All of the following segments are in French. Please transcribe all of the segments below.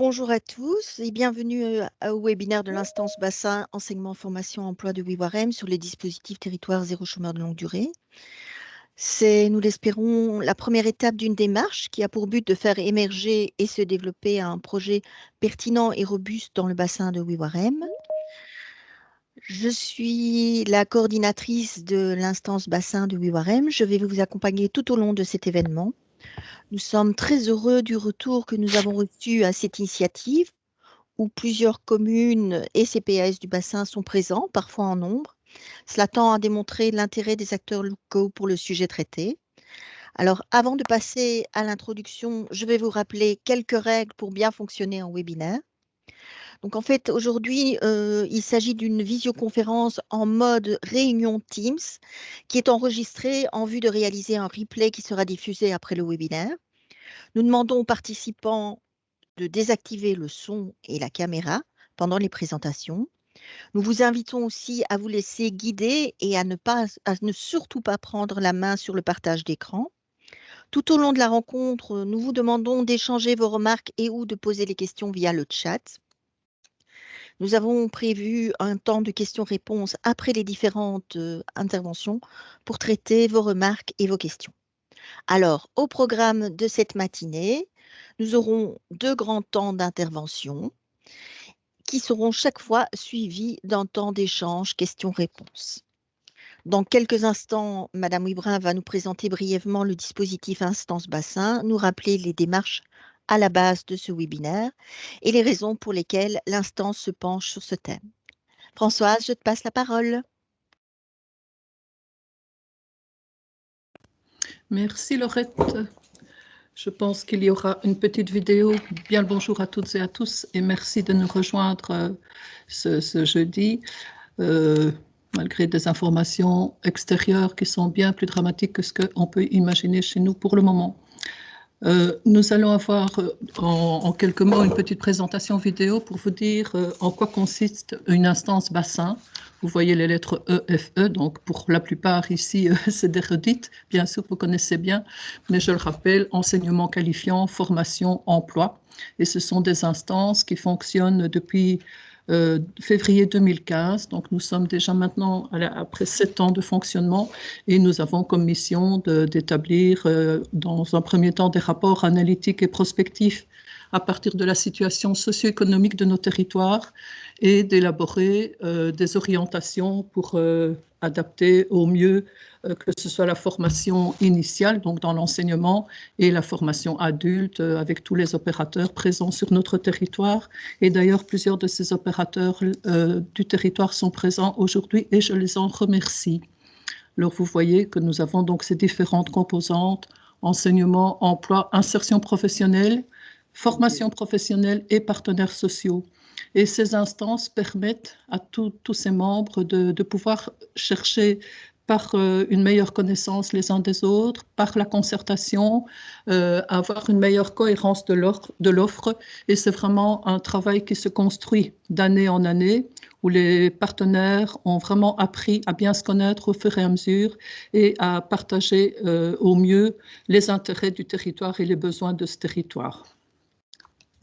Bonjour à tous et bienvenue au webinaire de l'instance bassin enseignement formation emploi de WIWAREM sur les dispositifs territoires zéro chômeur de longue durée. C'est, nous l'espérons, la première étape d'une démarche qui a pour but de faire émerger et se développer un projet pertinent et robuste dans le bassin de WIWAREM. Je suis la coordinatrice de l'instance bassin de WIWAREM. Je vais vous accompagner tout au long de cet événement. Nous sommes très heureux du retour que nous avons reçu à cette initiative, où plusieurs communes et CPAS du bassin sont présents, parfois en nombre. Cela tend à démontrer l'intérêt des acteurs locaux pour le sujet traité. Alors, avant de passer à l'introduction, je vais vous rappeler quelques règles pour bien fonctionner en webinaire. Donc, en fait, aujourd'hui, il s'agit d'une visioconférence en mode réunion Teams qui est enregistrée en vue de réaliser un replay qui sera diffusé après le webinaire. Nous demandons aux participants de désactiver le son et la caméra pendant les présentations. Nous vous invitons aussi à vous laisser guider et à ne surtout pas prendre la main sur le partage d'écran. Tout au long de la rencontre, nous vous demandons d'échanger vos remarques et ou de poser les questions via le chat. Nous avons prévu un temps de questions-réponses après les différentes interventions pour traiter vos remarques et vos questions. Alors, au programme de cette matinée, nous aurons 2 grands temps d'intervention qui seront chaque fois suivis d'un temps d'échange questions-réponses. Dans quelques instants, Madame Wibrin va nous présenter brièvement le dispositif Instance Bassin, nous rappeler les démarches à la base de ce webinaire et les raisons pour lesquelles l'instance se penche sur ce thème. Françoise, je te passe la parole. Merci Laurette. Je pense qu'il y aura une petite vidéo. Bien le bonjour à toutes et à tous et merci de nous rejoindre ce jeudi, malgré des informations extérieures qui sont bien plus dramatiques que ce qu'on peut imaginer chez nous pour le moment. Nous allons avoir en quelques mots une petite présentation vidéo pour vous dire en quoi consiste une instance bassin. Vous voyez les lettres EFE, donc pour la plupart ici, c'est des redites, bien sûr, vous connaissez bien, mais je le rappelle, enseignement qualifiant, formation, emploi. Et ce sont des instances qui fonctionnent depuis février 2015, donc nous sommes déjà maintenant après 7 ans de fonctionnement et nous avons comme mission d'établir dans un premier temps des rapports analytiques et prospectifs à partir de la situation socio-économique de nos territoires et d'élaborer des orientations pour adapter au mieux que ce soit la formation initiale, donc dans l'enseignement, et la formation adulte avec tous les opérateurs présents sur notre territoire. Et d'ailleurs, plusieurs de ces opérateurs du territoire sont présents aujourd'hui et je les en remercie. Alors, vous voyez que nous avons donc ces différentes composantes, enseignement, emploi, insertion professionnelle, formation professionnelle et partenaires sociaux. Et ces instances permettent à tous ces membres de pouvoir chercher par une meilleure connaissance les uns des autres, par la concertation, avoir une meilleure cohérence de l'offre. Et c'est vraiment un travail qui se construit d'année en année, où les partenaires ont vraiment appris à bien se connaître au fur et à mesure et à partager au mieux les intérêts du territoire et les besoins de ce territoire.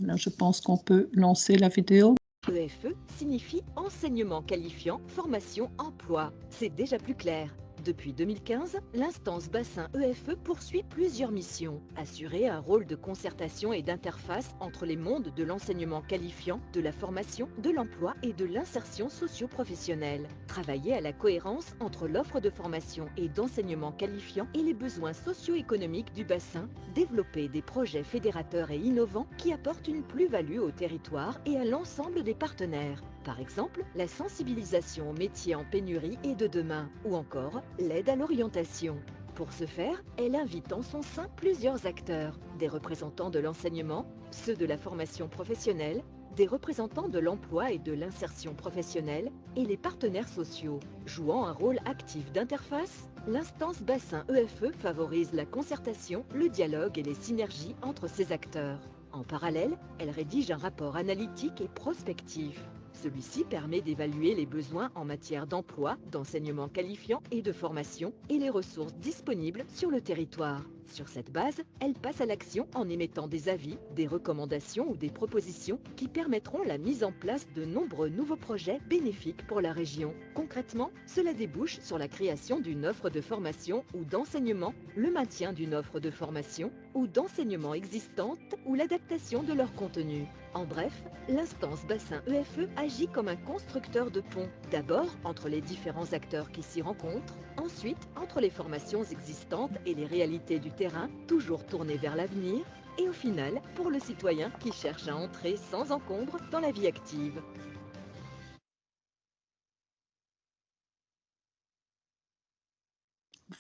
Là, je pense qu'on peut lancer la vidéo. EFE signifie enseignement qualifiant, formation, emploi. C'est déjà plus clair. Depuis 2015, l'instance bassin EFE poursuit plusieurs missions. Assurer un rôle de concertation et d'interface entre les mondes de l'enseignement qualifiant, de la formation, de l'emploi et de l'insertion socio-professionnelle. Travailler à la cohérence entre l'offre de formation et d'enseignement qualifiant et les besoins socio-économiques du bassin. Développer des projets fédérateurs et innovants qui apportent une plus-value au territoire et à l'ensemble des partenaires. Par exemple, la sensibilisation aux métiers en pénurie et de demain, ou encore l'aide à l'orientation. Pour ce faire, elle invite en son sein plusieurs acteurs, des représentants de l'enseignement, ceux de la formation professionnelle, des représentants de l'emploi et de l'insertion professionnelle et les partenaires sociaux. Jouant un rôle actif d'interface, l'instance bassin EFE favorise la concertation, le dialogue et les synergies entre ces acteurs. En parallèle, elle rédige un rapport analytique et prospectif. Celui-ci permet d'évaluer les besoins en matière d'emploi, d'enseignement qualifiant et de formation et les ressources disponibles sur le territoire. Sur cette base, elle passe à l'action en émettant des avis, des recommandations ou des propositions qui permettront la mise en place de nombreux nouveaux projets bénéfiques pour la région. Concrètement, cela débouche sur la création d'une offre de formation ou d'enseignement, le maintien d'une offre de formation ou d'enseignement existante ou l'adaptation de leur contenu. En bref, l'instance bassin EFE agit comme un constructeur de ponts, d'abord entre les différents acteurs qui s'y rencontrent, ensuite entre les formations existantes et les réalités du terrain, toujours tournées vers l'avenir, et au final, pour le citoyen qui cherche à entrer sans encombre dans la vie active.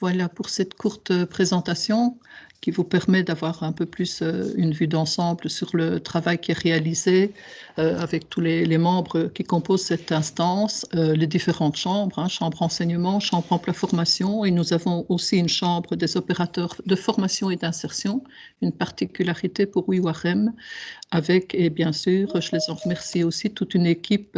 Voilà pour cette courte présentation qui vous permet d'avoir un peu plus une vue d'ensemble sur le travail qui est réalisé avec tous les membres qui composent cette instance, les différentes chambres, chambre enseignement, chambre emploi formation, et nous avons aussi une chambre des opérateurs de formation et d'insertion, une particularité pour WIWAREM, avec, et bien sûr, je les en remercie aussi, toute une équipe,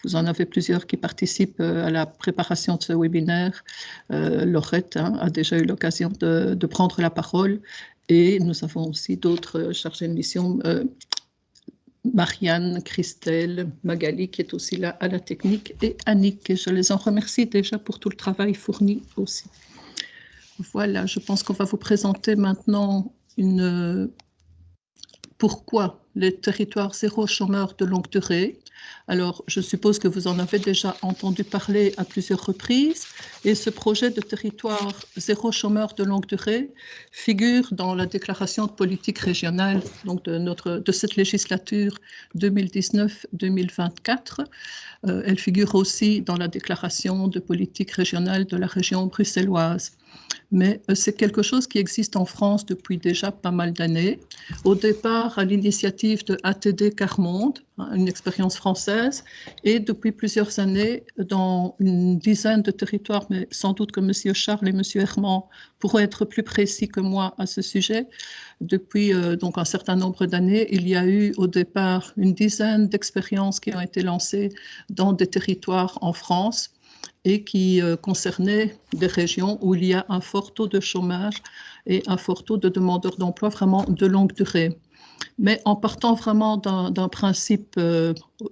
vous en avez plusieurs qui participent à la préparation de ce webinaire. Laurette a déjà eu l'occasion de prendre la parole, et nous avons aussi d'autres chargés de mission, Marianne, Christelle, Magali, qui est aussi là à la technique, et Annick, et je les en remercie déjà pour tout le travail fourni aussi. Voilà, je pense qu'on va vous présenter maintenant pourquoi les territoires zéro chômeur de longue durée. Alors, je suppose que vous en avez déjà entendu parler à plusieurs reprises, et ce projet de territoire zéro chômeur de longue durée figure dans la déclaration de politique régionale donc de cette législature 2019-2024. Elle figure aussi dans la déclaration de politique régionale de la région bruxelloise. Mais c'est quelque chose qui existe en France depuis déjà pas mal d'années. Au départ, à l'initiative de ATD Carmonde, une expérience française, et depuis plusieurs années, dans une dizaine de territoires, mais sans doute que M. Charles et M. Herman pourraient être plus précis que moi à ce sujet. Depuis donc un certain nombre d'années, il y a eu au départ une dizaine d'expériences qui ont été lancées dans des territoires en France, et qui concernait des régions où il y a un fort taux de chômage et un fort taux de demandeurs d'emploi vraiment de longue durée. Mais en partant vraiment d'un principe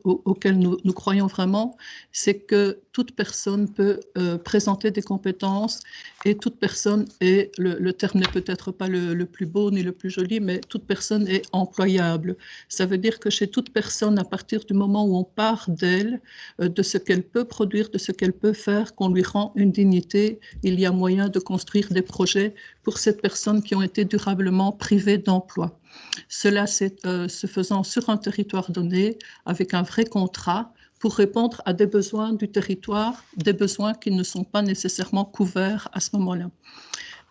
auquel nous croyons vraiment, c'est que toute personne peut présenter des compétences, et toute personne est, le terme n'est peut-être pas le plus beau ni le plus joli, mais toute personne est employable. Ça veut dire que chez toute personne, à partir du moment où on part d'elle, de ce qu'elle peut produire, de ce qu'elle peut faire, qu'on lui rend une dignité, il y a moyen de construire des projets pour cette personne qui ont été durablement privées d'emploi. Cela, c'est se faisant sur un territoire donné, avec un vrai contrat, pour répondre à des besoins du territoire, des besoins qui ne sont pas nécessairement couverts à ce moment-là.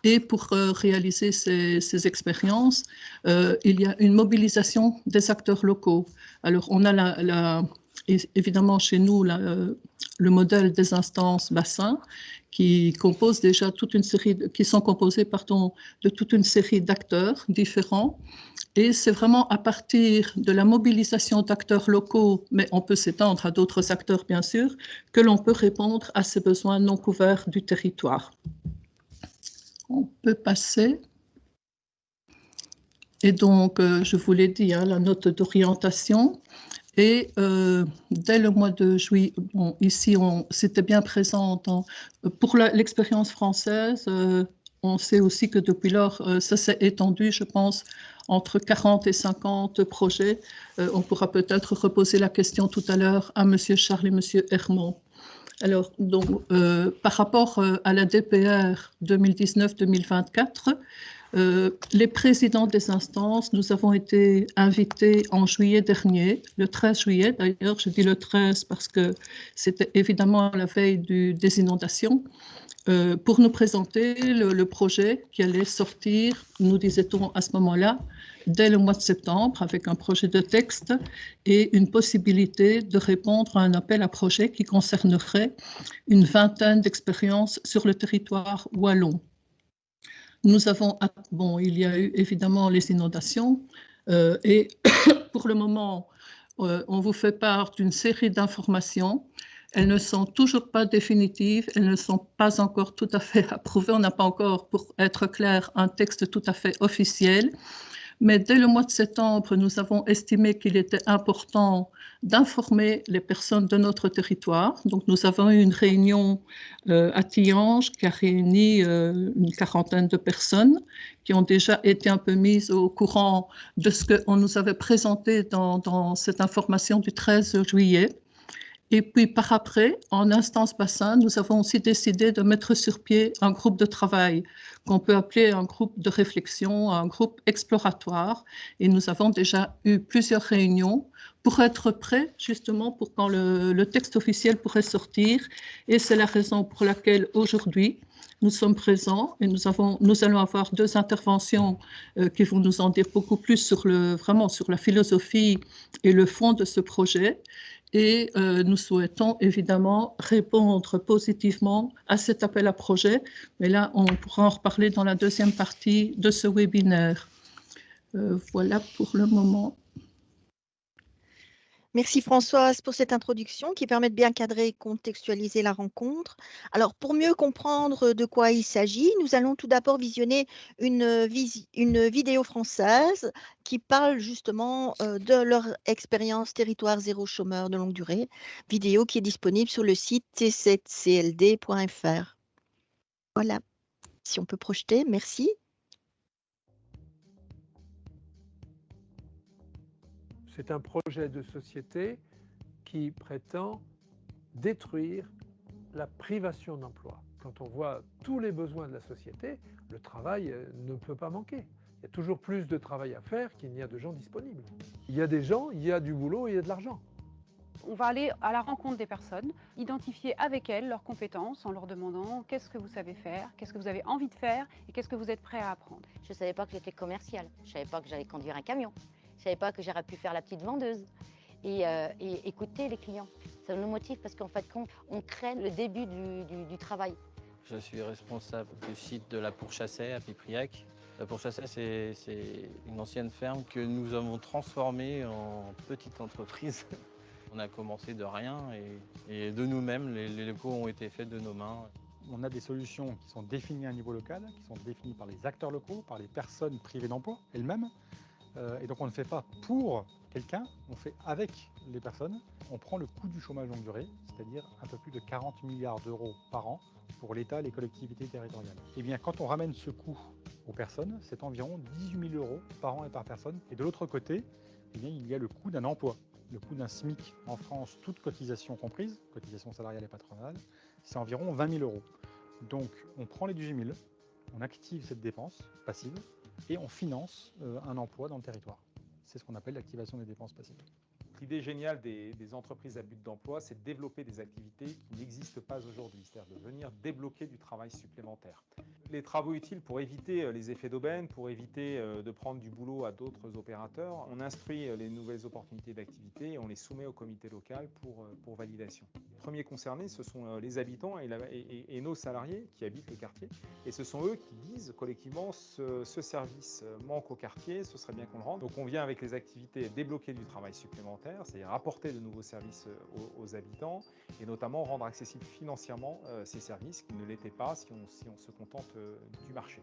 Et pour réaliser ces expériences, il y a une mobilisation des acteurs locaux. Alors, on a évidemment chez nous le modèle des instances bassins, qui composent déjà toute une série, qui sont composés, de toute une série d'acteurs différents. Et c'est vraiment à partir de la mobilisation d'acteurs locaux, mais on peut s'étendre à d'autres acteurs bien sûr, que l'on peut répondre à ces besoins non couverts du territoire. On peut passer. Et donc, je vous l'ai dit, la note d'orientation. Et dès le mois de juillet, bon, ici, c'était bien présent pour l'expérience française. On sait aussi que depuis lors, ça s'est étendu, je pense, entre 40 et 50 projets. On pourra peut-être reposer la question tout à l'heure à M. Charles et M. Herman. Alors, donc, par rapport à la DPR 2019-2024, les présidents des instances, nous avons été invités en juillet dernier, le 13 juillet d'ailleurs, je dis le 13 parce que c'était évidemment la veille des inondations, pour nous présenter le projet qui allait sortir, nous disait-on à ce moment-là, dès le mois de septembre, avec un projet de texte et une possibilité de répondre à un appel à projet qui concernerait une vingtaine d'expériences sur le territoire wallon. Nous avons, bon, il y a eu évidemment les inondations et pour le moment, On vous fait part d'une série d'informations. Elles ne sont toujours pas définitives, elles ne sont pas encore tout à fait approuvées. On n'a pas encore, pour être clair, un texte tout à fait officiel. Mais dès le mois de septembre, nous avons estimé qu'il était important d'informer les personnes de notre territoire. Donc, nous avons eu une réunion à Tillange qui a réuni une quarantaine de personnes qui ont déjà été un peu mises au courant de ce qu'on nous avait présenté dans cette information du 13 juillet. Et puis par après, en instance bassin, nous avons aussi décidé de mettre sur pied un groupe de travail qu'on peut appeler un groupe de réflexion, un groupe exploratoire. Et nous avons déjà eu plusieurs réunions pour être prêts justement pour quand le texte officiel pourrait sortir. Et c'est la raison pour laquelle aujourd'hui, nous sommes présents et nous allons avoir deux interventions qui vont nous en dire beaucoup plus sur vraiment sur la philosophie et le fond de ce projet. Et nous souhaitons évidemment répondre positivement à cet appel à projet. Mais là, on pourra en reparler dans la deuxième partie de ce webinaire. Voilà pour le moment. Merci Françoise pour cette introduction qui permet de bien cadrer et contextualiser la rencontre. Alors, pour mieux comprendre de quoi il s'agit, nous allons tout d'abord visionner une vidéo française qui parle justement de leur expérience territoire zéro chômeur de longue durée, vidéo qui est disponible sur le site t7cld.fr. Voilà, si on peut projeter, merci. C'est un projet de société qui prétend détruire la privation d'emploi. Quand on voit tous les besoins de la société, le travail ne peut pas manquer. Il y a toujours plus de travail à faire qu'il n'y a de gens disponibles. Il y a des gens, il y a du boulot, il y a de l'argent. On va aller à la rencontre des personnes, identifier avec elles leurs compétences en leur demandant qu'est-ce que vous savez faire, qu'est-ce que vous avez envie de faire et qu'est-ce que vous êtes prêt à apprendre. Je ne savais pas que j'étais commerciale, je ne savais pas que j'allais conduire un camion, je ne savais pas que j'aurais pu faire la petite vendeuse et écouter les clients. Ça nous motive parce qu'en fait, on crée le début du travail. Je suis responsable du site de la Pourchassais à Pipriac. La Pourchassais, c'est une ancienne ferme que nous avons transformée en petite entreprise. On a commencé de rien et de nous-mêmes, les locaux ont été faits de nos mains. On a des solutions qui sont définies à un niveau local, qui sont définies par les acteurs locaux, par les personnes privées d'emploi elles-mêmes. Et donc on ne fait pas pour quelqu'un, on fait avec les personnes. On prend le coût du chômage longue durée, c'est-à-dire un peu plus de 40 milliards d'euros par an pour l'État et les collectivités territoriales. Et bien quand on ramène ce coût aux personnes, c'est environ 18 000 euros par an et par personne. Et de l'autre côté, eh bien, il y a le coût d'un emploi. Le coût d'un SMIC en France, toute cotisation comprise, cotisation salariale et patronale, c'est environ 20 000 euros. Donc on prend les 18 000, on active cette dépense passive et on finance un emploi dans le territoire. C'est ce qu'on appelle l'activation des dépenses passives. L'idée géniale des entreprises à but d'emploi, c'est de développer des activités qui n'existent pas aujourd'hui, c'est-à-dire de venir débloquer du travail supplémentaire. Les travaux utiles pour éviter les effets d'aubaine, pour éviter de prendre du boulot à d'autres opérateurs, on instruit les nouvelles opportunités d'activité et on les soumet au comité local pour validation. Les premiers concernés, ce sont les habitants et nos salariés qui habitent le quartier. Et ce sont eux qui disent collectivement ce service manque au quartier, ce serait bien qu'on le rende. Donc on vient avec les activités débloquer du travail supplémentaire, c'est-à-dire apporter de nouveaux services aux habitants et notamment rendre accessibles financièrement ces services qui ne l'étaient pas si on se contente du marché.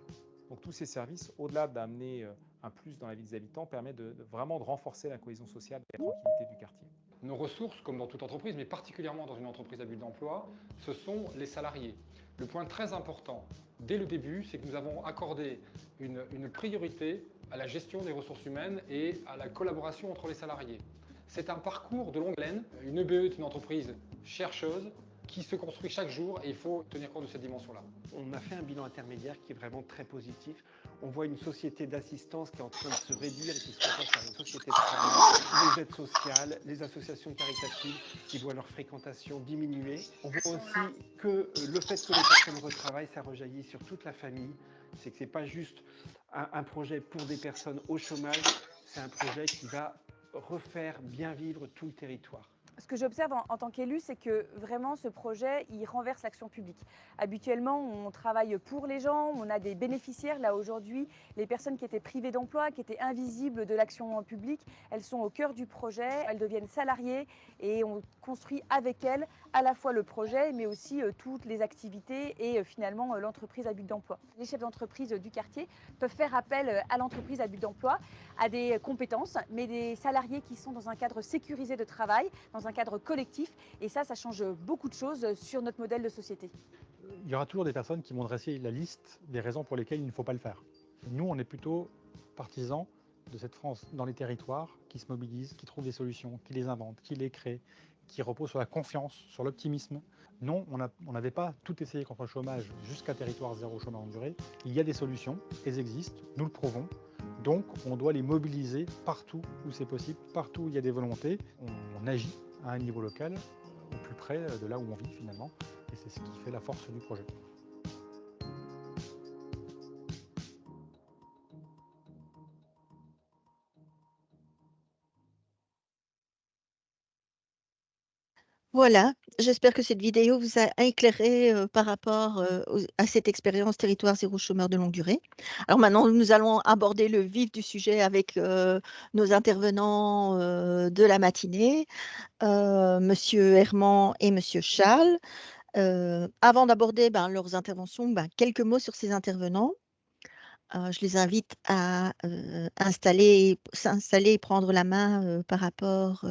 Donc tous ces services, au-delà d'amener un plus dans la vie des habitants, permettent vraiment de renforcer la cohésion sociale et la tranquillité du quartier. Nos ressources, comme dans toute entreprise, mais particulièrement dans une entreprise à but d'emploi, ce sont les salariés. Le point très important, dès le début, c'est que nous avons accordé une priorité à la gestion des ressources humaines et à la collaboration entre les salariés. C'est un parcours de longue haleine. Une EBE est une entreprise chercheuse qui se construit chaque jour et il faut tenir compte de cette dimension-là. On a fait un bilan intermédiaire qui est vraiment très positif. On voit une société d'assistance qui est en train de se réduire et qui se rapproche vers une société de travail, les aides sociales, les associations caritatives qui voient leur fréquentation diminuer. On voit aussi que le fait que les personnes retravaillent, ça rejaillit sur toute la famille. C'est que ce n'est pas juste un projet pour des personnes au chômage, c'est un projet qui va refaire bien vivre tout le territoire. Ce que j'observe en tant qu'élu, c'est que vraiment ce projet, il renverse l'action publique. Habituellement, on travaille pour les gens, on a des bénéficiaires. Là, aujourd'hui, les personnes qui étaient privées d'emploi, qui étaient invisibles de l'action publique, elles sont au cœur du projet, elles deviennent salariées et on construit avec elles à la fois le projet, mais aussi toutes les activités et finalement l'entreprise à but d'emploi. Les chefs d'entreprise du quartier peuvent faire appel à l'entreprise à but d'emploi, à des compétences, mais des salariés qui sont dans un cadre sécurisé de travail, dans un cadre collectif, et ça change beaucoup de choses sur notre modèle de société. Il y aura toujours des personnes qui vont dresser la liste des raisons pour lesquelles il ne faut pas le faire. Nous, on est plutôt partisans de cette France dans les territoires qui se mobilisent, qui trouvent des solutions, qui les inventent, qui les créent, qui reposent sur la confiance, sur l'optimisme. Non, on n'avait pas tout essayé contre le chômage jusqu'à territoire zéro chômeur longue durée. Il y a des solutions, elles existent, nous le prouvons. Donc, on doit les mobiliser partout où c'est possible, partout où il y a des volontés. On agit à un niveau local, au plus près de là où on vit finalement. Et c'est ce qui fait la force du projet. Voilà, j'espère que cette vidéo vous a éclairé par rapport à cette expérience territoire zéro chômeur de longue durée. Alors maintenant, nous allons aborder le vif du sujet avec nos intervenants de la matinée, Monsieur Herman et Monsieur Charles. Avant d'aborder leurs interventions, quelques mots sur ces intervenants. Je les invite à s'installer et prendre la main par rapport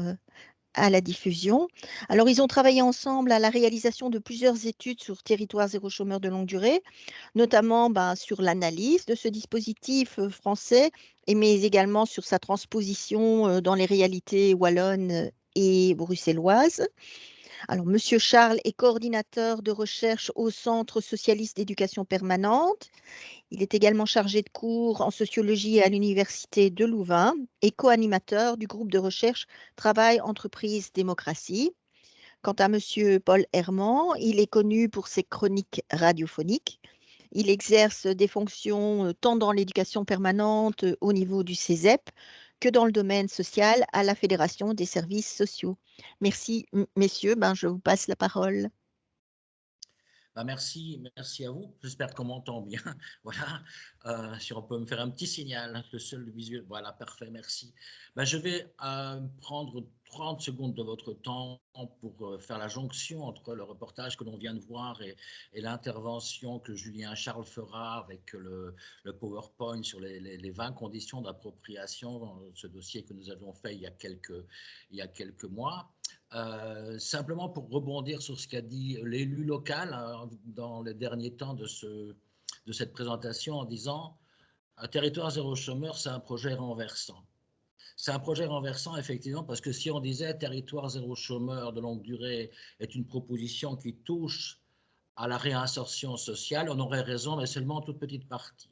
à la diffusion. Alors, ils ont travaillé ensemble à la réalisation de plusieurs études sur territoire zéro chômeur de longue durée, notamment sur l'analyse de ce dispositif français, mais également sur sa transposition dans les réalités wallonnes et bruxelloises. Alors, Monsieur Charles est coordinateur de recherche au Centre socialiste d'éducation permanente. Il est également chargé de cours en sociologie à l'Université de Louvain et co-animateur du groupe de recherche Travail, Entreprise, Démocratie. Quant à Monsieur Paul Herman, il est connu pour ses chroniques radiophoniques. Il exerce des fonctions tant dans l'éducation permanente au niveau du CESEP que dans le domaine social à la Fédération des services sociaux. Merci, messieurs. Je vous passe la parole. Merci à vous. J'espère qu'on m'entend bien. Voilà. Si on peut me faire un petit signal, le seul visuel. Voilà, parfait, merci. Je vais prendre 30 secondes de votre temps pour faire la jonction entre le reportage que l'on vient de voir et l'intervention que Julien Charles fera avec le PowerPoint sur les 20 conditions d'appropriation, ce dossier que nous avions fait il y a quelques mois. Simplement pour rebondir sur ce qu'a dit l'élu local dans les derniers temps de cette présentation en disant un territoire zéro chômeur, c'est un projet renversant. C'est un projet renversant effectivement parce que si on disait territoire zéro chômeur de longue durée est une proposition qui touche à la réinsertion sociale, on aurait raison, mais seulement en toute petite partie.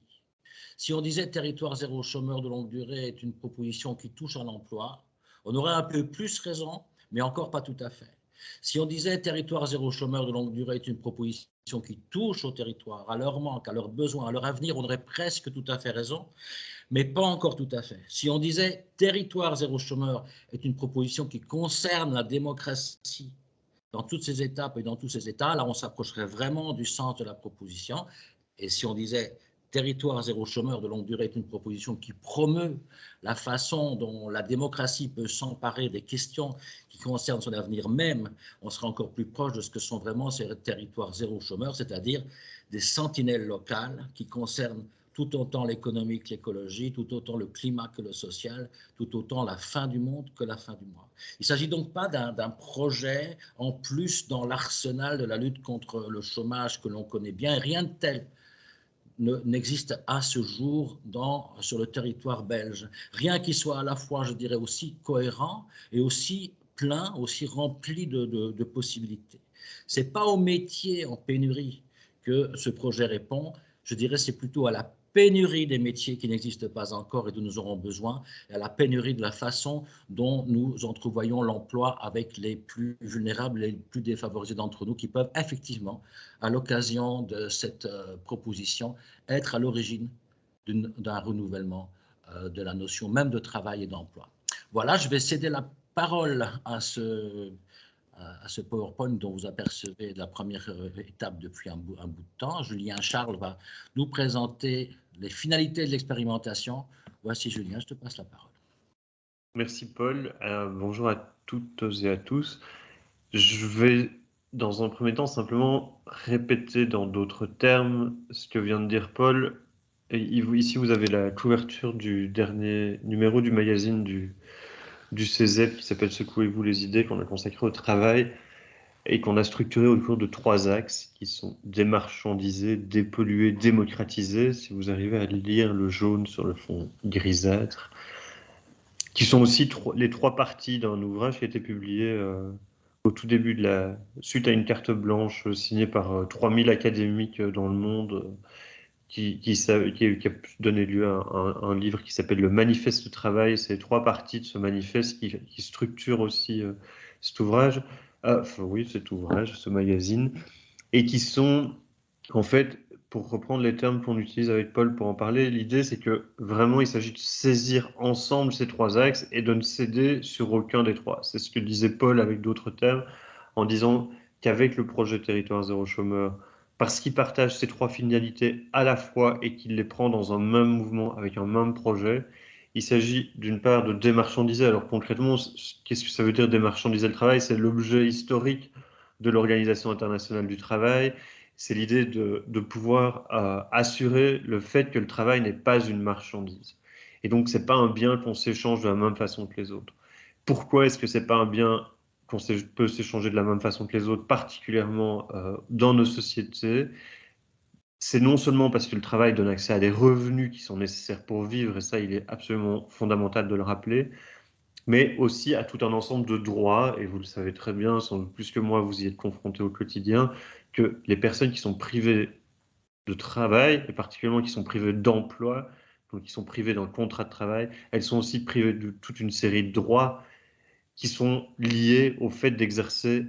Si on disait territoire zéro chômeur de longue durée est une proposition qui touche à l'emploi, on aurait un peu plus raison, mais encore pas tout à fait. Si on disait territoire zéro chômeur de longue durée est une proposition qui touche au territoire, à leur manque, à leurs besoins, à leur avenir, on aurait presque tout à fait raison, mais pas encore tout à fait. Si on disait territoire zéro chômeur est une proposition qui concerne la démocratie dans toutes ses étapes et dans tous ses états, là on s'approcherait vraiment du sens de la proposition. Et si on disait territoire zéro chômeur de longue durée est une proposition qui promeut la façon dont la démocratie peut s'emparer des questions qui concernent son avenir même, on sera encore plus proche de ce que sont vraiment ces territoires zéro chômeur, c'est-à-dire des sentinelles locales qui concernent tout autant l'économie que l'écologie, tout autant le climat que le social, tout autant la fin du monde que la fin du mois. Il ne s'agit donc pas d'un projet en plus dans l'arsenal de la lutte contre le chômage que l'on connaît bien, et rien de tel n'existe à ce jour sur le territoire belge. Rien qui soit à la fois, je dirais, aussi cohérent et aussi plein, aussi rempli de possibilités. Ce n'est pas au métier en pénurie que ce projet répond, je dirais c'est plutôt à la pénurie des métiers qui n'existent pas encore et dont nous aurons besoin, et à la pénurie de la façon dont nous entrevoyons l'emploi avec les plus vulnérables et les plus défavorisés d'entre nous qui peuvent effectivement, à l'occasion de cette proposition, être à l'origine d'un renouvellement de la notion même de travail et d'emploi. Voilà, je vais céder la parole à ce à ce PowerPoint dont vous apercevez la première étape depuis un bout de temps. Julien Charles va nous présenter les finalités de l'expérimentation. Voici Julien, je te passe la parole. Merci Paul. Bonjour à toutes et à tous. Je vais, dans un premier temps, simplement répéter dans d'autres termes ce que vient de dire Paul. Et ici, vous avez la couverture du dernier numéro du magazine du CESEP qui s'appelle « Secouez-vous les idées » qu'on a consacré au travail et qu'on a structuré autour de 3 axes qui sont démarchandiser, dépolluer, démocratiser, si vous arrivez à lire le jaune sur le fond grisâtre, qui sont aussi les 3 parties d'un ouvrage qui a été publié au tout début suite à une carte blanche signée par 3000 académiques dans le monde, qui a donné lieu à un livre qui s'appelle le Manifeste du travail. C'est les 3 parties de ce manifeste qui structurent aussi cet ouvrage, ce magazine, et qui sont, en fait, pour reprendre les termes qu'on utilise avec Paul pour en parler, l'idée c'est que vraiment il s'agit de saisir ensemble ces 3 axes et de ne céder sur aucun des 3. C'est ce que disait Paul avec d'autres termes, en disant qu'avec le projet Territoire Zéro Chômeur, parce qu'il partage ces 3 finalités à la fois et qu'il les prend dans un même mouvement avec un même projet, il s'agit d'une part de démarchandiser. Alors concrètement, qu'est-ce que ça veut dire démarchandiser le travail? C'est l'objet historique de l'Organisation internationale du travail. C'est l'idée de pouvoir assurer le fait que le travail n'est pas une marchandise. Et donc, ce n'est pas un bien qu'on s'échange de la même façon que les autres. Pourquoi est-ce que ce n'est pas un bien qu'on peut s'échanger de la même façon que les autres, particulièrement dans nos sociétés? C'est non seulement parce que le travail donne accès à des revenus qui sont nécessaires pour vivre, et ça, il est absolument fondamental de le rappeler, mais aussi à tout un ensemble de droits, et vous le savez très bien, sans doute plus que moi, vous y êtes confrontés au quotidien, que les personnes qui sont privées de travail, et particulièrement qui sont privées d'emploi, donc qui sont privées d'un contrat de travail, elles sont aussi privées de toute une série de droits qui sont liés au fait d'exercer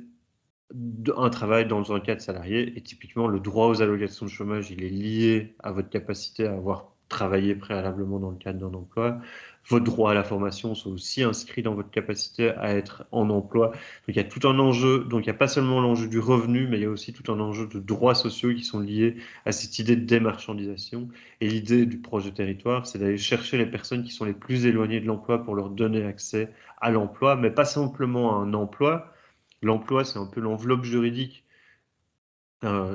un travail dans un cadre salarié. Et typiquement, le droit aux allocations de chômage, il est lié à votre capacité à avoir travaillé préalablement dans le cadre d'un emploi. Votre droit à la formation sont aussi inscrits dans votre capacité à être en emploi. Donc il y a tout un enjeu, donc il n'y a pas seulement l'enjeu du revenu, mais il y a aussi tout un enjeu de droits sociaux qui sont liés à cette idée de démarchandisation. Et l'idée du projet territoire, c'est d'aller chercher les personnes qui sont les plus éloignées de l'emploi pour leur donner accès à l'emploi, mais pas simplement à un emploi. L'emploi, c'est un peu l'enveloppe juridique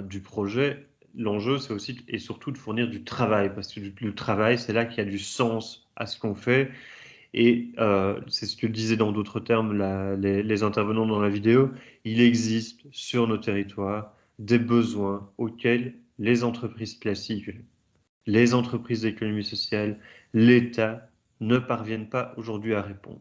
du projet. L'enjeu, c'est aussi et surtout de fournir du travail, parce que le travail, c'est là qu'il y a du sens à ce qu'on fait. Et c'est ce que disaient dans d'autres termes les intervenants dans la vidéo. Il existe sur nos territoires des besoins auxquels les entreprises classiques, les entreprises d'économie sociale, l'État ne parviennent pas aujourd'hui à répondre.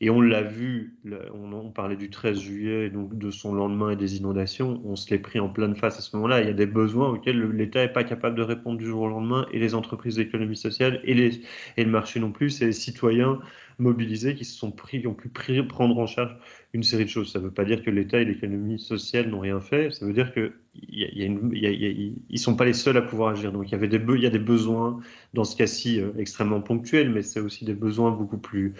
Et on l'a vu, on parlait du 13 juillet, donc de son lendemain et des inondations, on se l'est pris en pleine face à ce moment-là. Il y a des besoins auxquels l'État n'est pas capable de répondre du jour au lendemain, et les entreprises d'économie sociale et le marché non plus. C'est les citoyens mobilisés qui ont pu prendre en charge une série de choses. Ça ne veut pas dire que l'État et l'économie sociale n'ont rien fait, ça veut dire qu'ils ne sont pas les seuls à pouvoir agir. Donc il y a des besoins, dans ce cas-ci extrêmement ponctuels, mais c'est aussi des besoins beaucoup plus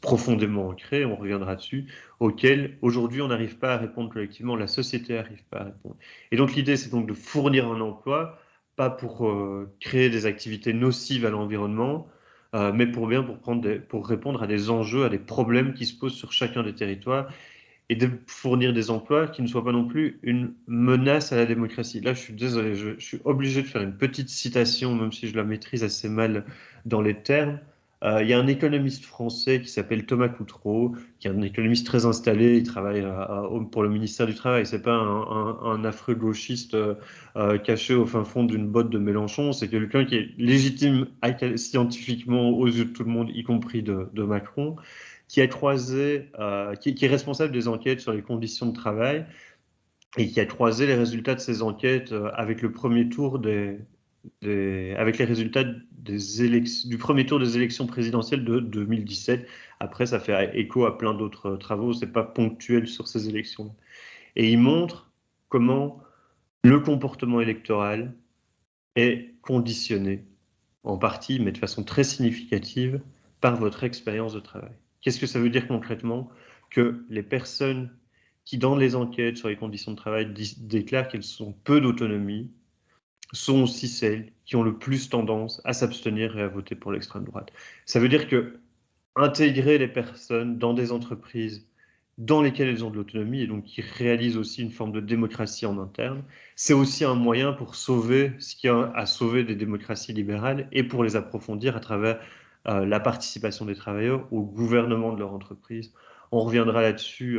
profondément ancrés, on reviendra dessus, auxquels aujourd'hui on n'arrive pas à répondre collectivement, la société n'arrive pas à répondre. Et donc l'idée, c'est donc de fournir un emploi, pas pour créer des activités nocives à l'environnement, mais pour répondre à des enjeux, à des problèmes qui se posent sur chacun des territoires, et de fournir des emplois qui ne soient pas non plus une menace à la démocratie. Là, je suis désolé, je suis obligé de faire une petite citation, même si je la maîtrise assez mal dans les termes. Il y a un économiste français qui s'appelle Thomas Coutreau, qui est un économiste très installé, il travaille pour le ministère du Travail. C'est pas un affreux gauchiste caché au fin fond d'une botte de Mélenchon, c'est quelqu'un qui est légitime scientifiquement aux yeux de tout le monde, y compris de Macron, qui est responsable des enquêtes sur les conditions de travail et qui a croisé les résultats de ces enquêtes avec le premier tour avec les résultats du premier tour des élections présidentielles de 2017. Après, ça fait écho à plein d'autres travaux, c'est pas ponctuel sur ces élections. Et il montre comment le comportement électoral est conditionné, en partie, mais de façon très significative, par votre expérience de travail. Qu'est-ce que ça veut dire concrètement? que les personnes qui, dans les enquêtes sur les conditions de travail, déclarent qu'elles ont peu d'autonomie, sont aussi celles qui ont le plus tendance à s'abstenir et à voter pour l'extrême droite. Ça veut dire que intégrer les personnes dans des entreprises dans lesquelles elles ont de l'autonomie et donc qui réalisent aussi une forme de démocratie en interne, c'est aussi un moyen pour sauver ce qui a à sauver des démocraties libérales et pour les approfondir à travers la participation des travailleurs au gouvernement de leur entreprise. On reviendra là-dessus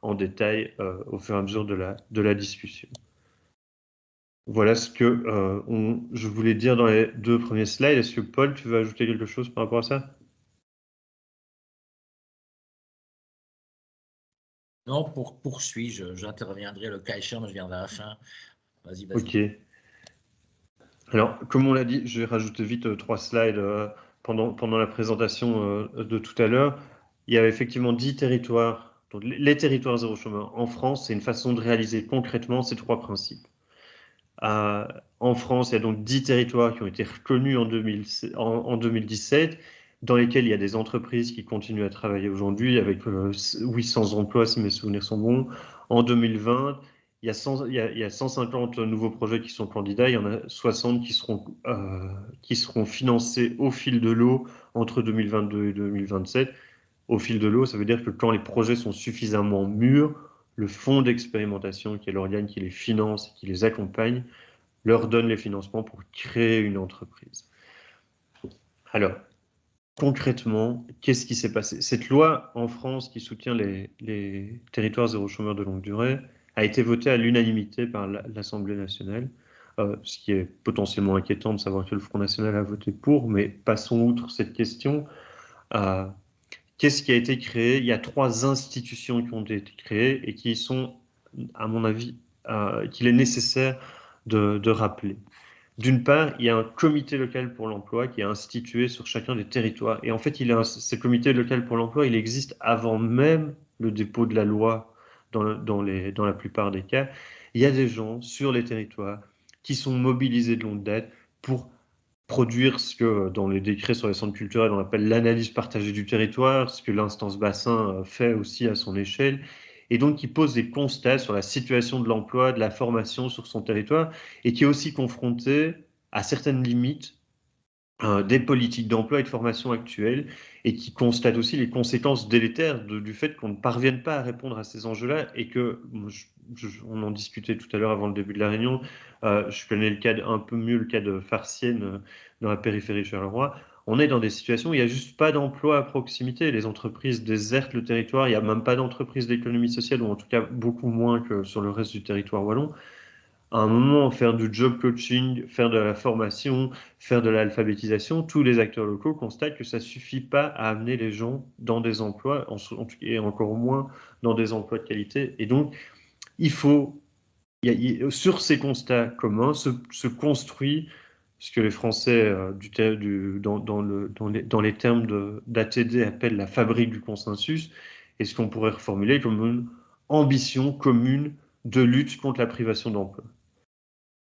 en détail au fur et à mesure de la discussion. Voilà ce que je voulais dire dans les 2 premiers slides. Est-ce que Paul, tu veux ajouter quelque chose par rapport à ça? Non, poursuis, j'interviendrai le cas échéant, mais je viendrai à la fin. Vas-y, vas-y. Ok. Alors, comme on l'a dit, je vais rajouter vite 3 slides pendant la présentation de tout à l'heure. Il y a effectivement 10 territoires. Donc, les territoires zéro chômeur en France, c'est une façon de réaliser concrètement ces 3 principes. En France, il y a donc 10 territoires qui ont été reconnus en 2017, dans lesquels il y a des entreprises qui continuent à travailler aujourd'hui, avec 800 emplois, si mes souvenirs sont bons. En 2020, il y a 150 nouveaux projets qui sont candidats, il y en a 60 qui seront financés au fil de l'eau entre 2022 et 2027. Au fil de l'eau, ça veut dire que quand les projets sont suffisamment mûrs, le fonds d'expérimentation, qui est l'organe qui les finance, qui les accompagne, leur donne les financements pour créer une entreprise. Alors, concrètement, qu'est-ce qui s'est passé? Cette loi en France qui soutient les territoires zéro chômeur de longue durée a été votée à l'unanimité par l'Assemblée nationale, ce qui est potentiellement inquiétant de savoir que le Front national a voté pour, mais passons outre cette question. Qu'est-ce qui a été créé? Il y a 3 institutions qui ont été créées et qui sont, à mon avis, qu'il est nécessaire de rappeler. D'une part, il y a un comité local pour l'emploi qui est institué sur chacun des territoires. Et en fait, ce comité local pour l'emploi, il existe avant même le dépôt de la loi dans la plupart des cas. Il y a des gens sur les territoires qui sont mobilisés de longue date pour produire ce que dans les décrets sur les centres culturels on appelle l'analyse partagée du territoire, ce que l'instance bassin fait aussi à son échelle, et donc qui pose des constats sur la situation de l'emploi, de la formation sur son territoire, et qui est aussi confronté à certaines limites des politiques d'emploi et de formation actuelles, et qui constate aussi les conséquences délétères du fait qu'on ne parvienne pas à répondre à ces enjeux-là, et que, on en discutait tout à l'heure avant le début de la réunion, je connais un peu mieux le cas de Farciennes dans la périphérie de Charleroi. On est dans des situations où il n'y a juste pas d'emploi à proximité. Les entreprises désertent le territoire. Il n'y a même pas d'entreprise d'économie sociale, ou en tout cas beaucoup moins que sur le reste du territoire wallon. À un moment, faire du job coaching, faire de la formation, faire de l'alphabétisation, tous les acteurs locaux constatent que ça ne suffit pas à amener les gens dans des emplois, et encore moins dans des emplois de qualité. Et donc, sur ces constats communs se construit ce que les Français, dans les termes d'ATD, appellent la fabrique du consensus, et ce qu'on pourrait reformuler comme une ambition commune de lutte contre la privation d'emploi.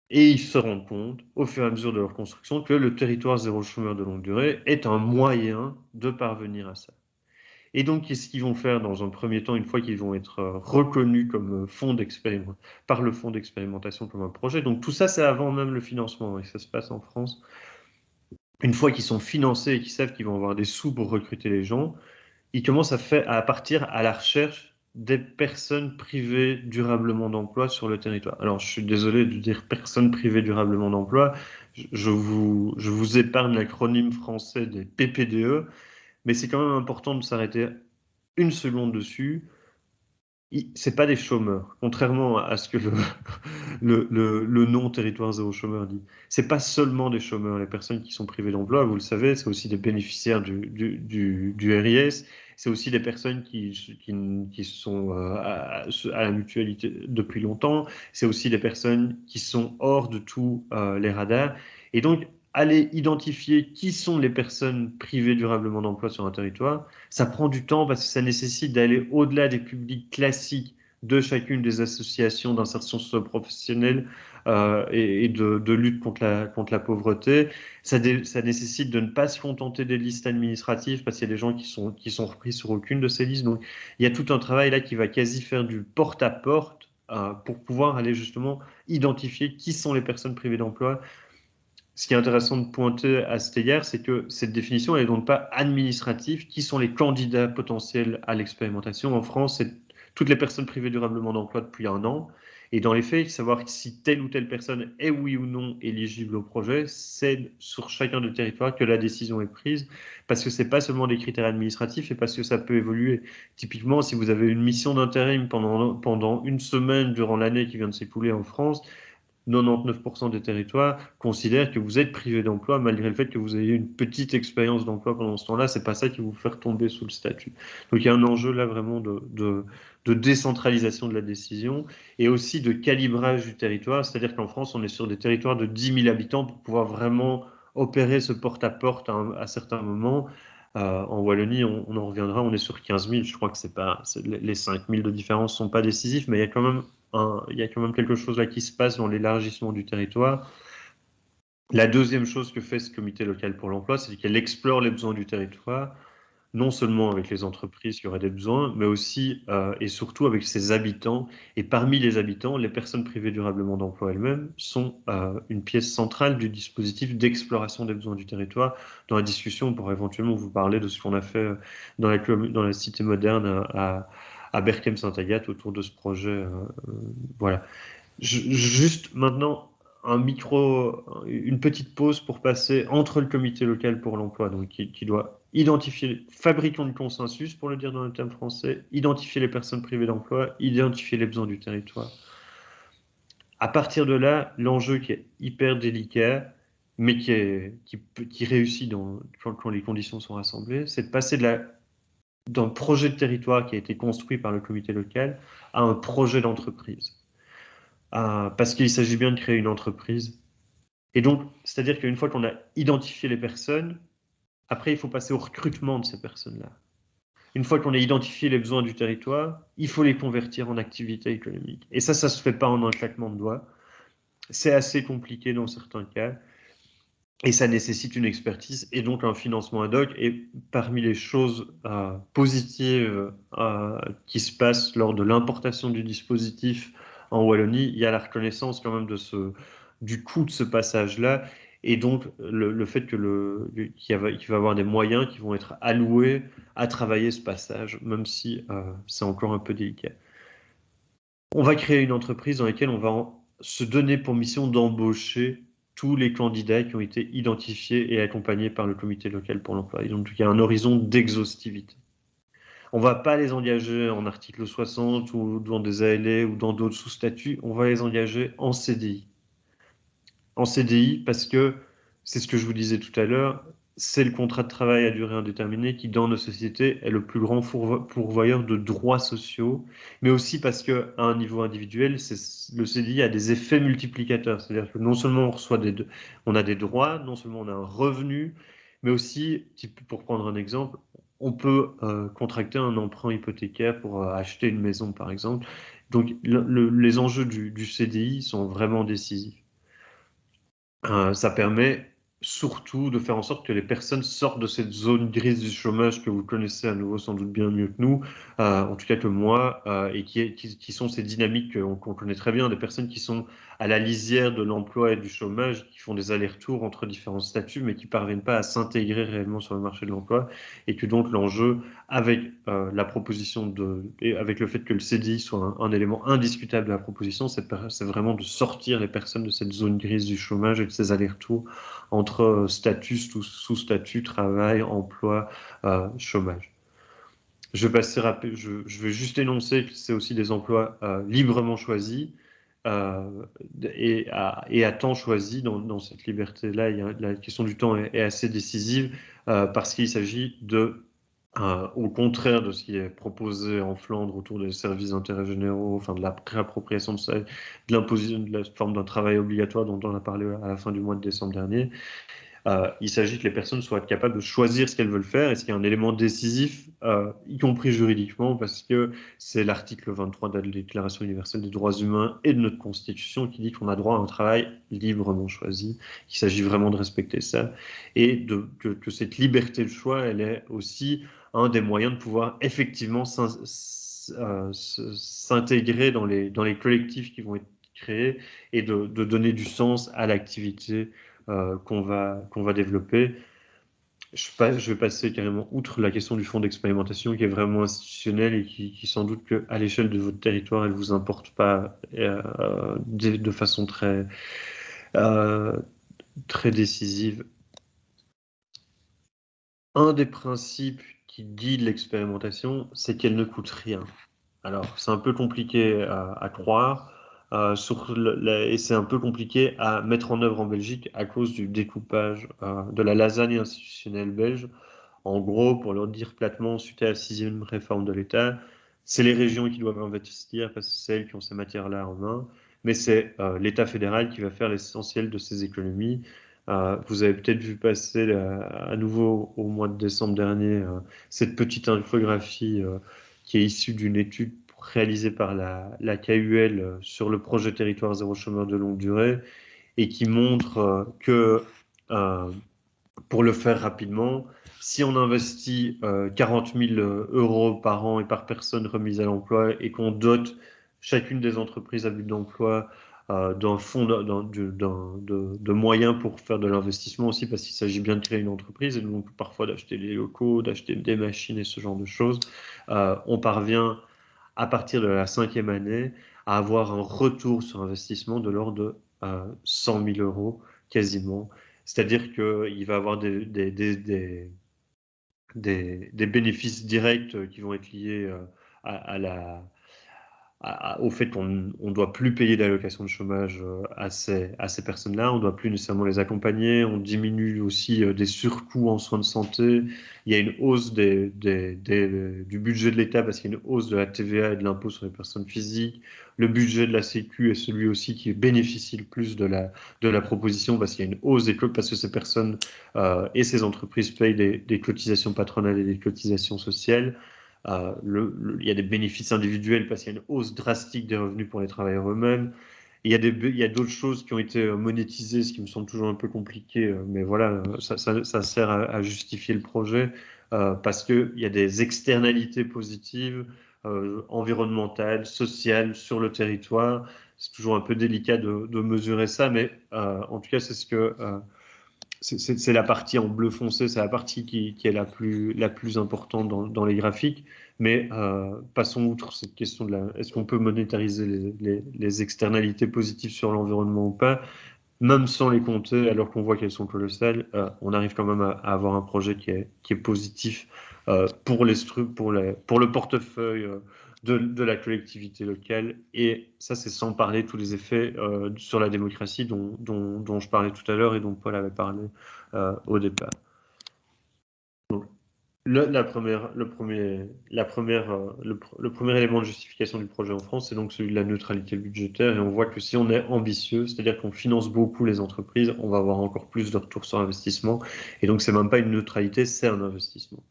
Et ils se rendent compte, au fur et à mesure de leur construction, que le territoire zéro chômeur de longue durée est un moyen de parvenir à ça. Et donc, qu'est-ce qu'ils vont faire dans un premier temps, une fois qu'ils vont être reconnus comme par le fonds d'expérimentation comme un projet? Donc tout ça, c'est avant même le financement, et ça se passe en France. Une fois qu'ils sont financés et qu'ils savent qu'ils vont avoir des sous pour recruter les gens, ils commencent à partir à la recherche des personnes privées durablement d'emploi sur le territoire. Alors, je suis désolé de dire personnes privées durablement d'emploi. Je vous épargne l'acronyme français des PPDE, mais c'est quand même important de s'arrêter une seconde dessus. C'est pas des chômeurs, contrairement à ce que le nom territoire zéro chômeur dit. C'est pas seulement des chômeurs, les personnes qui sont privées d'emploi, vous le savez, c'est aussi des bénéficiaires du RIS, c'est aussi des personnes qui sont à la mutualité depuis longtemps, c'est aussi des personnes qui sont hors de tous les radars. Et donc, aller identifier qui sont les personnes privées durablement d'emploi sur un territoire, ça prend du temps parce que ça nécessite d'aller au-delà des publics classiques de chacune des associations d'insertion socio-professionnelle et de lutte contre la pauvreté. Ça nécessite de ne pas se contenter des listes administratives parce qu'il y a des gens qui sont repris sur aucune de ces listes. Donc, il y a tout un travail là qui va quasi faire du porte-à-porte pour pouvoir aller justement identifier qui sont les personnes privées d'emploi. Ce qui est intéressant de pointer à cet égard, c'est que cette définition n'est donc pas administrative. Qui sont les candidats potentiels à l'expérimentation? En France, c'est toutes les personnes privées durablement d'emploi depuis 1 an. Et dans les faits, savoir si telle ou telle personne est oui ou non éligible au projet, c'est sur chacun des territoires que la décision est prise, parce que ce n'est pas seulement des critères administratifs et parce que ça peut évoluer. Typiquement, si vous avez une mission d'intérim pendant 1 semaine durant l'année qui vient de s'écouler en France, 99% des territoires considèrent que vous êtes privé d'emploi malgré le fait que vous ayez une petite expérience d'emploi pendant ce temps-là. C'est pas ça qui va vous faire tomber sous le statut. Donc il y a un enjeu là vraiment de décentralisation de la décision et aussi de calibrage du territoire. C'est-à-dire qu'en France, on est sur des territoires de 10 000 habitants pour pouvoir vraiment opérer ce porte-à-porte à certains moments. En Wallonie, on en reviendra, on est sur 15 000. Je crois que les 5 000 de différence ne sont pas décisifs, mais il y a quand même quelque chose là qui se passe dans l'élargissement du territoire. La deuxième chose que fait ce comité local pour l'emploi, c'est qu'elle explore les besoins du territoire, non seulement avec les entreprises qui auraient des besoins, mais aussi et surtout avec ses habitants. Et parmi les habitants, les personnes privées durablement d'emploi elles-mêmes sont une pièce centrale du dispositif d'exploration des besoins du territoire. Dans la discussion, on pourra éventuellement vous parler de ce qu'on a fait dans la cité moderne à Berchem-Saint-Agathe autour de ce projet. Voilà. Juste maintenant, une petite pause pour passer entre le comité local pour l'emploi, donc qui doit identifier, fabricant du consensus, pour le dire dans le terme français, identifier les personnes privées d'emploi, identifier les besoins du territoire. À partir de là, l'enjeu qui est hyper délicat, mais qui réussit quand les conditions sont rassemblées, c'est de passer d'un projet de territoire qui a été construit par le comité local à un projet d'entreprise. Parce qu'il s'agit bien de créer une entreprise. Et donc, c'est-à-dire qu'une fois qu'on a identifié les personnes, après, il faut passer au recrutement de ces personnes-là. Une fois qu'on a identifié les besoins du territoire, il faut les convertir en activité économique. Et ça se fait pas en un claquement de doigts. C'est assez compliqué dans certains cas. Et ça nécessite une expertise et donc un financement ad hoc. Et parmi les choses positives qui se passent lors de l'importation du dispositif en Wallonie, il y a la reconnaissance quand même du coût de ce passage-là et donc le fait qu'il va y avoir des moyens qui vont être alloués à travailler ce passage, même si c'est encore un peu délicat. On va créer une entreprise dans laquelle on va se donner pour mission d'embaucher tous les candidats qui ont été identifiés et accompagnés par le comité local pour l'emploi. Donc, il y a un horizon d'exhaustivité. On ne va pas les engager en article 60 ou dans des ALA ou dans d'autres sous-statuts. On va les engager en CDI. En CDI parce que, c'est ce que je vous disais tout à l'heure, c'est le contrat de travail à durée indéterminée qui, dans nos sociétés, est le plus grand pourvoyeur de droits sociaux, mais aussi parce qu'à un niveau individuel, le CDI a des effets multiplicateurs. C'est-à-dire que non seulement on a des droits, non seulement on a un revenu, mais aussi, pour prendre un exemple, on peut contracter un emprunt hypothécaire pour acheter une maison, par exemple. Donc, les enjeux du CDI sont vraiment décisifs. Ça permet surtout de faire en sorte que les personnes sortent de cette zone grise du chômage que vous connaissez à nouveau sans doute bien mieux que nous, en tout cas que moi, et qui sont ces dynamiques qu'on connaît très bien, des personnes qui sont à la lisière de l'emploi et du chômage, qui font des allers-retours entre différents statuts, mais qui ne parviennent pas à s'intégrer réellement sur le marché de l'emploi, et que donc l'enjeu, avec la proposition et avec le fait que le CDI soit un élément indiscutable de la proposition, c'est vraiment de sortir les personnes de cette zone grise du chômage et de ces allers-retours entre statut, sous-statut, travail, emploi, chômage. Je vais juste énoncer que c'est aussi des emplois librement choisis et à temps choisi. Dans cette liberté-là, la question du temps est assez décisive parce qu'il s'agit au contraire de ce qui est proposé en Flandre autour des services d'intérêt généraux, enfin de la réappropriation de l'imposition de la forme d'un travail obligatoire dont on a parlé à la fin du mois de décembre dernier, Il s'agit que les personnes soient capables de choisir ce qu'elles veulent faire, et ce qui est un élément décisif, y compris juridiquement, parce que c'est l'article 23 de la Déclaration universelle des droits humains et de notre Constitution qui dit qu'on a droit à un travail librement choisi, qu'il s'agit vraiment de respecter ça, et que cette liberté de choix, elle est aussi un des moyens de pouvoir effectivement s'intégrer dans les collectifs qui vont être créés, et de donner du sens à l'activité qu'on va développer. Je vais passer carrément outre la question du fonds d'expérimentation, qui est vraiment institutionnel et qui sans doute qu'à l'échelle de votre territoire, elle ne vous importe pas de façon très décisive. Un des principes qui guide l'expérimentation, c'est qu'elle ne coûte rien. Alors, c'est un peu compliqué à croire, et c'est un peu compliqué à mettre en œuvre en Belgique à cause du découpage de la lasagne institutionnelle belge. En gros, pour le dire platement, suite à la 6e réforme de l'État, c'est les régions qui doivent investir parce que c'est elles qui ont ces matières-là en main, mais c'est l'État fédéral qui va faire l'essentiel de ces économies. Vous avez peut-être vu passer à nouveau au mois de décembre dernier cette petite infographie qui est issue d'une étude réalisée par la KUL sur le projet Territoire zéro chômeur de longue durée, et qui montre que, pour le faire rapidement, si on investit 40 000 euros par an et par personne remise à l'emploi, et qu'on dote chacune des entreprises à but d'emploi d'un fonds de moyens pour faire de l'investissement aussi, parce qu'il s'agit bien de créer une entreprise, et donc parfois d'acheter des locaux, d'acheter des machines et ce genre de choses, on parvient à partir de la 5e année à avoir un retour sur investissement de l'ordre de 100 000 euros quasiment. C'est-à-dire qu'il va avoir des bénéfices directs qui vont être liés au fait qu'on ne doit plus payer d'allocation de chômage à ces personnes-là, on ne doit plus nécessairement les accompagner, on diminue aussi des surcoûts en soins de santé, il y a une hausse du budget de l'État parce qu'il y a une hausse de la TVA et de l'impôt sur les personnes physiques, le budget de la Sécu est celui aussi qui bénéficie le plus de la proposition parce qu'il y a une hausse des cotisations, parce que ces personnes et ces entreprises payent des cotisations patronales et des cotisations sociales. Il y a des bénéfices individuels parce qu'il y a une hausse drastique des revenus pour les travailleurs eux-mêmes. Il y a d'autres choses qui ont été monétisées, ce qui me semble toujours un peu compliqué, mais voilà, ça sert à justifier le projet parce qu'il y a des externalités positives, environnementales, sociales sur le territoire. C'est toujours un peu délicat de mesurer ça, mais en tout cas, c'est la partie en bleu foncé, c'est la partie qui est la plus importante dans les graphiques. Mais passons outre cette question de est-ce qu'on peut monétariser les externalités positives sur l'environnement ou pas, même sans les compter, alors qu'on voit qu'elles sont colossales, on arrive quand même à avoir un projet qui est positif pour le portefeuille de la collectivité locale. Et ça, c'est sans parler de tous les effets sur la démocratie dont je parlais tout à l'heure et dont Paul avait parlé au départ. Donc, le premier élément de justification du projet en France, c'est donc celui de la neutralité budgétaire. Et on voit que si on est ambitieux, c'est-à-dire qu'on finance beaucoup les entreprises, on va avoir encore plus de retour sur investissement. Et donc, c'est même pas une neutralité, c'est un investissement.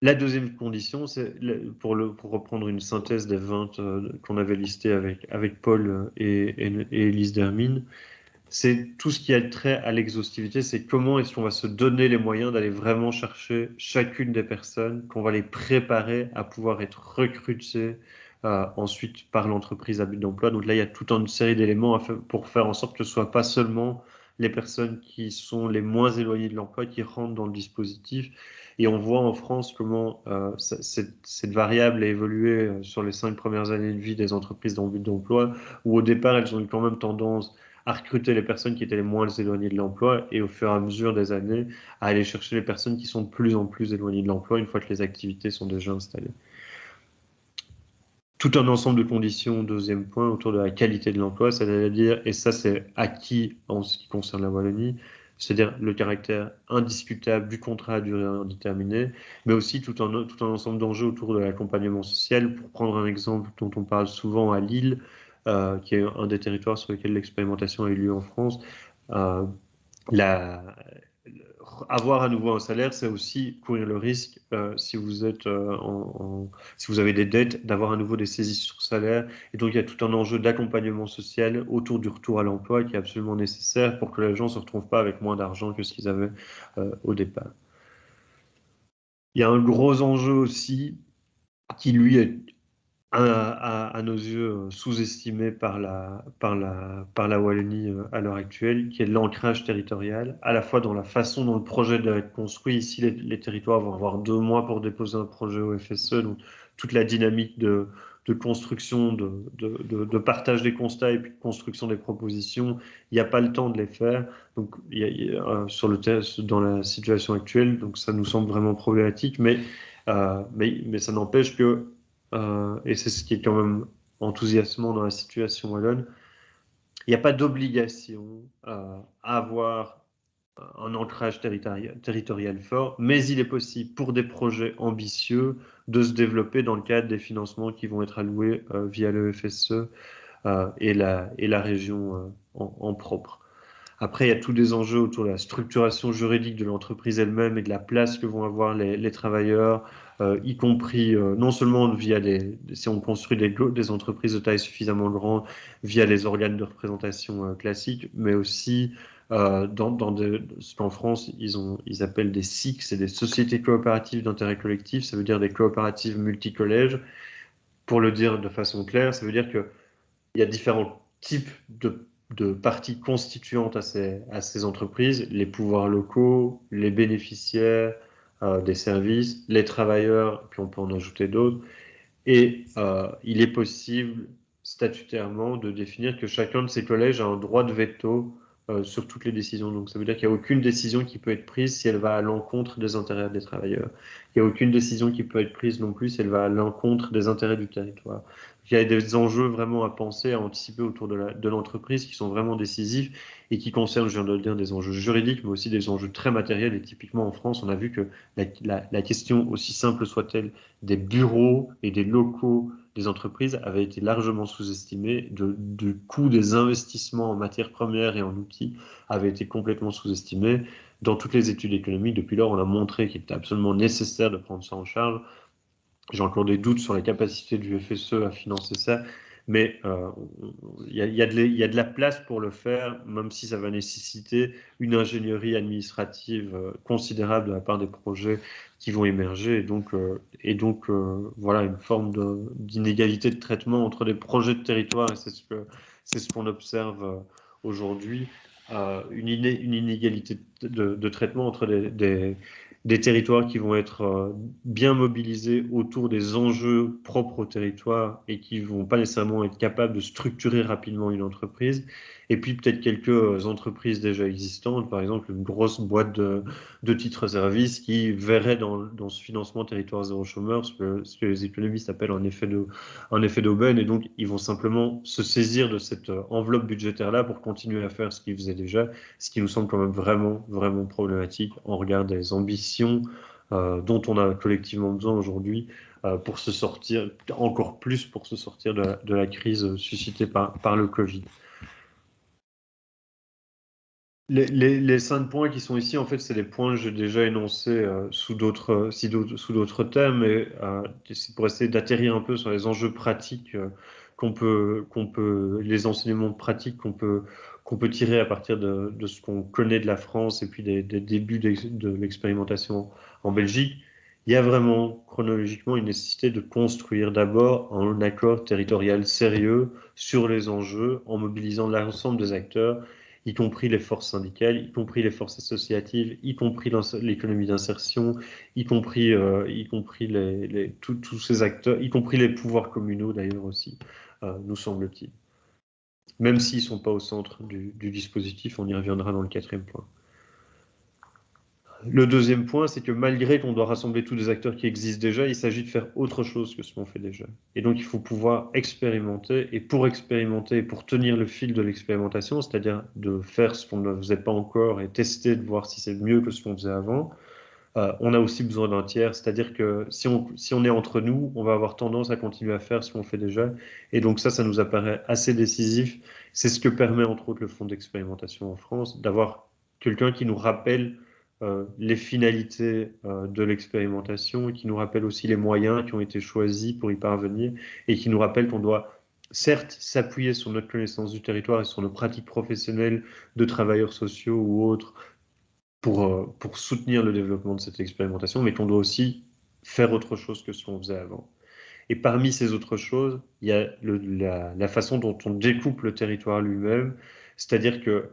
La deuxième condition, c'est pour reprendre une synthèse des 20 qu'on avait listées avec Paul et Élise Dermine, c'est tout ce qui a trait à l'exhaustivité, c'est comment est-ce qu'on va se donner les moyens d'aller vraiment chercher chacune des personnes, qu'on va les préparer à pouvoir être recrutées ensuite par l'entreprise à but d'emploi. Donc là, il y a toute une série d'éléments pour faire en sorte que ce ne soit pas seulement les personnes qui sont les moins éloignées de l'emploi qui rentrent dans le dispositif. Et on voit en France comment cette variable a évolué sur les 5 premières années de vie des entreprises dans le but d'emploi, où au départ, elles ont eu quand même tendance à recruter les personnes qui étaient les moins éloignées de l'emploi, et au fur et à mesure des années, à aller chercher les personnes qui sont de plus en plus éloignées de l'emploi une fois que les activités sont déjà installées. Tout un ensemble de conditions, deuxième point, autour de la qualité de l'emploi, c'est-à-dire, et ça c'est acquis en ce qui concerne la Wallonie, c'est-à-dire le caractère indiscutable du contrat à durée indéterminée, mais aussi tout un ensemble d'enjeux autour de l'accompagnement social. Pour prendre un exemple dont on parle souvent à Lille, qui est un des territoires sur lesquels l'expérimentation a eu lieu en France, avoir à nouveau un salaire, c'est aussi courir le risque, si vous êtes si vous avez des dettes, d'avoir à nouveau des saisies sur salaire. Et donc, il y a tout un enjeu d'accompagnement social autour du retour à l'emploi qui est absolument nécessaire pour que les gens ne se retrouvent pas avec moins d'argent que ce qu'ils avaient au départ. Il y a un gros enjeu aussi qui, lui, est à nos yeux sous-estimé par la Wallonie à l'heure actuelle, qui est l'ancrage territorial, à la fois dans la façon dont le projet doit être construit. Ici, les territoires vont avoir 2 mois pour déposer un projet au FSE, donc toute la dynamique de construction, de partage des constats et puis de construction des propositions, il n'y a pas le temps de les faire. Donc, sur le test, dans la situation actuelle, donc ça nous semble vraiment problématique, mais ça n'empêche que et c'est ce qui est quand même enthousiasmant dans la situation wallonne, il n'y a pas d'obligation à avoir un ancrage territorial fort, mais il est possible pour des projets ambitieux de se développer dans le cadre des financements qui vont être alloués via le FSE et la région en propre. Après, il y a tous des enjeux autour de la structuration juridique de l'entreprise elle-même et de la place que vont avoir les travailleurs, y compris non seulement via si on construit des entreprises de taille suffisamment grande, via les organes de représentation classiques, mais aussi ce qu'en France, ils appellent des SIC, c'est des sociétés coopératives d'intérêt collectif, ça veut dire des coopératives multicollèges. Pour le dire de façon claire, ça veut dire qu'il y a différents types de parties constituantes à ces entreprises, les pouvoirs locaux, les bénéficiaires des services, les travailleurs, puis on peut en ajouter d'autres. Et il est possible statutairement de définir que chacun de ces collèges a un droit de veto sur toutes les décisions. Donc ça veut dire qu'il n'y a aucune décision qui peut être prise si elle va à l'encontre des intérêts des travailleurs. Il n'y a aucune décision qui peut être prise non plus si elle va à l'encontre des intérêts du territoire. Il y a des enjeux vraiment à penser, à anticiper autour de l'entreprise qui sont vraiment décisifs et qui concernent, je viens de le dire, des enjeux juridiques, mais aussi des enjeux très matériels. Et typiquement en France, on a vu que la question, aussi simple soit-elle, des bureaux et des locaux des entreprises avait été largement sous-estimée, du coût des investissements en matières premières et en outils avait été complètement sous-estimé. Dans toutes les études économiques, depuis lors, on a montré qu'il était absolument nécessaire de prendre ça en charge. J'ai encore des doutes sur la capacité du FSE à financer ça, mais il y a de la place pour le faire, même si ça va nécessiter une ingénierie administrative considérable de la part des projets qui vont émerger, et donc voilà, une forme d'inégalité de traitement entre les projets de territoire, et c'est ce qu'on observe aujourd'hui, une inégalité de traitement entre des territoires qui vont être bien mobilisés autour des enjeux propres au territoire et qui ne vont pas nécessairement être capables de structurer rapidement une entreprise. Et puis peut-être quelques entreprises déjà existantes, par exemple une grosse boîte de titres-services qui verrait dans ce financement territoire zéro chômeur ce que les économistes appellent un effet d'aubaine. Et donc ils vont simplement se saisir de cette enveloppe budgétaire-là pour continuer à faire ce qu'ils faisaient déjà, ce qui nous semble quand même vraiment, vraiment problématique en regard des ambitions dont on a collectivement besoin aujourd'hui pour se sortir, encore plus pour se sortir de la crise suscitée par le Covid. Les 5 points qui sont ici, en fait, c'est des points que j'ai déjà énoncés sous d'autres thèmes, et c'est pour essayer d'atterrir un peu sur les enjeux pratiques les enseignements pratiques qu'on peut tirer à partir de ce qu'on connaît de la France et puis des débuts de l'expérimentation en Belgique. Il y a vraiment chronologiquement une nécessité de construire d'abord un accord territorial sérieux sur les enjeux en mobilisant l'ensemble des acteurs, y compris les forces syndicales, y compris les forces associatives, y compris l'économie d'insertion, y compris tous ces acteurs, y compris les pouvoirs communaux d'ailleurs aussi, nous semble-t-il. Même s'ils ne sont pas au centre du dispositif, on y reviendra dans le 4e point. Le 2e point, c'est que malgré qu'on doit rassembler tous les acteurs qui existent déjà, il s'agit de faire autre chose que ce qu'on fait déjà. Et donc, il faut pouvoir expérimenter. Et pour expérimenter, pour tenir le fil de l'expérimentation, c'est-à-dire de faire ce qu'on ne faisait pas encore et tester, de voir si c'est mieux que ce qu'on faisait avant, on a aussi besoin d'un tiers. C'est-à-dire que si on est entre nous, on va avoir tendance à continuer à faire ce qu'on fait déjà. Et donc ça nous apparaît assez décisif. C'est ce que permet, entre autres, le fonds d'expérimentation en France, d'avoir quelqu'un qui nous rappelle les finalités de l'expérimentation, et qui nous rappelle aussi les moyens qui ont été choisis pour y parvenir, et qui nous rappelle qu'on doit certes s'appuyer sur notre connaissance du territoire et sur nos pratiques professionnelles de travailleurs sociaux ou autres pour soutenir le développement de cette expérimentation, mais qu'on doit aussi faire autre chose que ce qu'on faisait avant. Et parmi ces autres choses, il y a la façon dont on découpe le territoire lui-même, c'est-à-dire que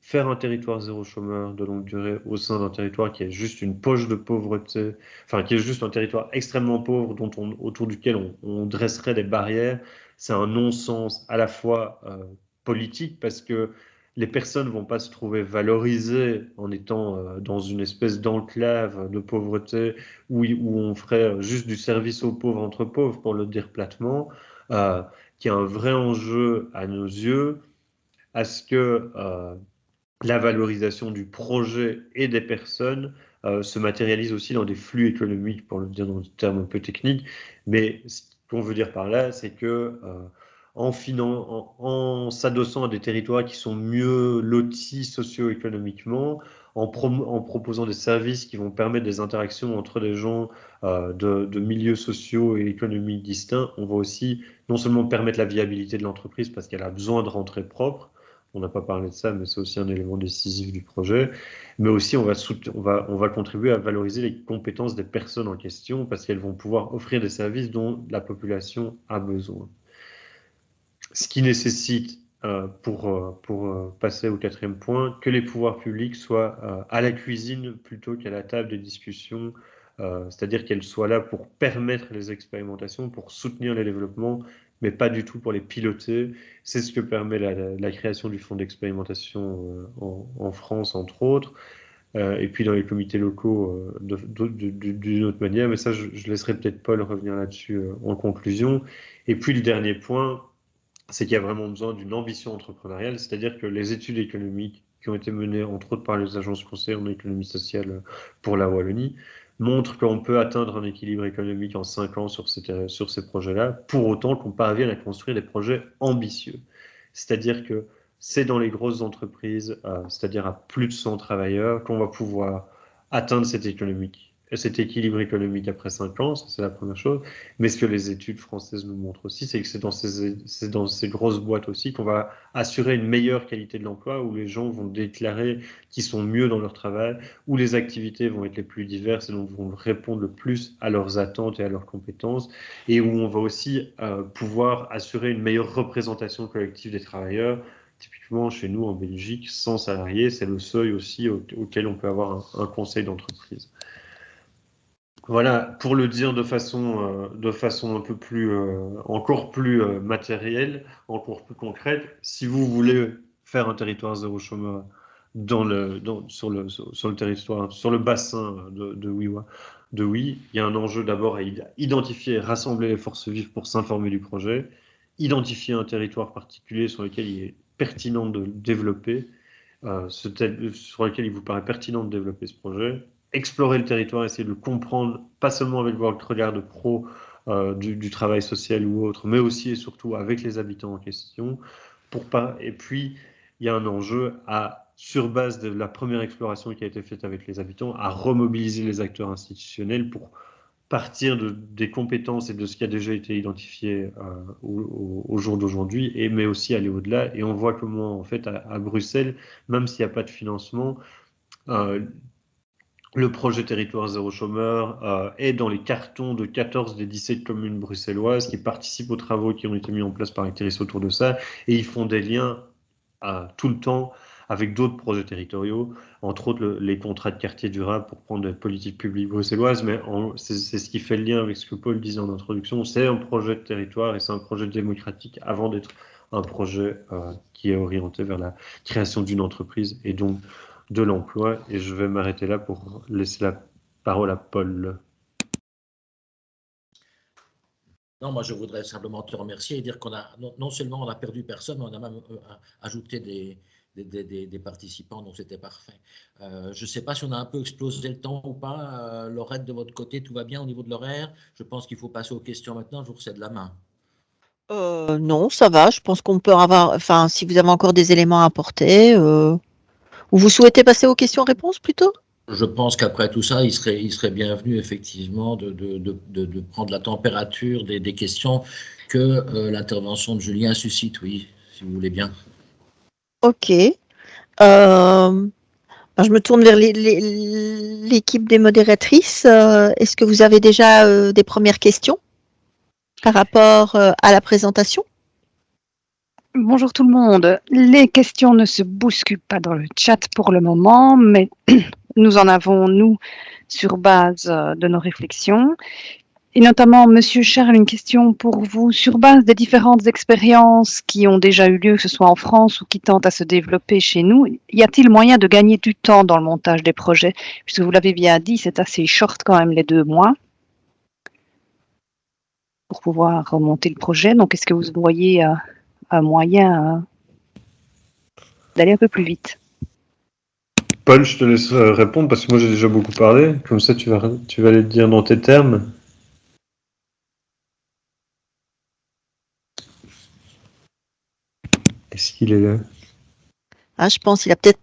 faire un territoire zéro chômeur de longue durée au sein d'un territoire qui est juste une poche de pauvreté, enfin qui est juste un territoire extrêmement pauvre autour duquel on dresserait des barrières, c'est un non-sens à la fois politique parce que les personnes ne vont pas se trouver valorisées en étant dans une espèce d'enclave de pauvreté où on ferait juste du service aux pauvres entre pauvres, pour le dire platement, qui est un vrai enjeu à nos yeux, à ce que la valorisation du projet et des personnes se matérialise aussi dans des flux économiques, pour le dire dans des termes un peu techniques. Mais ce qu'on veut dire par là, c'est que en s'adossant à des territoires qui sont mieux lotis socio-économiquement, en proposant des services qui vont permettre des interactions entre des gens de milieux sociaux et économiques distincts, on va aussi non seulement permettre la viabilité de l'entreprise parce qu'elle a besoin de rentrées propres, on n'a pas parlé de ça, mais c'est aussi un élément décisif du projet, mais aussi on va contribuer à valoriser les compétences des personnes en question parce qu'elles vont pouvoir offrir des services dont la population a besoin. Ce qui nécessite, pour passer au 4e point, que les pouvoirs publics soient à la cuisine plutôt qu'à la table des discussions, c'est-à-dire qu'elles soient là pour permettre les expérimentations, pour soutenir les développements, mais pas du tout pour les piloter. C'est ce que permet la création du fonds d'expérimentation en France, entre autres, et puis dans les comités locaux d'une autre manière, mais ça, je laisserai peut-être Paul revenir là-dessus en conclusion. Et puis le dernier point, c'est qu'il y a vraiment besoin d'une ambition entrepreneuriale, c'est-à-dire que les études économiques qui ont été menées, entre autres par les agences conseillères en économie sociale pour la Wallonie, montrent qu'on peut atteindre un équilibre économique en 5 ans sur ces projets-là, pour autant qu'on parvienne à construire des projets ambitieux. C'est-à-dire que c'est dans les grosses entreprises, c'est-à-dire à plus de 100 travailleurs, qu'on va pouvoir atteindre cet équilibre économique après 5 ans, ça c'est la première chose. Mais ce que les études françaises nous montrent aussi, c'est que c'est dans ces grosses boîtes aussi qu'on va assurer une meilleure qualité de l'emploi, où les gens vont déclarer qu'ils sont mieux dans leur travail, où les activités vont être les plus diverses et donc vont répondre le plus à leurs attentes et à leurs compétences, et où on va aussi pouvoir assurer une meilleure représentation collective des travailleurs. Typiquement, chez nous, en Belgique, 100 salariés, c'est le seuil aussi auquel on peut avoir un conseil d'entreprise. Voilà, pour le dire de façon un peu plus, encore plus matérielle, encore plus concrète, si vous voulez faire un territoire zéro chômeur sur le territoire, sur le bassin de Wiwa, il y a un enjeu d'abord à identifier et rassembler les forces vives pour s'informer du projet, identifier un territoire particulier sur lequel il est pertinent de développer, sur lequel il vous paraît pertinent de développer ce projet, explorer le territoire, essayer de le comprendre, pas seulement avec votre regard de pro du travail social ou autre, mais aussi et surtout avec les habitants en question. Et puis, il y a un enjeu sur base de la première exploration qui a été faite avec les habitants, à remobiliser les acteurs institutionnels pour partir des compétences et de ce qui a déjà été identifié au jour d'aujourd'hui, mais aussi aller au-delà. Et on voit comment, en fait, à Bruxelles, même s'il n'y a pas de financement, le projet Territoire Zéro Chômeur est dans les cartons de 14 des 17 communes bruxelloises qui participent aux travaux qui ont été mis en place par Acteris autour de ça, et ils font des liens tout le temps avec d'autres projets territoriaux, entre autres les contrats de quartier durable pour prendre des politiques publiques bruxelloises, mais c'est ce qui fait le lien avec ce que Paul disait en introduction, c'est un projet de territoire et c'est un projet démocratique avant d'être un projet qui est orienté vers la création d'une entreprise et donc de l'emploi. Et je vais m'arrêter là pour laisser la parole à Paul. Non, moi je voudrais simplement te remercier et dire qu'on a non seulement on a perdu personne, mais on a même ajouté des participants, donc c'était parfait. Je ne sais pas si on a un peu explosé le temps ou pas. Laurette, de votre côté, tout va bien au niveau de l'horaire? Je pense qu'il faut passer aux questions maintenant. Je vous recède la main. Non, ça va. Je pense qu'on peut avoir, enfin, si vous avez encore des éléments à apporter, Ou vous souhaitez passer aux questions-réponses plutôt? Je pense qu'après tout ça, il serait bienvenu effectivement de prendre la température des questions que l'intervention de Julien suscite, oui, si vous voulez bien. Ok. Je me tourne vers l'équipe des modératrices. Est-ce que vous avez déjà des premières questions par rapport à la présentation? Bonjour tout le monde. Les questions ne se bousculent pas dans le chat pour le moment, mais nous en avons, nous, sur base de nos réflexions. Et notamment, Monsieur Charles, une question pour vous. Sur base des différentes expériences qui ont déjà eu lieu, que ce soit en France ou qui tentent à se développer chez nous, y a-t-il moyen de gagner du temps dans le montage des projets? Puisque vous l'avez bien dit, c'est assez short quand même, les 2 mois, pour pouvoir remonter le projet. Donc, est-ce que vous voyez un moyen d'aller un peu plus vite? Paul, je te laisse répondre parce que moi j'ai déjà beaucoup parlé. Comme ça, tu vas aller te dire dans tes termes. Est-ce qu'il est là? Ah, je pense qu'il a peut-être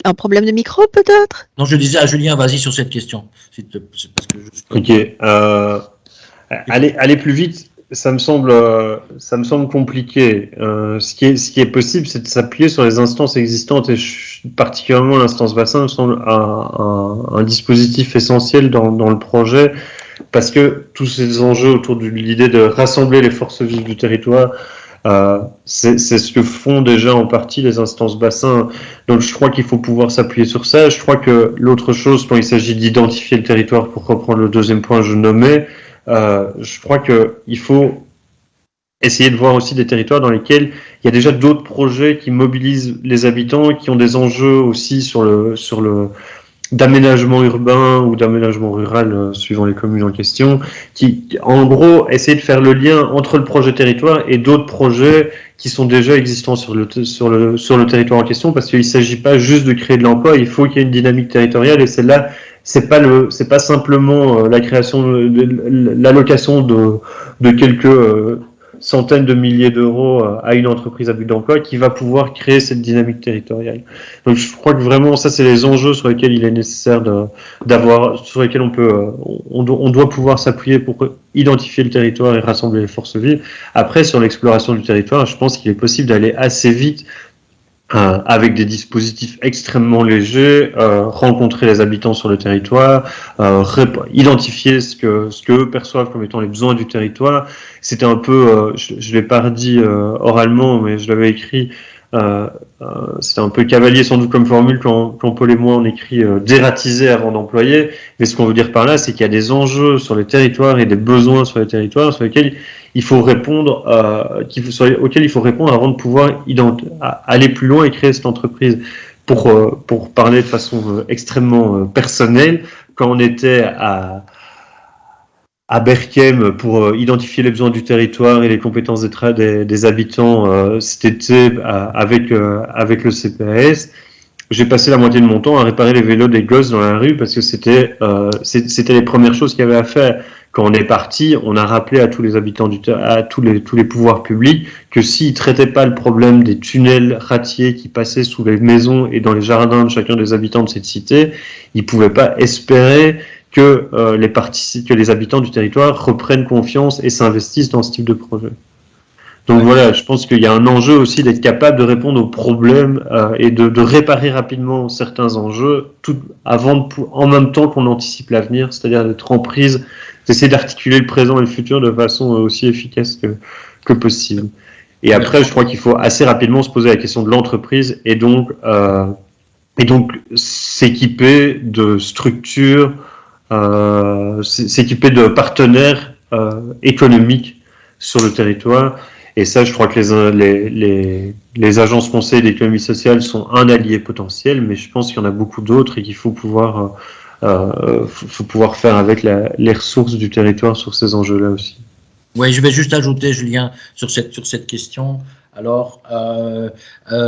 un problème de micro, peut-être? Non, je disais à Julien, vas-y sur cette question. Parce que Ok. Aller plus vite, ça me semble compliqué. Ce qui est possible, c'est de s'appuyer sur les instances existantes et particulièrement l'instance bassin me semble un dispositif essentiel dans le projet parce que tous ces enjeux autour de l'idée de rassembler les forces vives du territoire, c'est ce que font déjà en partie les instances bassins. Donc je crois qu'il faut pouvoir s'appuyer sur ça. Je crois que l'autre chose, quand il s'agit d'identifier le territoire, pour reprendre le deuxième point que je nommais, je crois qu'il faut essayer de voir aussi des territoires dans lesquels il y a déjà d'autres projets qui mobilisent les habitants, qui ont des enjeux aussi sur le d'aménagement urbain ou d'aménagement rural, suivant les communes en question, qui, en gros, essayer de faire le lien entre le projet territoire et d'autres projets qui sont déjà existants sur le territoire en question, parce qu'il ne s'agit pas juste de créer de l'emploi, il faut qu'il y ait une dynamique territoriale, et celle-là, c'est pas simplement la création, l'allocation de quelques centaines de milliers d'euros à une entreprise à but d'emploi qui va pouvoir créer cette dynamique territoriale. Donc je crois que vraiment ça c'est les enjeux sur lesquels il est nécessaire sur lesquels on doit pouvoir s'appuyer pour identifier le territoire et rassembler les forces vives. Après sur l'exploration du territoire, je pense qu'il est possible d'aller assez vite avec des dispositifs extrêmement légers, rencontrer les habitants sur le territoire, identifier ce que eux perçoivent comme étant les besoins du territoire. C'était un peu, je ne l'ai pas redit oralement, mais je l'avais écrit, c'était un peu cavalier sans doute comme formule quand Paul et moi on écrit dératiser avant d'employer, mais ce qu'on veut dire par là c'est qu'il y a des enjeux sur les territoires et des besoins sur les territoires sur lesquels il faut répondre, auxquels il faut répondre avant de pouvoir aller plus loin et créer cette entreprise. Pour parler de façon extrêmement personnelle, quand on était à Berchem pour identifier les besoins du territoire et les compétences des habitants cet été avec le CPAS, j'ai passé la moitié de mon temps à réparer les vélos des gosses dans la rue parce que c'était les premières choses qu'il y avait à faire. Quand on est parti, on a rappelé à tous les habitants à tous les pouvoirs publics que s'ils ne traitaient pas le problème des tunnels ratiers qui passaient sous les maisons et dans les jardins de chacun des habitants de cette cité, ils ne pouvaient pas espérer que les habitants du territoire reprennent confiance et s'investissent dans ce type de projet. Donc voilà, je pense qu'il y a un enjeu aussi d'être capable de répondre aux problèmes et de réparer rapidement certains enjeux en même temps qu'on anticipe l'avenir, c'est-à-dire d'être en prise, d'essayer d'articuler le présent et le futur de façon aussi efficace que possible. Et après, je crois qu'il faut assez rapidement se poser la question de l'entreprise et donc s'équiper de structures, s'équiper de partenaires économiques sur le territoire. Et ça, je crois que les agences conseils d'économie sociale sont un allié potentiel, mais je pense qu'il y en a beaucoup d'autres et qu'il faut pouvoir faire avec les ressources du territoire sur ces enjeux-là aussi. Oui, je vais juste ajouter, Julien, sur cette question. Alors,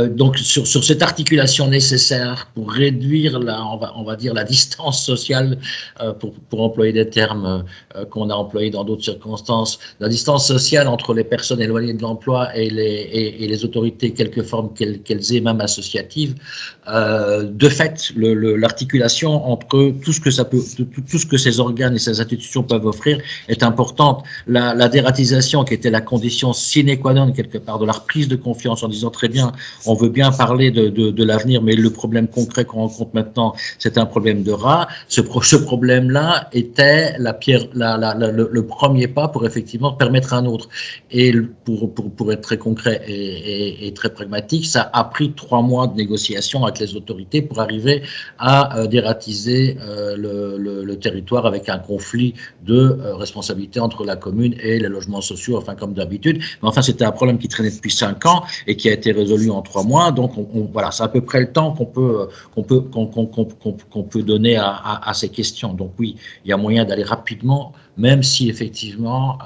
donc sur cette articulation nécessaire pour réduire on va dire la distance sociale, pour employer des termes qu'on a employés dans d'autres circonstances, la distance sociale entre les personnes éloignées de l'emploi et les autorités, quelque forme qu'elles aient, même associatives. De fait, l'articulation entre tout ce que ces organes et ces institutions peuvent offrir est importante. La dératisation, qui était la condition sine qua non quelque part de la reprise de confiance, en disant très bien, on veut bien parler de l'avenir, mais le problème concret qu'on rencontre maintenant, c'est un problème de rats. Ce problème-là était le premier pas pour effectivement permettre un autre. Et pour être très concret et très pragmatique, ça a pris 3 mois de négociations avec les autorités pour arriver à dératiser le territoire avec un conflit de responsabilité entre la commune et les logements sociaux, enfin comme d'habitude. Mais enfin, c'était un problème qui traînait depuis 5 ans et qui a été résolu en 3 mois. Donc, voilà, c'est à peu près le temps qu'on peut donner à ces questions. Donc oui, il y a moyen d'aller rapidement, même si effectivement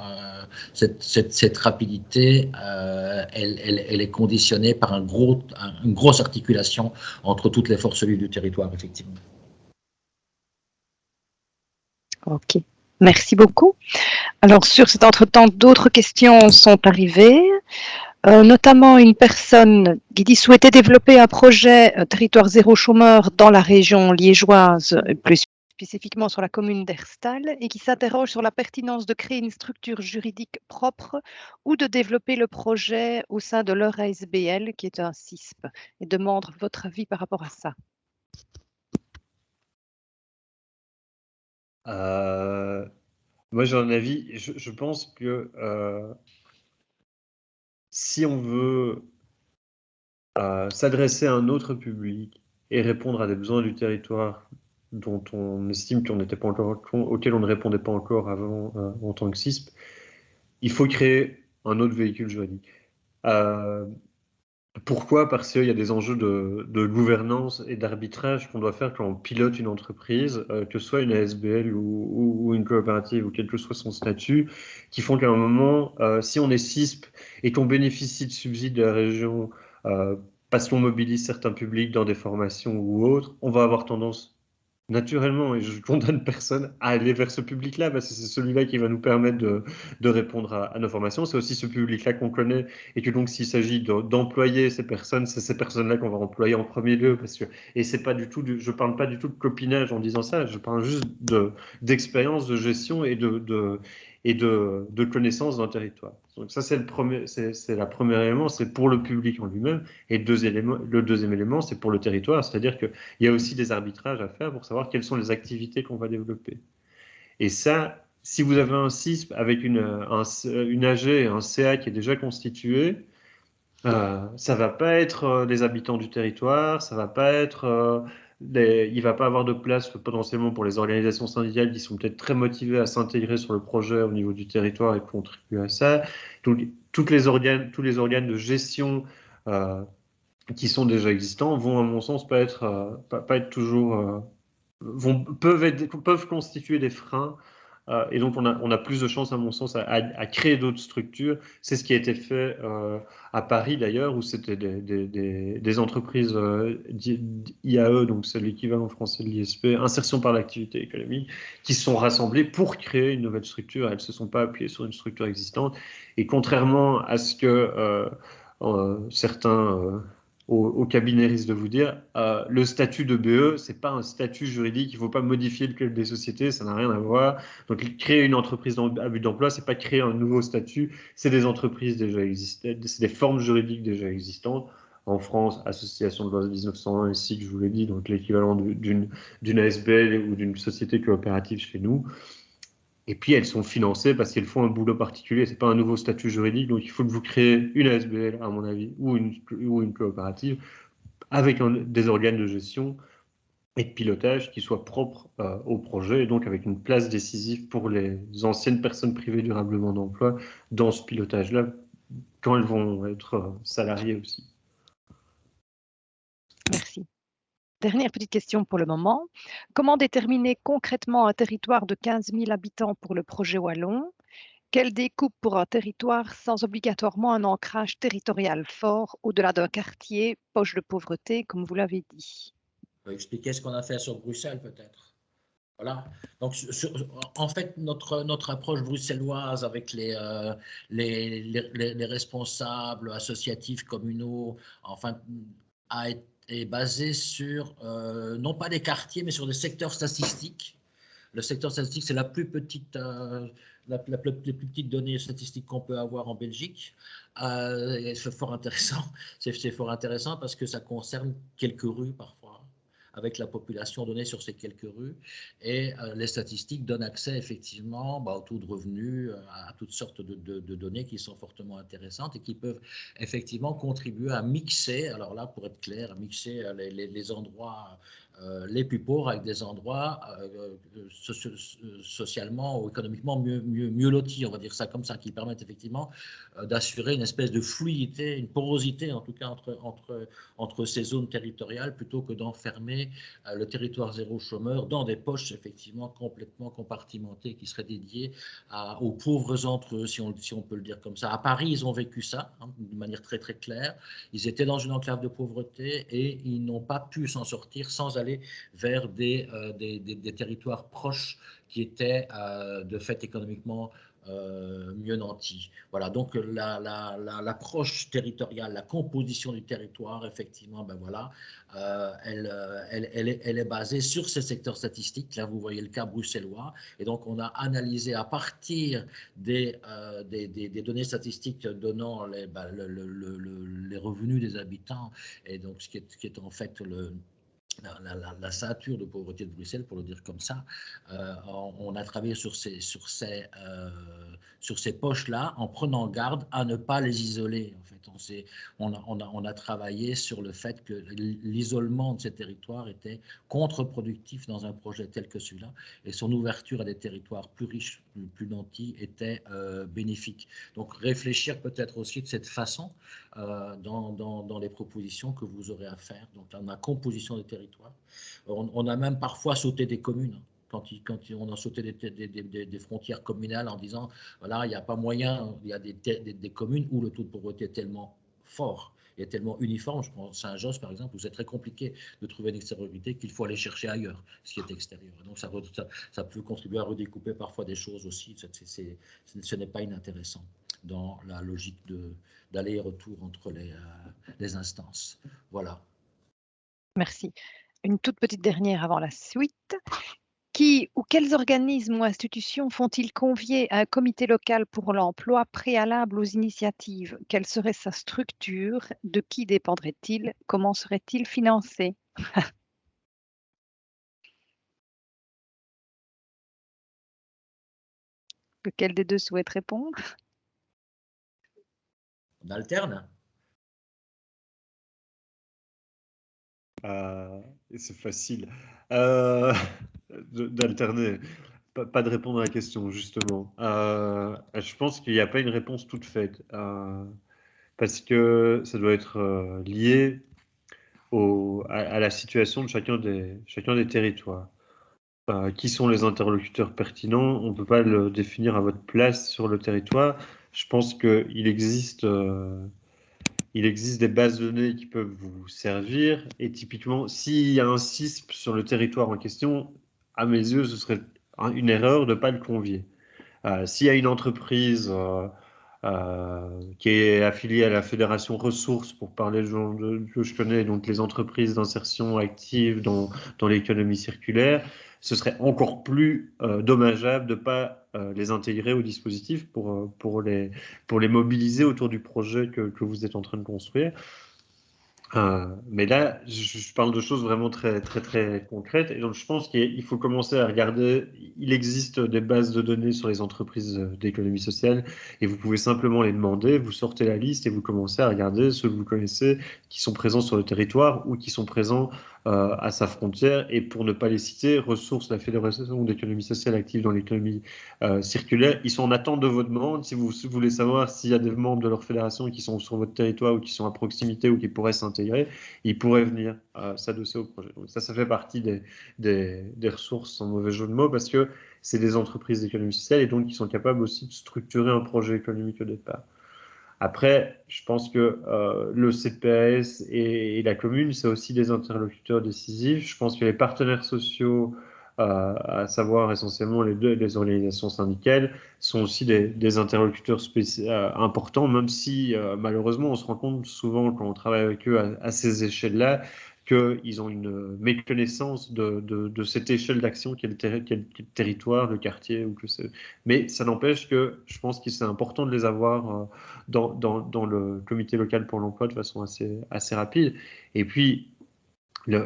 cette rapidité, elle est conditionnée par une grosse articulation entre toutes les forces vives du territoire, effectivement. Ok, merci beaucoup. Alors, sur cet entretemps, d'autres questions sont arrivées, notamment une personne qui dit souhaiter développer un projet territoire zéro chômeur dans la région liégeoise, plus spécifiquement sur la commune d'Herstal, et qui s'interroge sur la pertinence de créer une structure juridique propre ou de développer le projet au sein de leur ASBL, qui est un CISP, et demande votre avis par rapport à ça. Moi, j'ai un avis. Je pense que si on veut s'adresser à un autre public et répondre à des besoins du territoire dont on estime qu'on n'était pas encore, auxquels on ne répondait pas encore avant en tant que CISP, il faut créer un autre véhicule juridique. Pourquoi? Parce qu'il y a des enjeux de gouvernance et d'arbitrage qu'on doit faire quand on pilote une entreprise, que ce soit une ASBL ou une coopérative ou quel que soit son statut, qui font qu'à un moment, si on est CISP et qu'on bénéficie de subsides de la région, parce qu'on mobilise certains publics dans des formations ou autres, on va avoir tendance naturellement, et je condamne personne à aller vers ce public-là, parce que c'est celui-là qui va nous permettre de répondre à nos formations. C'est aussi ce public-là qu'on connaît, et que donc s'il s'agit d'employer ces personnes, c'est ces personnes-là qu'on va employer en premier lieu. Et c'est pas du tout, je parle pas du tout de copinage en disant ça, je parle juste d'expérience, de gestion et de connaissance d'un territoire. Donc ça, c'est la première élément, c'est pour le public en lui-même. Et le deuxième élément, c'est pour le territoire, c'est-à-dire qu'il y a aussi des arbitrages à faire pour savoir quelles sont les activités qu'on va développer. Et ça, si vous avez un CISP avec une AG et un CA qui est déjà constitué, ça va pas être les habitants du territoire, ça va pas être il va pas avoir de place potentiellement pour les organisations syndicales qui sont peut-être très motivées à s'intégrer sur le projet au niveau du territoire et contribuer à ça. Donc, tous les organes de gestion qui sont déjà existants vont, à mon sens, pas être toujours peuvent constituer des freins. Et donc, on a plus de chances, à mon sens, à créer d'autres structures. C'est ce qui a été fait à Paris, d'ailleurs, où c'était des entreprises IAE, donc c'est l'équivalent français de l'ISP, insertion par l'activité économique, qui se sont rassemblées pour créer une nouvelle structure. Elles ne se sont pas appuyées sur une structure existante. Et contrairement à ce que certains au cabinet risque de vous dire, le statut de BE, c'est pas un statut juridique, il ne faut pas modifier le code des sociétés, ça n'a rien à voir. Donc créer une entreprise à but d'emploi, c'est pas créer un nouveau statut, c'est des entreprises déjà existantes, c'est des formes juridiques déjà existantes. En France, association de loi 1901 ici, que je vous l'ai dit, donc l'équivalent d'une ASBL ou d'une société coopérative chez nous. Et puis, elles sont financées parce qu'elles font un boulot particulier. Ce n'est pas un nouveau statut juridique. Donc, il faut que vous créez une ASBL, à mon avis, ou une coopérative avec des organes de gestion et de pilotage qui soient propres au projet et donc avec une place décisive pour les anciennes personnes privées durablement d'emploi dans ce pilotage-là quand elles vont être salariées aussi. Merci. Dernière petite question pour le moment. Comment déterminer concrètement un territoire de 15 000 habitants pour le projet Wallon? Quelle découpe pour un territoire sans obligatoirement un ancrage territorial fort au-delà d'un quartier poche de pauvreté, comme vous l'avez dit? On peut expliquer ce qu'on a fait sur Bruxelles, peut-être. Voilà. Donc, en fait, notre approche bruxelloise avec les responsables associatifs, communaux, enfin, est basée sur, non pas des quartiers, mais sur des secteurs statistiques. Le secteur statistique, c'est la plus petite, les plus petites données statistiques qu'on peut avoir en Belgique. C'est fort intéressant. C'est fort intéressant parce que ça concerne quelques rues parfois, avec la population donnée sur ces quelques rues. Et les statistiques donnent accès effectivement au taux de revenus, à toutes sortes de données qui sont fortement intéressantes et qui peuvent effectivement contribuer à mixer, alors là pour être clair, à mixer les endroits les plus pauvres avec des endroits socialement ou économiquement mieux lotis, on va dire ça comme ça, qui permettent effectivement d'assurer une espèce de fluidité, une porosité en tout cas entre ces zones territoriales, plutôt que d'enfermer le territoire zéro chômeur dans des poches effectivement complètement compartimentées qui seraient dédiées aux pauvres entre eux, si on peut le dire comme ça. À Paris, ils ont vécu ça d'une manière très très claire. Ils étaient dans une enclave de pauvreté et ils n'ont pas pu s'en sortir sans aller vers des territoires proches qui étaient de fait économiquement mieux nantis. Voilà, donc l'approche territoriale, la composition du territoire, effectivement, ben voilà, elle est basée sur ces secteurs statistiques. Là, vous voyez le cas bruxellois. Et donc, on a analysé à partir des données statistiques donnant les revenus des habitants, et donc ce qui est en fait la ceinture de pauvreté de Bruxelles, pour le dire comme ça. On a travaillé sur ces poches-là en prenant garde à ne pas les isoler. En fait, on a travaillé sur le fait que l'isolement de ces territoires était contre-productif dans un projet tel que celui-là, et son ouverture à des territoires plus riches, plus nantis, était bénéfique. Donc réfléchir peut-être aussi de cette façon dans les propositions que vous aurez à faire. Donc dans la composition des territoires. On a même parfois sauté des communes. Quand on a sauté des frontières communales en disant, voilà, il n'y a pas moyen, il y a des communes où le taux de pauvreté est tellement fort et tellement uniforme. Je pense Saint-Josse, par exemple, où c'est très compliqué de trouver une extériorité qu'il faut aller chercher ailleurs, ce qui est extérieur. Donc ça peut contribuer à redécouper parfois des choses aussi. Ce n'est pas inintéressant dans la logique d'aller-retour entre les instances. Voilà. Merci. Une toute petite dernière avant la suite. Qui ou quels organismes ou institutions font-ils convier à un comité local pour l'emploi préalable aux initiatives? Quelle serait sa structure? De qui dépendrait-il? Comment serait-il financé? Lequel des deux souhaite répondre? On alterne. C'est facile d'alterner, pas de répondre à la question, justement. Je pense qu'il n'y a pas une réponse toute faite, parce que ça doit être lié à la situation de chacun des territoires. Qui sont les interlocuteurs pertinents? On ne peut pas le définir à votre place sur le territoire. Je pense qu'il existe des bases de données qui peuvent vous servir. Et typiquement, s'il y a un CISP sur le territoire en question, à mes yeux, ce serait une erreur de ne pas le convier. S'il y a une entreprise qui est affiliée à la Fédération Ressources, pour parler de gens que je connais, donc les entreprises d'insertion active dans l'économie circulaire, ce serait encore plus dommageable de ne pas les intégrer au dispositif pour les mobiliser autour du projet que vous êtes en train de construire. Mais là, je parle de choses vraiment très, très, très concrètes. Et donc, je pense qu'il faut commencer à regarder. Il existe des bases de données sur les entreprises d'économie sociale et vous pouvez simplement les demander. Vous sortez la liste et vous commencez à regarder ceux que vous connaissez qui sont présents sur le territoire ou qui sont présents à sa frontière. Et pour ne pas les citer, Ressources, la Fédération d'économie sociale active dans l'économie circulaire, ils sont en attente de vos demandes. Si vous voulez savoir s'il y a des membres de leur fédération qui sont sur votre territoire ou qui sont à proximité ou qui pourraient s'intégrer, ils pourraient venir s'adosser au projet. Donc ça fait partie des ressources, sans mauvais jeu de mots, parce que c'est des entreprises d'économie sociale et donc ils sont capables aussi de structurer un projet économique au départ. Après, je pense que le CPAS et la commune, c'est aussi des interlocuteurs décisifs. Je pense que les partenaires sociaux, à savoir essentiellement les organisations syndicales, sont aussi des interlocuteurs importants, même si malheureusement, on se rend compte souvent quand on travaille avec eux à ces échelles-là, qu'ils ont une méconnaissance de cette échelle d'action qu'est le territoire, le quartier, ou que c'est. Mais ça n'empêche que je pense que c'est important de les avoir dans le comité local pour l'emploi de façon assez rapide. Et puis, les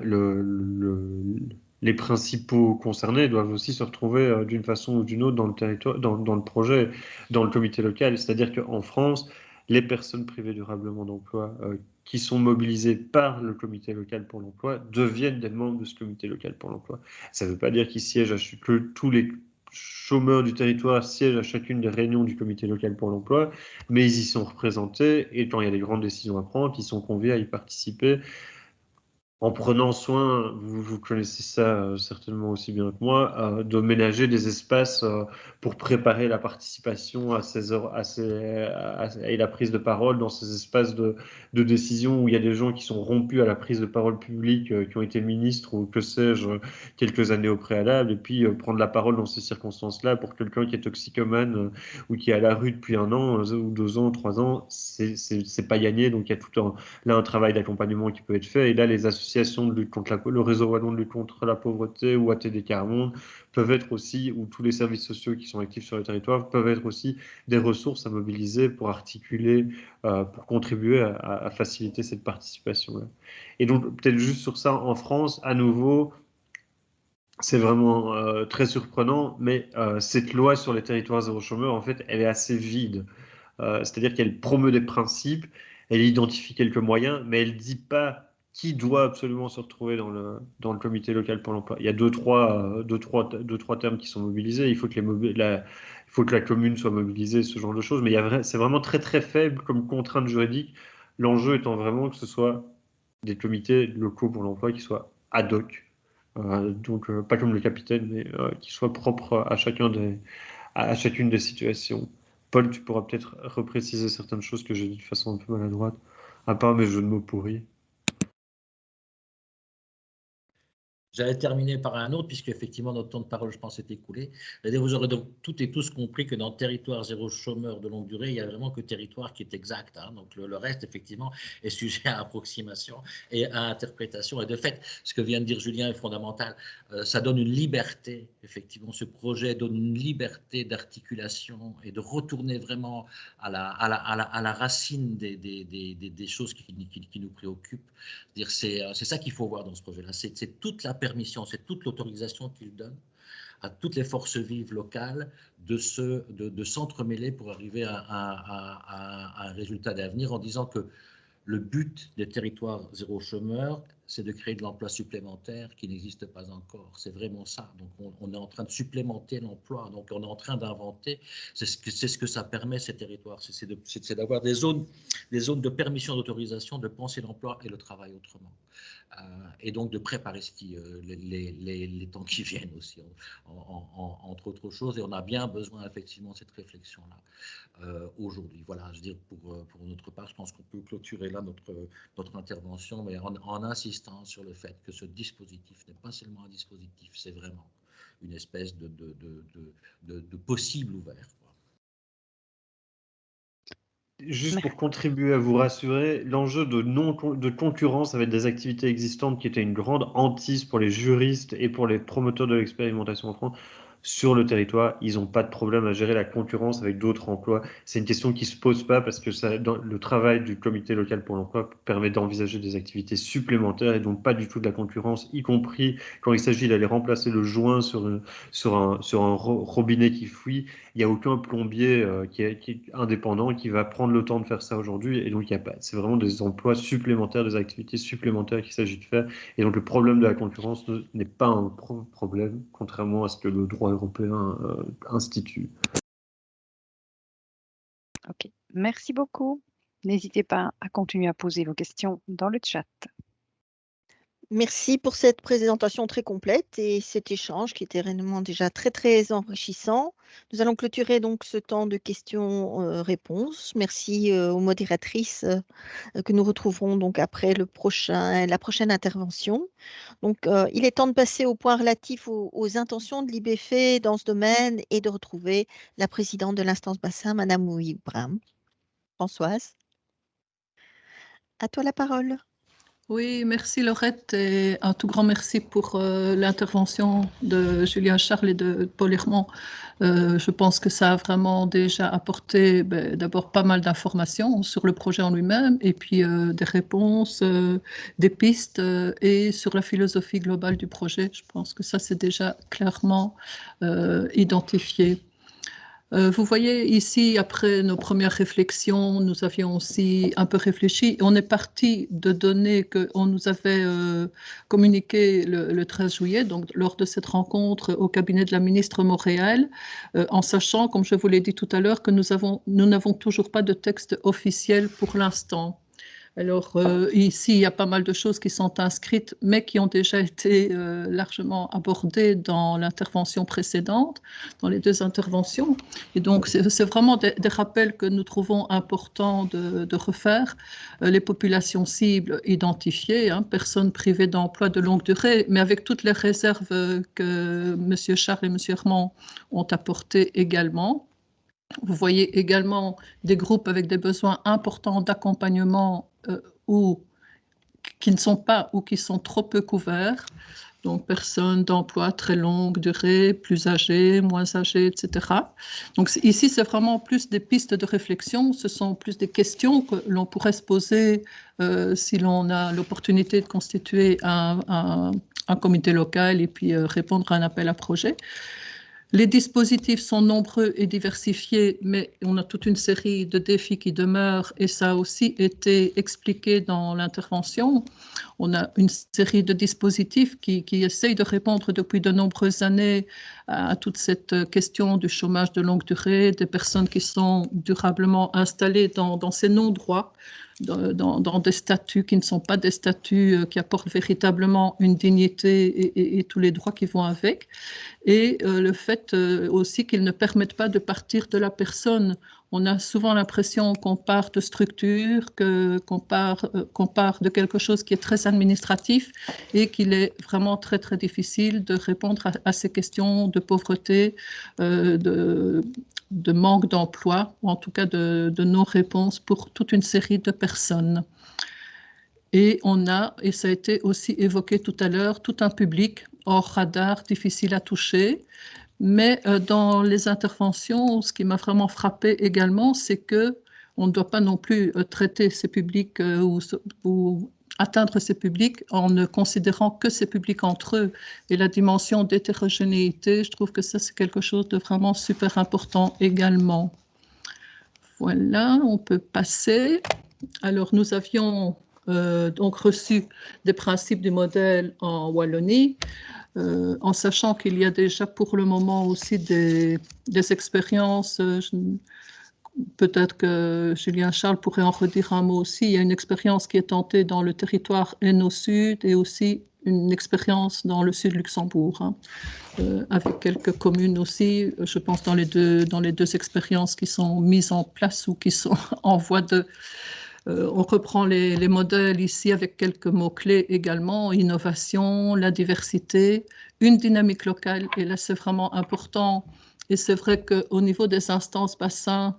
principaux concernés doivent aussi se retrouver d'une façon ou d'une autre dans le territoire, dans le projet, dans le comité local. C'est-à-dire qu'en France, les personnes privées durablement d'emploi qui sont mobilisées par le comité local pour l'emploi deviennent des membres de ce comité local pour l'emploi. Ça ne veut pas dire qu'ils siègent que tous les chômeurs du territoire siègent à chacune des réunions du comité local pour l'emploi, mais ils y sont représentés et quand il y a des grandes décisions à prendre, ils sont conviés à y participer en prenant soin, vous connaissez ça certainement aussi bien que moi, de ménager des espaces pour préparer la participation à ces heures, et la prise de parole dans ces espaces de décision où il y a des gens qui sont rompus à la prise de parole publique, qui ont été ministres ou que sais-je, quelques années au préalable, et puis prendre la parole dans ces circonstances-là pour quelqu'un qui est toxicomane ou qui est à la rue depuis 1 an, ou 2 ans, 3 ans, c'est pas gagné, donc il y a tout un travail d'accompagnement qui peut être fait. Et là, les associations de lutte contre le réseau wallon de lutte contre la pauvreté ou ATD Carmonde peuvent être aussi, ou tous les services sociaux qui sont actifs sur le territoire, peuvent être aussi des ressources à mobiliser pour articuler, pour contribuer à faciliter cette participation-là. Et donc, peut-être juste sur ça, en France, à nouveau, c'est vraiment très surprenant, mais cette loi sur les territoires zéro chômeur, en fait, elle est assez vide. C'est-à-dire qu'elle promeut des principes, elle identifie quelques moyens, mais elle ne dit pas qui doit absolument se retrouver dans le comité local pour l'emploi. Il y a deux, trois termes qui sont mobilisés. Il faut que la commune soit mobilisée, ce genre de choses. Mais c'est vraiment très, très faible comme contrainte juridique. L'enjeu étant vraiment que ce soit des comités locaux pour l'emploi qui soient ad hoc. Donc, pas comme le capitaine, mais qui soient propres à chacune des situations. Paul, tu pourras peut-être repréciser certaines choses que j'ai dit de façon un peu maladroite, à part mes jeux de mots pourris. J'allais terminer par un autre, puisque effectivement notre temps de parole, je pense, est écoulé. Vous aurez donc toutes et tous compris que dans territoire zéro chômeur de longue durée, il n'y a vraiment que territoire qui est exact. Donc le reste, effectivement, est sujet à approximation et à interprétation. Et de fait, ce que vient de dire Julien est fondamental. Ça donne une liberté, effectivement, ce projet donne une liberté d'articulation et de retourner vraiment à la racine des choses qui nous préoccupent. C'est ça qu'il faut voir dans ce projet-là. C'est toute la permission, c'est toute l'autorisation qu'il donne à toutes les forces vives locales de s'entremêler pour arriver à un résultat d'avenir en disant que le but des territoires zéro chômeur, c'est de créer de l'emploi supplémentaire qui n'existe pas encore. C'est vraiment ça. Donc, on est en train de supplémenter l'emploi. Donc, on est en train d'inventer. C'est ce que ça permet, ces territoires. C'est d'avoir des zones de permission, d'autorisation, de penser l'emploi et le travail autrement. Et donc, de préparer les temps qui viennent aussi, entre autres choses. Et on a bien besoin, effectivement, de cette réflexion-là aujourd'hui. Voilà, je veux dire, pour notre part, je pense qu'on peut clôturer là notre intervention, mais en insistant sur le fait que ce dispositif n'est pas seulement un dispositif, c'est vraiment une espèce de possible ouvert. Juste pour contribuer à vous rassurer, l'enjeu de concurrence avec des activités existantes qui était une grande hantise pour les juristes et pour les promoteurs de l'expérimentation en France, sur le territoire, ils n'ont pas de problème à gérer la concurrence avec d'autres emplois. C'est une question qui ne se pose pas parce que le travail du comité local pour l'emploi permet d'envisager des activités supplémentaires et donc pas du tout de la concurrence, y compris quand il s'agit d'aller remplacer le joint sur un robinet qui fuit. Il n'y a aucun plombier qui est indépendant qui va prendre le temps de faire ça aujourd'hui. Et donc, c'est vraiment des emplois supplémentaires, des activités supplémentaires qu'il s'agit de faire. Et donc, le problème de la concurrence n'est pas un problème, contrairement à ce que le droit européen institue. Ok, merci beaucoup. N'hésitez pas à continuer à poser vos questions dans le chat. Merci pour cette présentation très complète et cet échange qui était réellement déjà très, très enrichissant. Nous allons clôturer donc ce temps de questions-réponses. Merci aux modératrices que nous retrouverons donc après la prochaine intervention. Donc, il est temps de passer au point relatif aux intentions de l'IBF dans ce domaine et de retrouver la présidente de l'instance bassin, Madame Ouibram. Françoise, à toi la parole. Oui, merci Laurette et un tout grand merci pour l'intervention de Julien Charles et de Paul Hermand. Je pense que ça a vraiment déjà apporté d'abord pas mal d'informations sur le projet en lui-même et puis des réponses, des pistes et sur la philosophie globale du projet. Je pense que ça c'est déjà clairement identifié. Vous voyez ici, après nos premières réflexions, nous avions aussi un peu réfléchi. On est parti de données qu'on nous avait communiquées le 13 juillet, donc lors de cette rencontre au cabinet de la ministre Montréal, en sachant, comme je vous l'ai dit tout à l'heure, que nous n'avons toujours pas de texte officiel pour l'instant. Alors ici, il y a pas mal de choses qui sont inscrites, mais qui ont déjà été largement abordées dans l'intervention précédente, dans les deux interventions. Et donc, c'est vraiment des rappels que nous trouvons importants de refaire. Les populations cibles identifiées, personnes privées d'emploi de longue durée, mais avec toutes les réserves que M. Charles et M. Hermand ont apportées également. Vous voyez également des groupes avec des besoins importants d'accompagnement ou qui ne sont pas ou qui sont trop peu couverts. Donc, personnes d'emploi très longue durée, plus âgées, moins âgées, etc. Donc, ici, c'est vraiment plus des pistes de réflexion. Ce sont plus des questions que l'on pourrait se poser si l'on a l'opportunité de constituer un comité local et puis répondre à un appel à projet. Les dispositifs sont nombreux et diversifiés, mais on a toute une série de défis qui demeurent et ça a aussi été expliqué dans l'intervention. On a une série de dispositifs qui essayent de répondre depuis de nombreuses années à toute cette question du chômage de longue durée, des personnes qui sont durablement installées dans ces non-droits, dans des statuts qui ne sont pas des statuts qui apportent véritablement une dignité et tous les droits qui vont avec. Et le fait aussi qu'ils ne permettent pas de partir de la personne. On a souvent l'impression qu'on part de structure, qu'on part de quelque chose qui est très administratif et qu'il est vraiment très, très difficile de répondre à ces questions de pauvreté, de manque d'emploi, ou en tout cas de non-réponse pour toute une série de personnes. Et on a, et ça a été aussi évoqué tout à l'heure, tout un public hors radar, difficile à toucher. Mais dans les interventions, ce qui m'a vraiment frappé également, c'est qu'on ne doit pas non plus traiter ces publics ou atteindre ces publics en ne considérant que ces publics entre eux. Et la dimension d'hétérogénéité, je trouve que ça, c'est quelque chose de vraiment super important également. Voilà, on peut passer. Alors, nous avions donc reçu des principes du modèle en Wallonie, en sachant qu'il y a déjà pour le moment aussi des expériences. Peut-être que Julien Charles pourrait en redire un mot aussi. Il y a une expérience qui est tentée dans le territoire Hainaut Sud et aussi une expérience dans le sud Luxembourg, avec quelques communes aussi, je pense dans les deux expériences qui sont mises en place ou qui sont en voie de... on reprend les modèles ici avec quelques mots-clés également, innovation, la diversité, une dynamique locale, et là c'est vraiment important. Et c'est vrai qu'au niveau des instances bassins,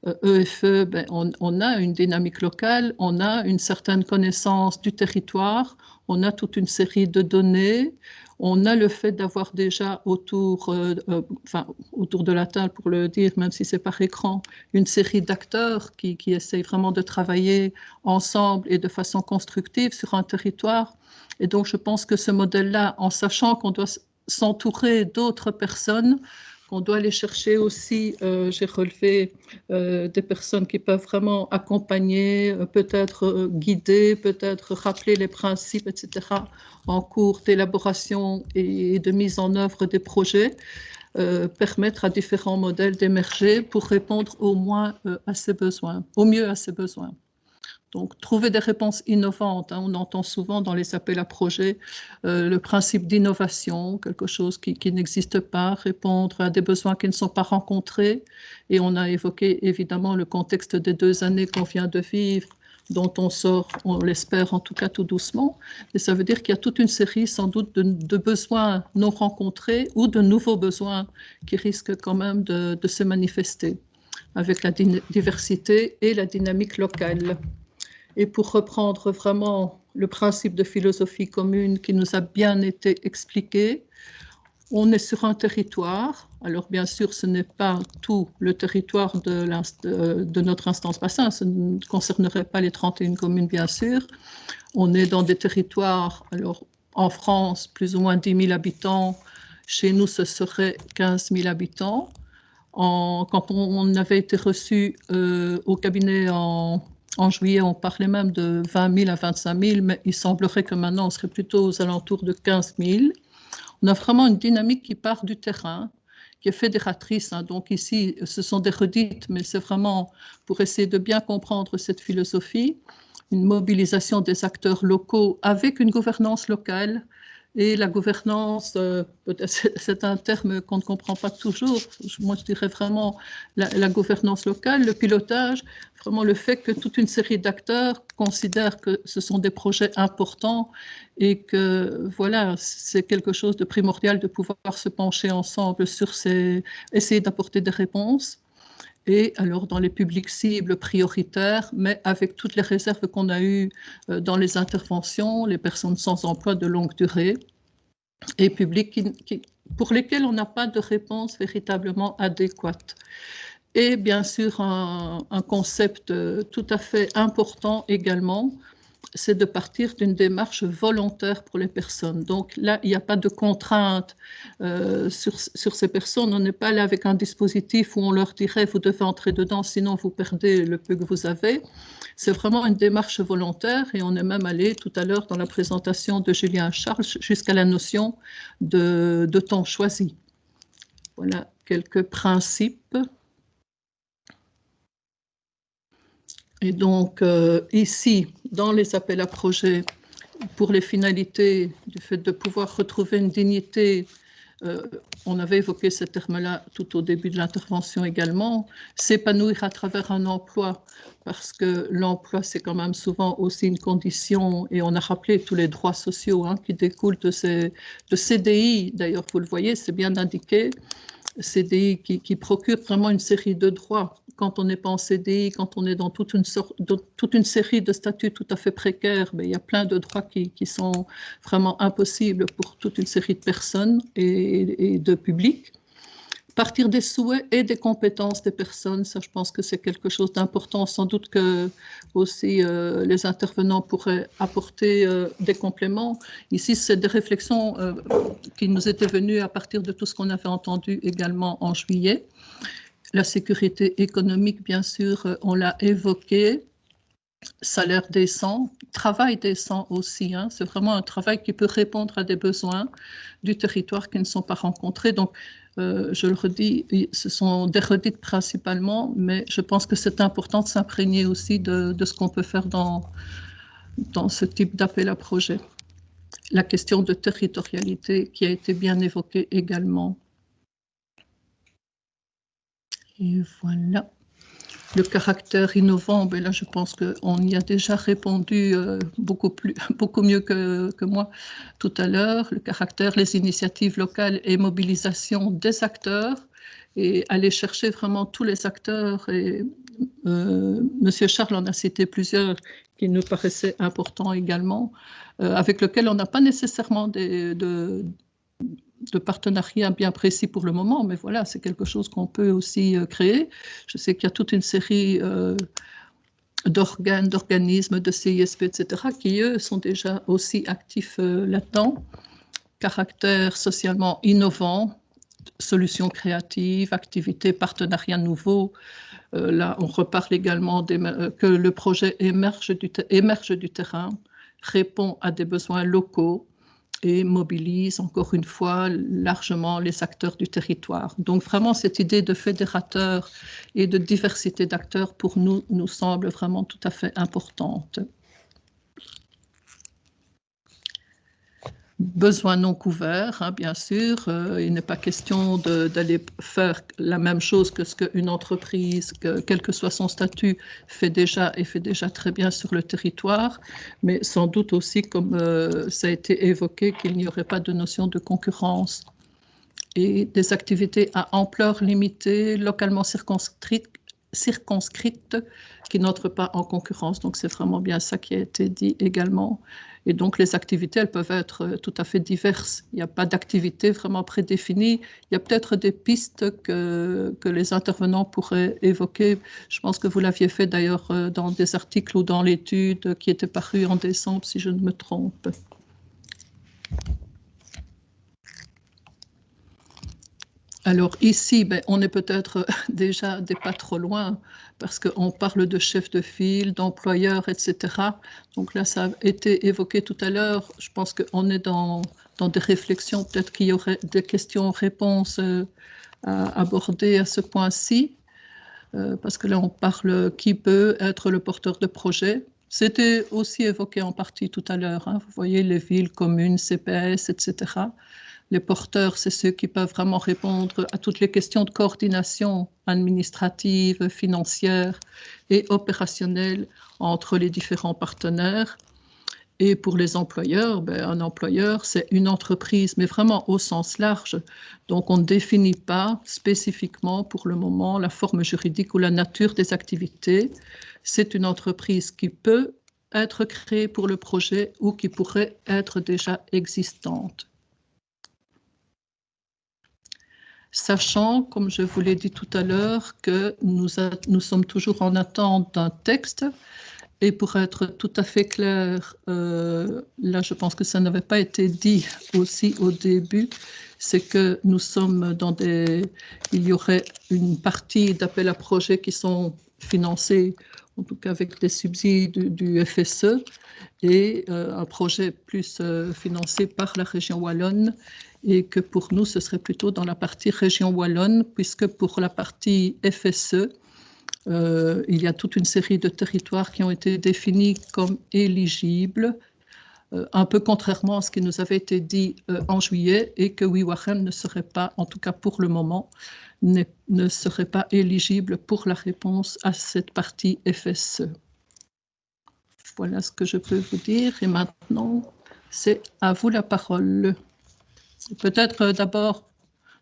EFE, ben, on a une dynamique locale, on a une certaine connaissance du territoire, on a toute une série de données, on a le fait d'avoir déjà autour de la table, pour le dire, même si c'est par écran, une série d'acteurs qui essayent vraiment de travailler ensemble et de façon constructive sur un territoire. Et donc, je pense que ce modèle-là, en sachant qu'on doit s'entourer d'autres personnes, qu'on doit aller chercher aussi, j'ai relevé des personnes qui peuvent vraiment accompagner, peut-être guider, peut-être rappeler les principes, etc., en cours d'élaboration et de mise en œuvre des projets, permettre à différents modèles d'émerger pour répondre au moins à ces besoins, au mieux à ces besoins. Donc, trouver des réponses innovantes. On entend souvent dans les appels à projets le principe d'innovation, quelque chose qui n'existe pas, répondre à des besoins qui ne sont pas rencontrés. Et on a évoqué évidemment le contexte des 2 années qu'on vient de vivre, dont on sort, on l'espère en tout cas tout doucement. Et ça veut dire qu'il y a toute une série sans doute de besoins non rencontrés ou de nouveaux besoins qui risquent quand même de se manifester avec la diversité et la dynamique locale. Et pour reprendre vraiment le principe de philosophie commune qui nous a bien été expliqué, on est sur un territoire. Alors bien sûr, ce n'est pas tout le territoire de notre instance bassin, ce ne concernerait pas les 31 communes bien sûr. On est dans des territoires, alors en France, plus ou moins 10 000 habitants. Chez nous, ce serait 15 000 habitants. Quand on avait été reçu au cabinet en juillet, on parlait même de 20 000 à 25 000, mais il semblerait que maintenant, on serait plutôt aux alentours de 15 000. On a vraiment une dynamique qui part du terrain, qui est fédératrice. Donc ici, ce sont des redites, mais c'est vraiment pour essayer de bien comprendre cette philosophie, une mobilisation des acteurs locaux avec une gouvernance locale. Et la gouvernance, c'est un terme qu'on ne comprend pas toujours. Moi, je dirais vraiment la gouvernance locale, le pilotage, vraiment le fait que toute une série d'acteurs considèrent que ce sont des projets importants et que, voilà, c'est quelque chose de primordial de pouvoir se pencher ensemble sur essayer d'apporter des réponses. Et alors dans les publics cibles prioritaires, mais avec toutes les réserves qu'on a eues dans les interventions, les personnes sans emploi de longue durée et publics pour lesquels on n'a pas de réponse véritablement adéquate. Et bien sûr, un concept tout à fait important également, c'est de partir d'une démarche volontaire pour les personnes. Donc là, il n'y a pas de contrainte sur ces personnes. On n'est pas là avec un dispositif où on leur dirait « vous devez entrer dedans, sinon vous perdez le peu que vous avez ». C'est vraiment une démarche volontaire et on est même allé tout à l'heure dans la présentation de Julien Charles jusqu'à la notion de temps choisi. Voilà quelques principes. Et donc, ici, dans les appels à projets, pour les finalités du fait de pouvoir retrouver une dignité, on avait évoqué ce terme-là tout au début de l'intervention également, s'épanouir à travers un emploi, parce que l'emploi, c'est quand même souvent aussi une condition, et on a rappelé tous les droits sociaux qui découlent de CDI, d'ailleurs, vous le voyez, c'est bien indiqué, CDI qui procure vraiment une série de droits. Quand on n'est pas en CDI, quand on est dans toute une série de statuts tout à fait précaires, il y a plein de droits qui sont vraiment impossibles pour toute une série de personnes et de publics. Partir des souhaits et des compétences des personnes, ça je pense que c'est quelque chose d'important. Sans doute que aussi les intervenants pourraient apporter des compléments. Ici, c'est des réflexions qui nous étaient venues à partir de tout ce qu'on avait entendu également en juillet. La sécurité économique, bien sûr, on l'a évoqué. Salaire décent, travail décent aussi. C'est vraiment un travail qui peut répondre à des besoins du territoire qui ne sont pas rencontrés. Donc, je le redis, ce sont des redites principalement, mais je pense que c'est important de s'imprégner aussi de ce qu'on peut faire dans ce type d'appel à projet. La question de territorialité qui a été bien évoquée également. Et voilà. Le caractère innovant, là je pense qu'on y a déjà répondu beaucoup mieux que moi tout à l'heure. Le caractère, les initiatives locales et mobilisation des acteurs et aller chercher vraiment tous les acteurs. Et Monsieur Charles en a cité plusieurs qui nous paraissaient importants également, avec lesquels on n'a pas nécessairement de partenariat bien précis pour le moment, mais voilà, c'est quelque chose qu'on peut aussi créer. Je sais qu'il y a toute une série d'organes, d'organismes, de CISP, etc., qui, eux, sont déjà aussi actifs là-dedans. Caractère socialement innovant, solutions créatives, activités, partenariats nouveaux. Là, on reparle également que le projet émerge du terrain, répond à des besoins locaux et mobilise encore une fois largement les acteurs du territoire. Donc vraiment, cette idée de fédérateur et de diversité d'acteurs, pour nous, nous semble vraiment tout à fait importante. Besoins non couverts, hein, bien sûr. Il n'est pas question d'aller faire la même chose que ce qu'une entreprise, quel que soit son statut, fait déjà et fait déjà très bien sur le territoire, mais sans doute aussi, comme ça a été évoqué, qu'il n'y aurait pas de notion de concurrence et des activités à ampleur limitée, localement circonscrites, qui n'entrent pas en concurrence. Donc, c'est vraiment bien ça qui a été dit également. Et donc, les activités, elles peuvent être tout à fait diverses. Il n'y a pas d'activité vraiment prédéfinie. Il y a peut-être des pistes que les intervenants pourraient évoquer. Je pense que vous l'aviez fait d'ailleurs dans des articles ou dans l'étude qui était parue en décembre, si je ne me trompe. Alors ici, on est peut-être déjà des pas trop loin parce qu'on parle de chef de file, d'employeur, etc. Donc là, ça a été évoqué tout à l'heure. Je pense qu'on est dans des réflexions. Peut-être qu'il y aurait des questions-réponses à aborder à ce point-ci. Parce que là, on parle qui peut être le porteur de projet. C'était aussi évoqué en partie tout à l'heure. Hein. Vous voyez les villes, communes, CPS, etc. Les porteurs, c'est ceux qui peuvent vraiment répondre à toutes les questions de coordination administrative, financière et opérationnelle entre les différents partenaires. Et pour les employeurs, un employeur, c'est une entreprise, mais vraiment au sens large. Donc, on ne définit pas spécifiquement pour le moment la forme juridique ou la nature des activités. C'est une entreprise qui peut être créée pour le projet ou qui pourrait être déjà existante. Sachant, comme je vous l'ai dit tout à l'heure, que nous sommes toujours en attente d'un texte. Et pour être tout à fait clair, là je pense que ça n'avait pas été dit aussi au début, c'est que nous sommes dans il y aurait une partie d'appels à projets qui sont financés, en tout cas avec des subsides du FSE, et un projet plus financé par la région wallonne, et que pour nous, ce serait plutôt dans la partie région wallonne, puisque pour la partie FSE, il y a toute une série de territoires qui ont été définis comme éligibles, un peu contrairement à ce qui nous avait été dit en juillet, et que Wiwarem ne serait pas, en tout cas pour le moment, ne serait pas éligible pour la réponse à cette partie FSE. Voilà ce que je peux vous dire. Et maintenant, c'est à vous la parole. Peut-être d'abord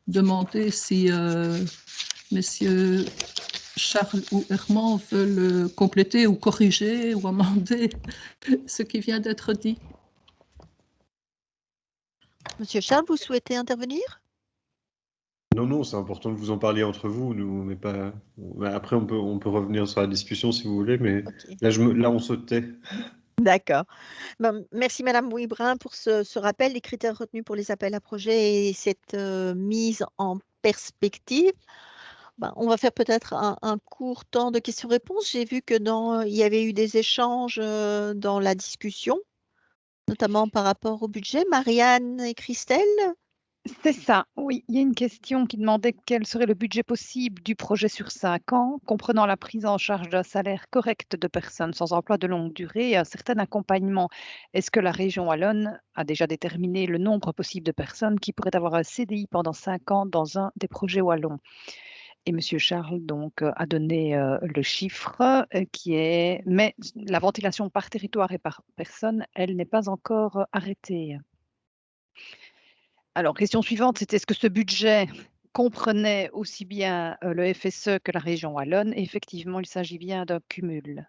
demander si messieurs Charles ou Herman veulent compléter ou corriger ou amender ce qui vient d'être dit. Monsieur Charles, vous souhaitez intervenir? Non, c'est important que vous en parliez entre vous. Nous, on n'est pas. Après, on peut revenir sur la discussion si vous voulez, mais okay. Là, on se tait. D'accord. Merci Madame Ouibrin pour ce rappel des critères retenus pour les appels à projets et cette mise en perspective. On va faire peut-être un court temps de questions-réponses. J'ai vu que il y avait eu des échanges dans la discussion, notamment par rapport au budget. Marianne et Christelle? C'est ça, oui. Il y a une question qui demandait quel serait le budget possible du projet sur 5 ans, comprenant la prise en charge d'un salaire correct de personnes sans emploi de longue durée et un certain accompagnement. Est-ce que la région wallonne a déjà déterminé le nombre possible de personnes qui pourraient avoir un CDI pendant 5 ans dans un des projets wallons? Et Monsieur Charles donc a donné le chiffre qui est, mais la ventilation par territoire et par personne, elle n'est pas encore arrêtée. Alors, question suivante, c'était est-ce que ce budget comprenait aussi bien le FSE que la région wallonne. Et effectivement, il s'agit bien d'un cumul.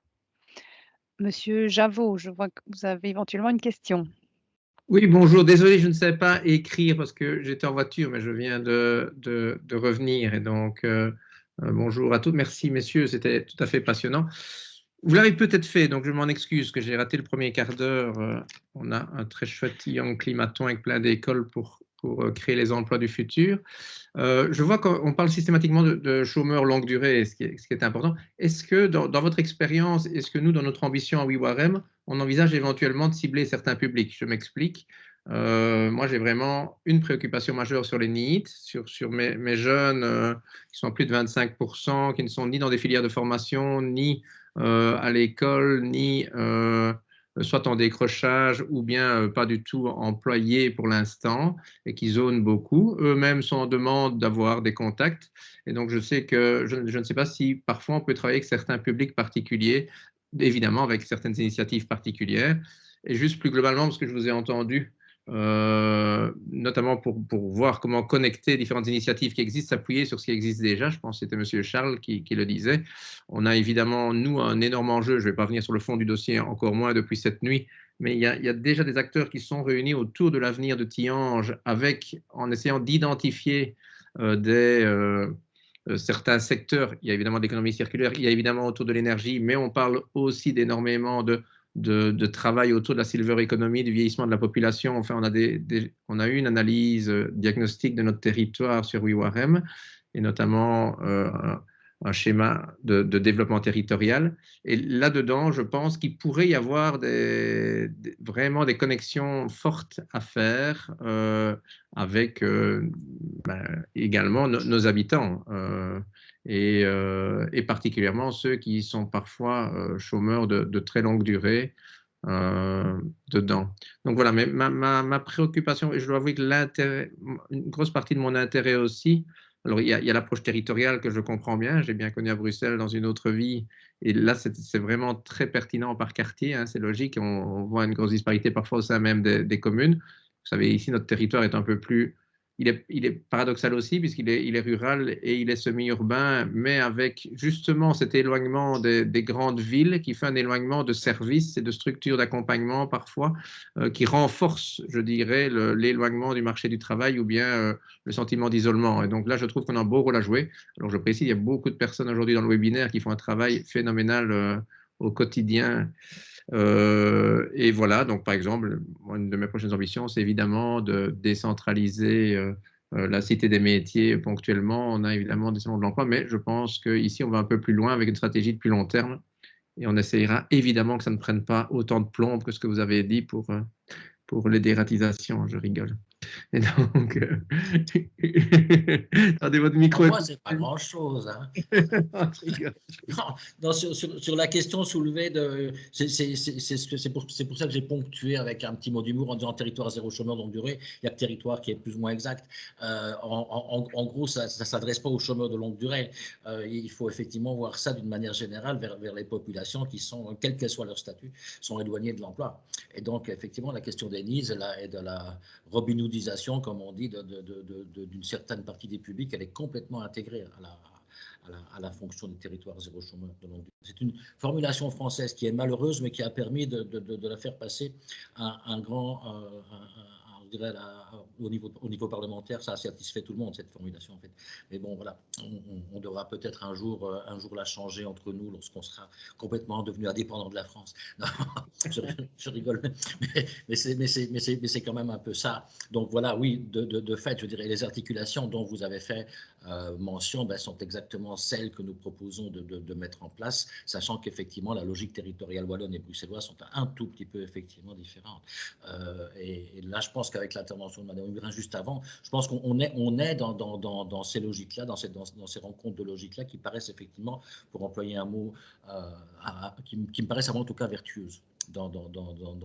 Monsieur Javot, je vois que vous avez éventuellement une question. Oui, bonjour. Désolé, je ne savais pas écrire parce que j'étais en voiture, mais je viens de revenir. Et donc, bonjour à tous. Merci, messieurs. C'était tout à fait passionnant. Vous l'avez peut-être fait, donc je m'en excuse que j'ai raté le premier quart d'heure. On a un très chouette Young Climaton avec plein d'écoles pour créer les emplois du futur. Je vois qu'on parle systématiquement de chômeurs longue durée, ce qui est important. Est-ce que, dans votre expérience, est-ce que nous, dans notre ambition à WIWAREM, on envisage éventuellement de cibler certains publics? Je m'explique. Moi, j'ai vraiment une préoccupation majeure sur les NEET, sur mes jeunes qui sont à plus de 25%, qui ne sont ni dans des filières de formation, ni à l'école, ni soit en décrochage ou bien pas du tout employés pour l'instant et qui zonent beaucoup. Eux-mêmes sont en demande d'avoir des contacts. Et donc, je sais que je ne sais pas si parfois on peut travailler avec certains publics particuliers, évidemment avec certaines initiatives particulières. Et juste plus globalement, parce que je vous ai entendu, notamment pour voir comment connecter différentes initiatives qui existent, s'appuyer sur ce qui existe déjà. Je pense que c'était M. Charles qui le disait. On a évidemment, nous, un énorme enjeu. Je ne vais pas revenir sur le fond du dossier, encore moins depuis cette nuit, mais il y a déjà des acteurs qui sont réunis autour de l'avenir de Tihange en essayant d'identifier certains secteurs. Il y a évidemment l'économie circulaire, il y a évidemment autour de l'énergie, mais on parle aussi d'énormément de travail autour de la silver economy, du vieillissement de la population. Enfin, on a eu une analyse diagnostique de notre territoire sur WIWAREM, et notamment un schéma de développement territorial. Et là-dedans, je pense qu'il pourrait y avoir vraiment des connexions fortes à faire avec également nos habitants. Et particulièrement ceux qui sont parfois chômeurs de très longue durée dedans. Donc voilà, mais ma préoccupation, et je dois avouer que une grosse partie de mon intérêt aussi, alors il y a l'approche territoriale que je comprends bien, j'ai bien connu à Bruxelles dans une autre vie, et là c'est vraiment très pertinent par quartier, hein, c'est logique, on voit une grosse disparité parfois au sein même des communes. Vous savez, ici notre territoire est un peu plus... Il est paradoxal aussi puisqu'il est rural et il est semi-urbain, mais avec justement cet éloignement des grandes villes qui fait un éloignement de services et de structures d'accompagnement parfois qui renforce, je dirais, l'éloignement du marché du travail ou bien le sentiment d'isolement. Et donc là, je trouve qu'on a un beau rôle à jouer. Alors je précise, il y a beaucoup de personnes aujourd'hui dans le webinaire qui font un travail phénoménal au quotidien. Et voilà, donc par exemple, une de mes prochaines ambitions, c'est évidemment de décentraliser la Cité des métiers ponctuellement. On a évidemment des salons de l'emploi, mais je pense qu'ici, on va un peu plus loin avec une stratégie de plus long terme. Et on essayera évidemment que ça ne prenne pas autant de plomb que ce que vous avez dit pour les dératisations. Je rigole. Et donc, attendez, votre micro. Pour moi, c'est pas grand-chose. Hein. Non, sur la question soulevée, c'est pour ça que j'ai ponctué avec un petit mot d'humour en disant territoire zéro chômeur longue durée. Il y a que territoire qui est plus ou moins exact. En gros, ça ne s'adresse pas aux chômeurs de longue durée. Il faut effectivement voir ça d'une manière générale vers les populations qui sont, quel qu'elle soit leur statut, sont éloignées de l'emploi. Et donc, effectivement, la question des needs et de la robinhoodisation, comme on dit, d'une certaine partie des publics, elle est complètement intégrée à la fonction du territoire zéro chômeur de longue durée. C'est une formulation française qui est malheureuse, mais qui a permis de la faire passer à un grand, je dirais, au niveau parlementaire. Ça a satisfait tout le monde, cette formulation, en fait. Mais bon, voilà, on devra peut-être un jour la changer entre nous lorsqu'on sera complètement devenu indépendant de la France. Non, je rigole, mais c'est quand même un peu ça. Donc voilà, oui, de fait, je dirais, les articulations dont vous avez fait mention sont exactement celles que nous proposons de mettre en place, sachant qu'effectivement, la logique territoriale wallonne et bruxelloise sont un tout petit peu effectivement différentes. Et là, je pense qu'avec l'intervention de Mme Hubrin juste avant, je pense qu'on est dans ces logiques-là, dans ces rencontres de logiques-là qui paraissent effectivement, pour employer un mot qui me paraissent en tout cas vertueuses dans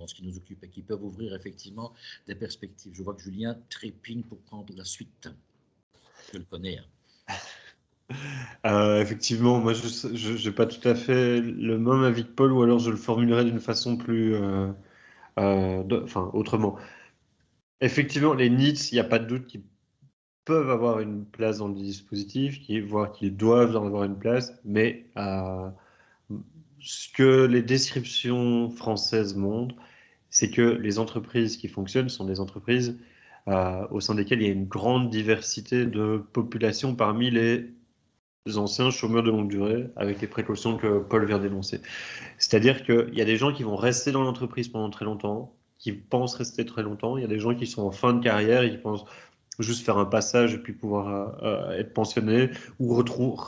ce qui nous occupe et qui peuvent ouvrir effectivement des perspectives. Je vois que Julien trépigne pour prendre la suite. Je le connais. Effectivement, moi je n'ai pas tout à fait le même avis que Paul, ou alors je le formulerai d'une façon plus... autrement. Effectivement, les needs, il n'y a pas de doute peuvent avoir une place dans le dispositif, voire qu'ils doivent en avoir une place, mais ce que les descriptions françaises montrent, c'est que les entreprises qui fonctionnent sont des entreprises au sein desquelles il y a une grande diversité de population parmi les anciens chômeurs de longue durée, avec les précautions que Paul vient d'énoncer. C'est-à-dire qu'il y a des gens qui vont rester dans l'entreprise pendant très longtemps, qui pensent rester très longtemps. Il y a des gens qui sont en fin de carrière et qui pensent juste faire un passage et puis pouvoir être pensionné ou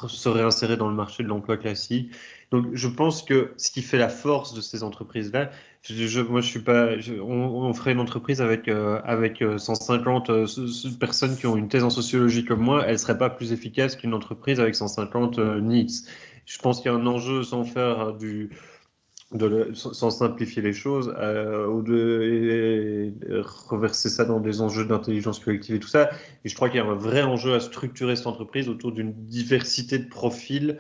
se réinsérer dans le marché de l'emploi classique. Donc, je pense que ce qui fait la force de ces entreprises-là, moi, je suis pas, on ferait une entreprise avec 150 personnes qui ont une thèse en sociologie comme moi, elle serait pas plus efficace qu'une entreprise avec 150 NEETs. Je pense qu'il y a un enjeu sans faire sans simplifier les choses, et reverser ça dans des enjeux d'intelligence collective et tout ça. Et je crois qu'il y a un vrai enjeu à structurer cette entreprise autour d'une diversité de profils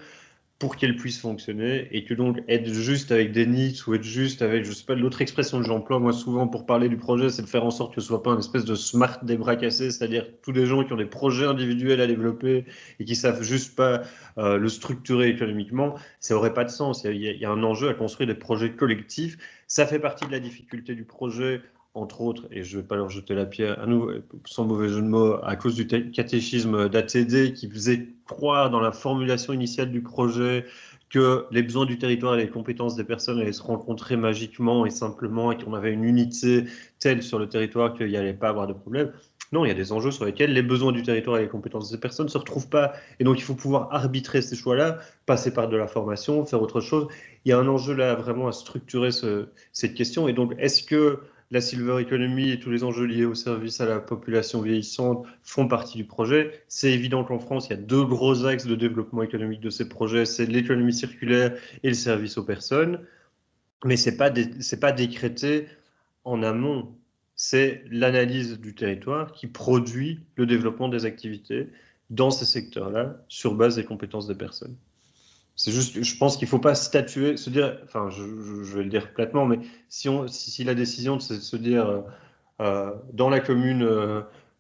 pour qu'elle puisse fonctionner et que donc être juste avec des niches ou être juste avec, je sais pas, l'autre expression que j'emploie moi souvent pour parler du projet, c'est de faire en sorte que ce soit pas une espèce de smart des bras cassés, c'est-à-dire tous les gens qui ont des projets individuels à développer et qui savent juste pas le structurer économiquement, ça aurait pas de sens. Il y a un enjeu à construire des projets collectifs. Ça fait partie de la difficulté du projet, entre autres, et je ne vais pas leur jeter la pierre à nous, sans mauvais jeu de mots, à cause du catéchisme d'ATD qui faisait croire dans la formulation initiale du projet que les besoins du territoire et les compétences des personnes allaient se rencontrer magiquement et simplement et qu'on avait une unité telle sur le territoire qu'il n'y allait pas avoir de problème. Non, il y a des enjeux sur lesquels les besoins du territoire et les compétences des personnes ne se retrouvent pas. Et donc, il faut pouvoir arbitrer ces choix-là, passer par de la formation, faire autre chose. Il y a un enjeu là vraiment à structurer cette question. Et donc, est-ce que la silver economy et tous les enjeux liés au service à la population vieillissante font partie du projet? C'est évident qu'en France, il y a deux gros axes de développement économique de ces projets, c'est l'économie circulaire et le service aux personnes. Mais c'est pas décrété en amont. C'est l'analyse du territoire qui produit le développement des activités dans ces secteurs-là sur base des compétences des personnes. C'est juste, je pense qu'il ne faut pas statuer, se dire, enfin, je vais le dire platement, mais si la décision, c'est de se dire, dans la commune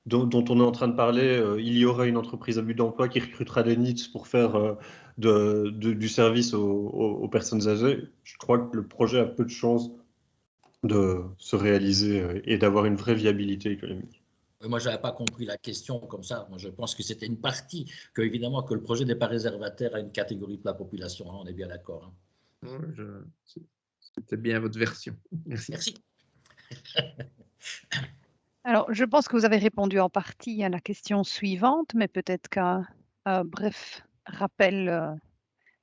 dont on est en train de parler, il y aura une entreprise à but d'emploi qui recrutera des NEETs pour faire du service aux personnes âgées, je crois que le projet a peu de chances de se réaliser et d'avoir une vraie viabilité économique. Moi, je n'avais pas compris la question comme ça. Moi, je pense que c'était une partie, que évidemment que le projet n'est pas réservataire à une catégorie de la population. Hein, on est bien d'accord. Hein. C'était bien votre version. Merci. Merci. Alors, je pense que vous avez répondu en partie à la question suivante, mais peut-être qu'un bref rappel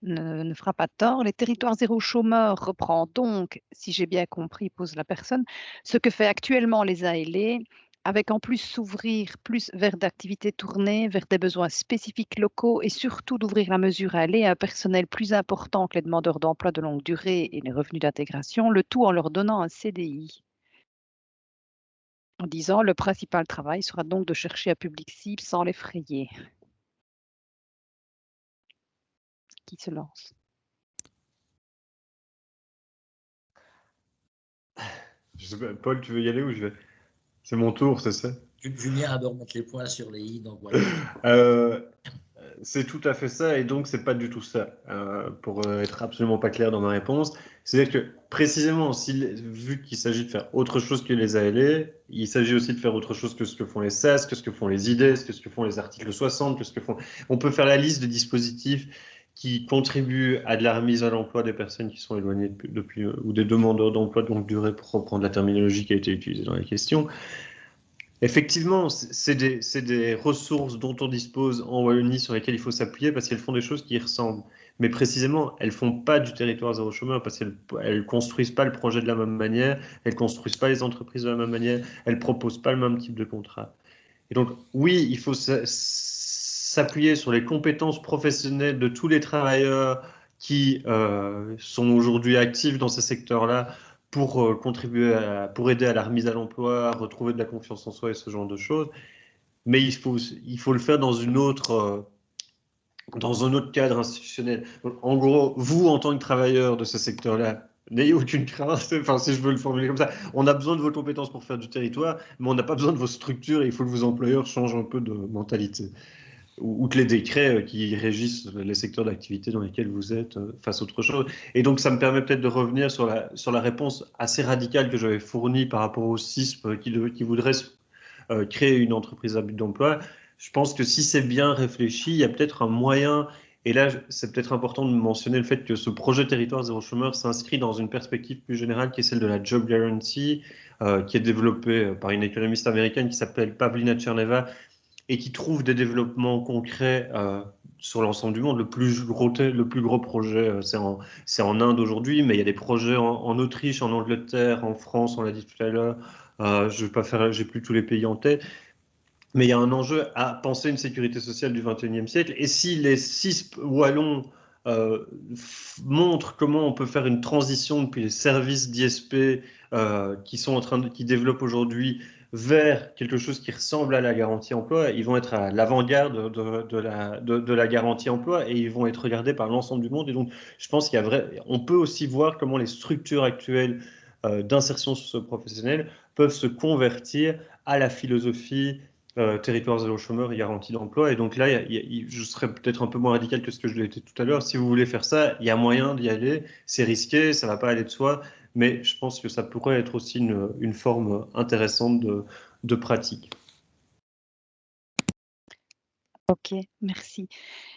ne fera pas de tort. Les territoires zéro chômeur reprend donc, si j'ai bien compris, pose la personne, ce que fait actuellement les ALE, avec en plus s'ouvrir plus vers d'activités tournées, vers des besoins spécifiques locaux et surtout d'ouvrir la mesure ALE à un personnel plus important que les demandeurs d'emploi de longue durée et les revenus d'intégration, le tout en leur donnant un CDI. En disant, le principal travail sera donc de chercher un public cible sans l'effrayer. Qui se lance? Paul, tu veux y aller ou je vais? C'est mon tour, c'est ça? Julien adore mettre les points sur les i, donc voilà. C'est tout à fait ça, et donc c'est pas du tout ça, pour être absolument pas clair dans ma réponse. C'est-à-dire que précisément, vu qu'il s'agit de faire autre chose que les ALE, il s'agit aussi de faire autre chose que ce que font les SAS, que ce que font les IDES, que ce que font les articles 60, que ce que font... On peut faire la liste de dispositifs qui contribuent à de la remise à l'emploi des personnes qui sont éloignées depuis ou des demandeurs d'emploi de longue durée, pour reprendre la terminologie qui a été utilisée dans la question. Effectivement, c'est des ressources dont on dispose en Wallonie sur lesquelles il faut s'appuyer parce qu'elles font des choses qui y ressemblent. Mais précisément, elles ne font pas du territoire zéro chômeur parce qu'elles ne construisent pas le projet de la même manière, elles ne construisent pas les entreprises de la même manière, elles ne proposent pas le même type de contrat. Et donc, oui, il faut s'appuyer sur les compétences professionnelles de tous les travailleurs qui sont aujourd'hui actifs dans ces secteurs-là pour contribuer pour aider à la remise à l'emploi, à retrouver de la confiance en soi et ce genre de choses. Mais il faut le faire dans un autre cadre institutionnel. Donc, en gros, vous, en tant que travailleur de ce secteur-là, n'ayez aucune crainte, enfin, si je veux le formuler comme ça. On a besoin de vos compétences pour faire du territoire, mais on n'a pas besoin de vos structures et il faut que vos employeurs changent un peu de mentalité. Outre les décrets qui régissent les secteurs d'activité dans lesquels vous êtes, fassent autre chose. Et donc, ça me permet peut-être de revenir sur la réponse assez radicale que j'avais fournie par rapport au CISP qui voudrait créer une entreprise à but d'emploi. Je pense que si c'est bien réfléchi, il y a peut-être un moyen, et là, c'est peut-être important de mentionner le fait que ce projet Territoire Zéro Chômeur s'inscrit dans une perspective plus générale qui est celle de la Job Guarantee, qui est développée par une économiste américaine qui s'appelle Pavlina Tcherneva, et qui trouve des développements concrets sur l'ensemble du monde. Le plus gros projet, c'est en Inde aujourd'hui, mais il y a des projets en Autriche, en Angleterre, en France, on l'a dit tout à l'heure. Je vais pas faire, j'ai plus tous les pays en tête. Mais il y a un enjeu à penser une sécurité sociale du XXIe siècle. Et si les CISP wallons montrent comment on peut faire une transition depuis les services d'ISP qui développent aujourd'hui vers quelque chose qui ressemble à la garantie emploi, ils vont être à l'avant-garde de la garantie emploi et ils vont être regardés par l'ensemble du monde. Et donc, je pense on peut aussi voir comment les structures actuelles d'insertion socio-professionnelle peuvent se convertir à la philosophie territoire zéro chômeur et garantie d'emploi. Et donc là, je serais peut-être un peu moins radical que ce que je l'ai été tout à l'heure. Si vous voulez faire ça, il y a moyen d'y aller. C'est risqué, ça ne va pas aller de soi, mais je pense que ça pourrait être aussi une forme intéressante de pratique. Ok, merci.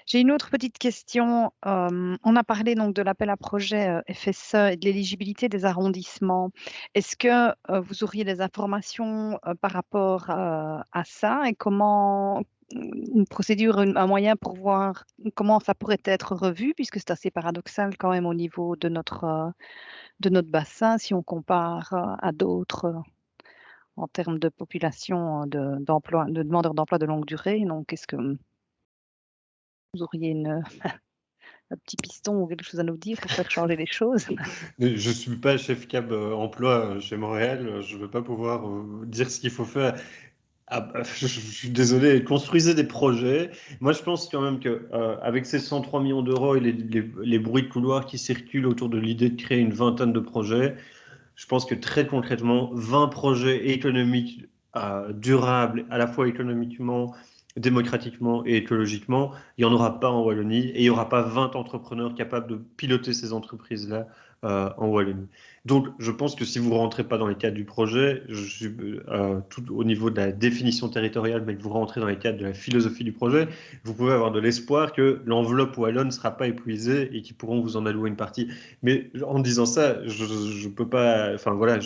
J'ai une autre petite question. On a parlé donc de l'appel à projet FSE et de l'éligibilité des arrondissements. Est-ce que vous auriez des informations par rapport à ça et comment une procédure, un moyen pour voir comment ça pourrait être revu, puisque c'est assez paradoxal quand même au niveau de notre bassin si on compare à d'autres en termes de population d'emploi, de demandeurs d'emploi de longue durée. Donc, est-ce que vous auriez un petit piston ou quelque chose à nous dire pour faire changer les choses? Je ne suis pas chef cab emploi chez Montréal, je ne vais pas pouvoir dire ce qu'il faut faire. Je suis désolé, construisez des projets. Moi, je pense quand même qu'avec ces 103 millions d'euros et les bruits de couloir qui circulent autour de l'idée de créer une vingtaine de projets, je pense que très concrètement, 20 projets économiques durables, à la fois économiquement, démocratiquement et écologiquement, il n'y en aura pas en Wallonie et il n'y aura pas 20 entrepreneurs capables de piloter ces entreprises-là en Wallonie. Donc, je pense que si vous ne rentrez pas dans les cadres du projet, tout au niveau de la définition territoriale, mais que vous rentrez dans les cadres de la philosophie du projet, vous pouvez avoir de l'espoir que l'enveloppe wallonne ne sera pas épuisée et qu'ils pourront vous en allouer une partie. Mais en disant ça, je peux pas. Enfin voilà,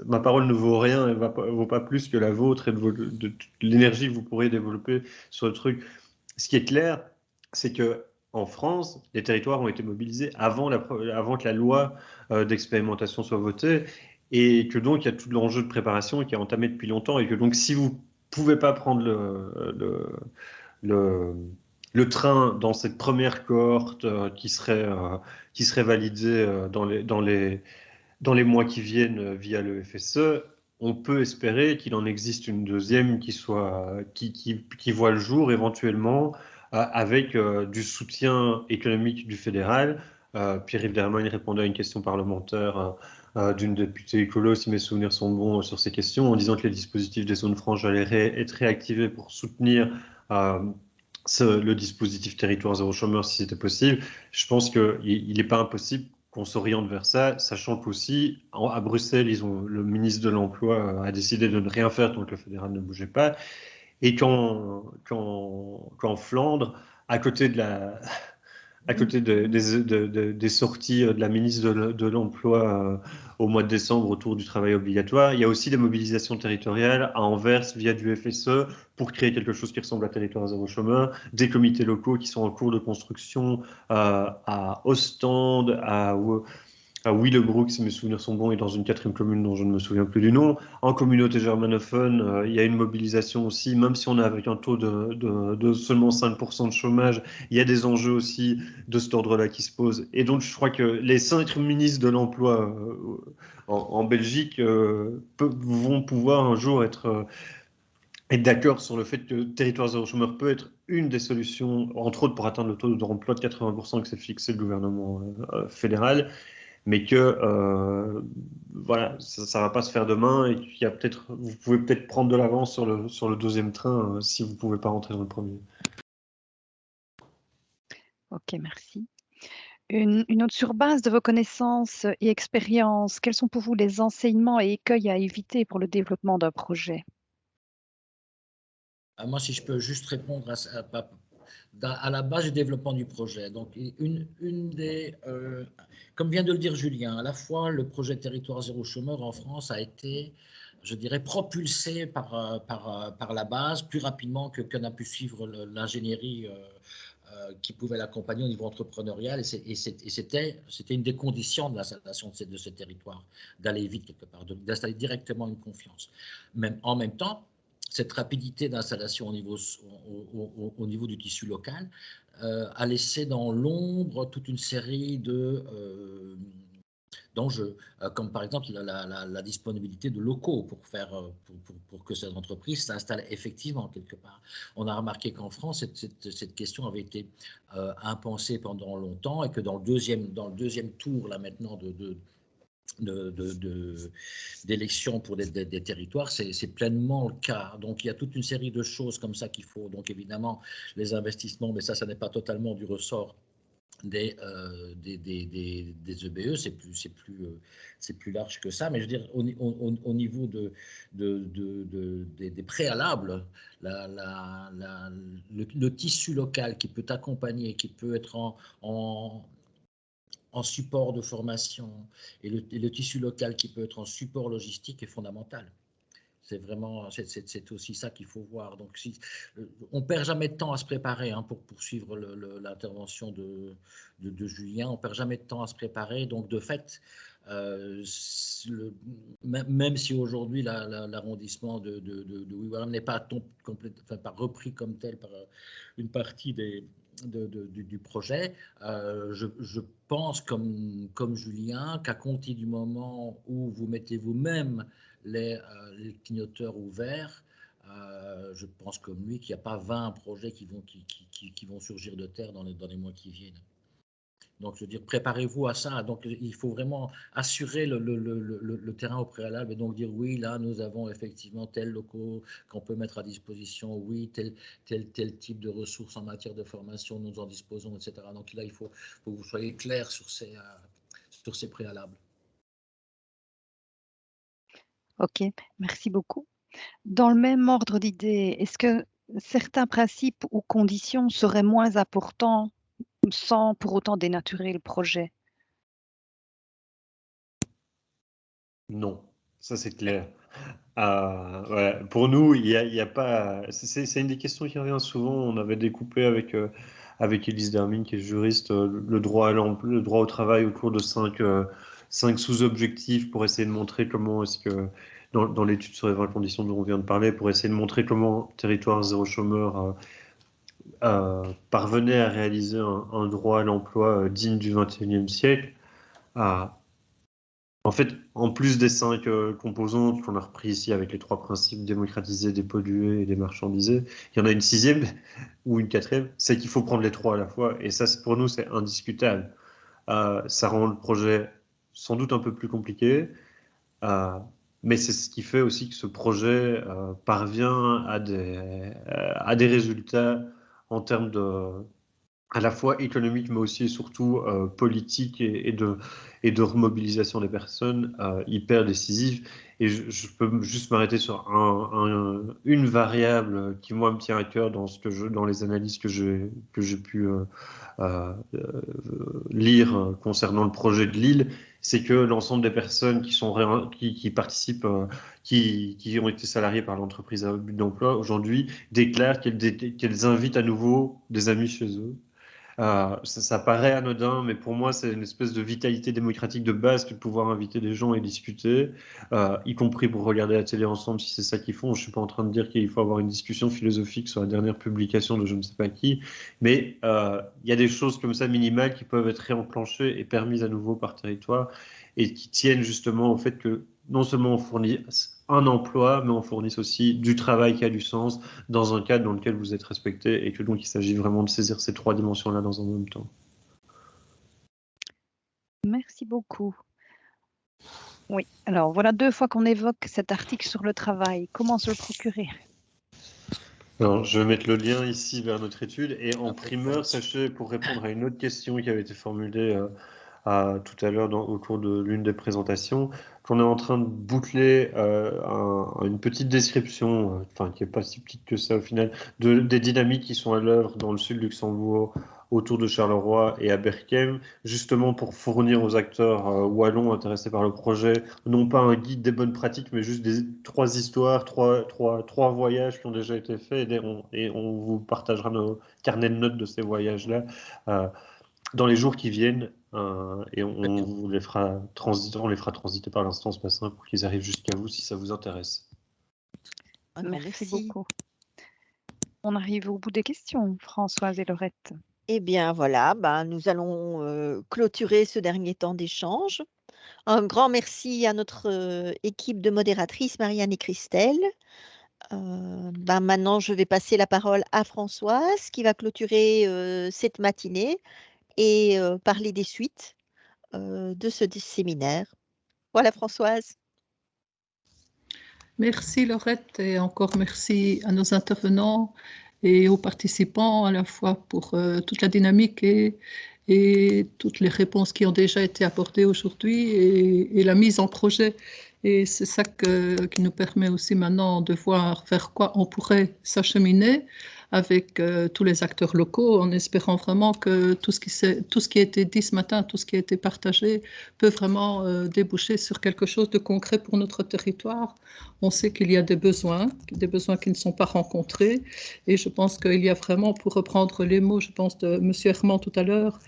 ma parole ne vaut rien, elle vaut pas plus que la vôtre et de l'énergie que vous pourriez développer sur le truc. Ce qui est clair, c'est que en France, les territoires ont été mobilisés avant que la loi d'expérimentation soit votée, et que donc il y a tout l'enjeu de préparation qui est entamé depuis longtemps, et que donc si vous pouvez pas prendre le train dans cette première cohorte qui serait validée dans les mois qui viennent via le FSE, on peut espérer qu'il en existe une deuxième qui voit le jour éventuellement avec du soutien économique du fédéral. Pierre-Yves Dermagne répondait à une question parlementaire d'une députée écolo, si mes souvenirs sont bons, sur ces questions, en disant que les dispositifs des zones franches allaient être réactivés pour soutenir le dispositif territoire zéro chômeur si c'était possible. Je pense qu'il n'est pas impossible qu'on s'oriente vers ça, sachant qu'aussi, à Bruxelles, le ministre de l'Emploi a décidé de ne rien faire tant que le fédéral ne bougeait pas, et qu'en Flandre, à côté des sorties de la ministre de l'Emploi au mois de décembre autour du travail obligatoire, il y a aussi des mobilisations territoriales à Anvers via du FSE pour créer quelque chose qui ressemble à Territoire Zéro Chômeur, des comités locaux qui sont en cours de construction à Ostende, à Willebroek, si mes souvenirs sont bons, et dans une quatrième commune dont je ne me souviens plus du nom. En communauté germanophone, il y a une mobilisation aussi, même si on est avec un taux de seulement 5% de chômage, il y a des enjeux aussi de cet ordre-là qui se posent. Et donc, je crois que les 5 ministres de l'Emploi en Belgique vont pouvoir un jour être d'accord sur le fait que Territoire Zéro Chômeur peut être une des solutions, entre autres pour atteindre le taux d'emploi de 80% que s'est fixé le gouvernement fédéral. mais que voilà, ça va pas se faire demain et qu'il y a peut-être, vous pouvez peut-être prendre de l'avance sur le deuxième train si vous pouvez pas rentrer dans le premier. Ok, merci. Une autre sur base de vos connaissances et expériences, quels sont pour vous les enseignements et écueils à éviter pour le développement d'un projet? Moi, si je peux juste répondre à la base du développement du projet. Donc, comme vient de le dire Julien, à la fois le projet Territoire Zéro Chômeur en France a été, je dirais, propulsé par la base plus rapidement que n'a pu suivre l'ingénierie qui pouvait l'accompagner au niveau entrepreneurial. Et c'était une des conditions de l'installation de ce territoire, d'aller vite quelque part, d'installer directement une confiance. En même temps, cette rapidité d'installation au niveau du tissu local a laissé dans l'ombre toute une série d'enjeux, comme par exemple la disponibilité de locaux pour que cette entreprise s'installe effectivement quelque part. On a remarqué qu'en France, cette question avait été impensée pendant longtemps et que dans le deuxième tour, là maintenant, d'élections pour des territoires, c'est pleinement le cas. Donc il y a toute une série de choses comme ça qu'il faut. Donc évidemment, les investissements, mais ça n'est pas totalement du ressort des EBE, c'est plus large que ça, mais je veux dire, au niveau des préalables, le tissu local qui peut accompagner, qui peut être en support de formation et le tissu local qui peut être en support logistique est fondamental. C'est vraiment, c'est aussi ça qu'il faut voir. Donc, on ne perd jamais de temps à se préparer pour poursuivre l'intervention de Julien. On ne perd jamais de temps à se préparer. Donc, de fait, même si aujourd'hui l'arrondissement de WeWarem n'est pas repris comme tel par une partie du projet, je pense comme Julien qu'à compter du moment où vous mettez vous-même les clignoteurs ouverts, je pense comme lui qu'il n'y a pas 20 projets qui vont surgir de terre dans les mois qui viennent. Donc, je veux dire, préparez-vous à ça. Donc, il faut vraiment assurer le terrain au préalable et donc dire oui, là, nous avons effectivement tel locaux qu'on peut mettre à disposition, oui, tel type de ressources en matière de formation, nous en disposons, etc. Donc là, il faut que vous soyez clair sur ces préalables. Ok, merci beaucoup. Dans le même ordre d'idées, est-ce que certains principes ou conditions seraient moins importants sans pour autant dénaturer le projet? Non, ça c'est clair. Ouais. Pour nous, il y a pas. C'est une des questions qui revient souvent. On avait découpé avec Élise Dermine, qui est juriste, le droit au travail autour de 5 sous-objectifs pour essayer de montrer comment est-ce que, dans l'étude sur les 20 conditions dont on vient de parler, pour essayer de montrer comment Territoire Zéro Chômeur parvenait à réaliser un droit à l'emploi digne du XXIe siècle. En fait, en plus des 5 composantes qu'on a repris ici avec les 3 principes, démocratiser, dépolluer et démarchandiser, il y en a une 6e ou une 4e, c'est qu'il faut prendre les 3 à la fois. Et ça, pour nous, c'est indiscutable. Ça rend le projet sans doute un peu plus compliqué, mais c'est ce qui fait aussi que ce projet parvient à des résultats en termes à la fois économique, mais aussi et surtout politique et de remobilisation des personnes hyper décisive. Et je peux juste m'arrêter sur une variable qui, moi, me tient à cœur dans les analyses que j'ai pu lire concernant le projet de Lille, c'est que l'ensemble des personnes qui participent, qui ont été salariées par l'entreprise à but d'emploi, aujourd'hui, déclarent qu'elles invitent à nouveau des amis chez eux. Ça paraît anodin, mais pour moi, c'est une espèce de vitalité démocratique de base que de pouvoir inviter des gens et discuter, y compris pour regarder la télé ensemble si c'est ça qu'ils font. Je ne suis pas en train de dire qu'il faut avoir une discussion philosophique sur la dernière publication de je ne sais pas qui, mais il y a des choses comme ça minimales qui peuvent être réenclenchées et permises à nouveau par territoire et qui tiennent justement au fait que non seulement on fournit un emploi, mais on fournisse aussi du travail qui a du sens dans un cadre dans lequel vous êtes respecté et que donc il s'agit vraiment de saisir ces 3 dimensions-là dans un même temps. Merci beaucoup. Oui, alors voilà 2 fois qu'on évoque cet article sur le travail. Comment se le procurer? Alors, je vais mettre le lien ici vers notre étude. Et en Ah, primeur, sachez, pour répondre à une autre question qui avait été formulée tout à l'heure au cours de l'une des présentations, qu'on est en train de boucler une petite description, enfin qui n'est pas si petite que ça au final, des dynamiques qui sont à l'œuvre dans le sud Luxembourg, autour de Charleroi et à Berchem, justement pour fournir aux acteurs wallons intéressés par le projet, non pas un guide des bonnes pratiques, mais juste 3 histoires, trois voyages qui ont déjà été faits, et on vous partagera nos carnets de notes de ces voyages-là dans les jours qui viennent, et on vous les fera transiter par l'instance bassin pour qu'ils arrivent jusqu'à vous si ça vous intéresse. Un grand Merci merci. beaucoup. On arrive au bout des questions, Françoise et Laurette. Eh bien voilà, nous allons clôturer ce dernier temps d'échange. Un grand merci à notre équipe de modératrices, Marianne et Christelle. Maintenant, je vais passer la parole à Françoise qui va clôturer cette matinée et parler des suites de ce séminaire. Voilà, Françoise. Merci Laurette et encore merci à nos intervenants et aux participants à la fois pour toute la dynamique et toutes les réponses qui ont déjà été apportées aujourd'hui et la mise en projet. Et c'est ça qui nous permet aussi maintenant de voir vers quoi on pourrait s'acheminer avec tous les acteurs locaux, en espérant vraiment que tout ce qui a été dit ce matin, tout ce qui a été partagé, peut vraiment déboucher sur quelque chose de concret pour notre territoire. On sait qu'il y a des besoins qui ne sont pas rencontrés, et je pense qu'il y a vraiment, pour reprendre les mots, je pense, de M. Herman tout à l'heure,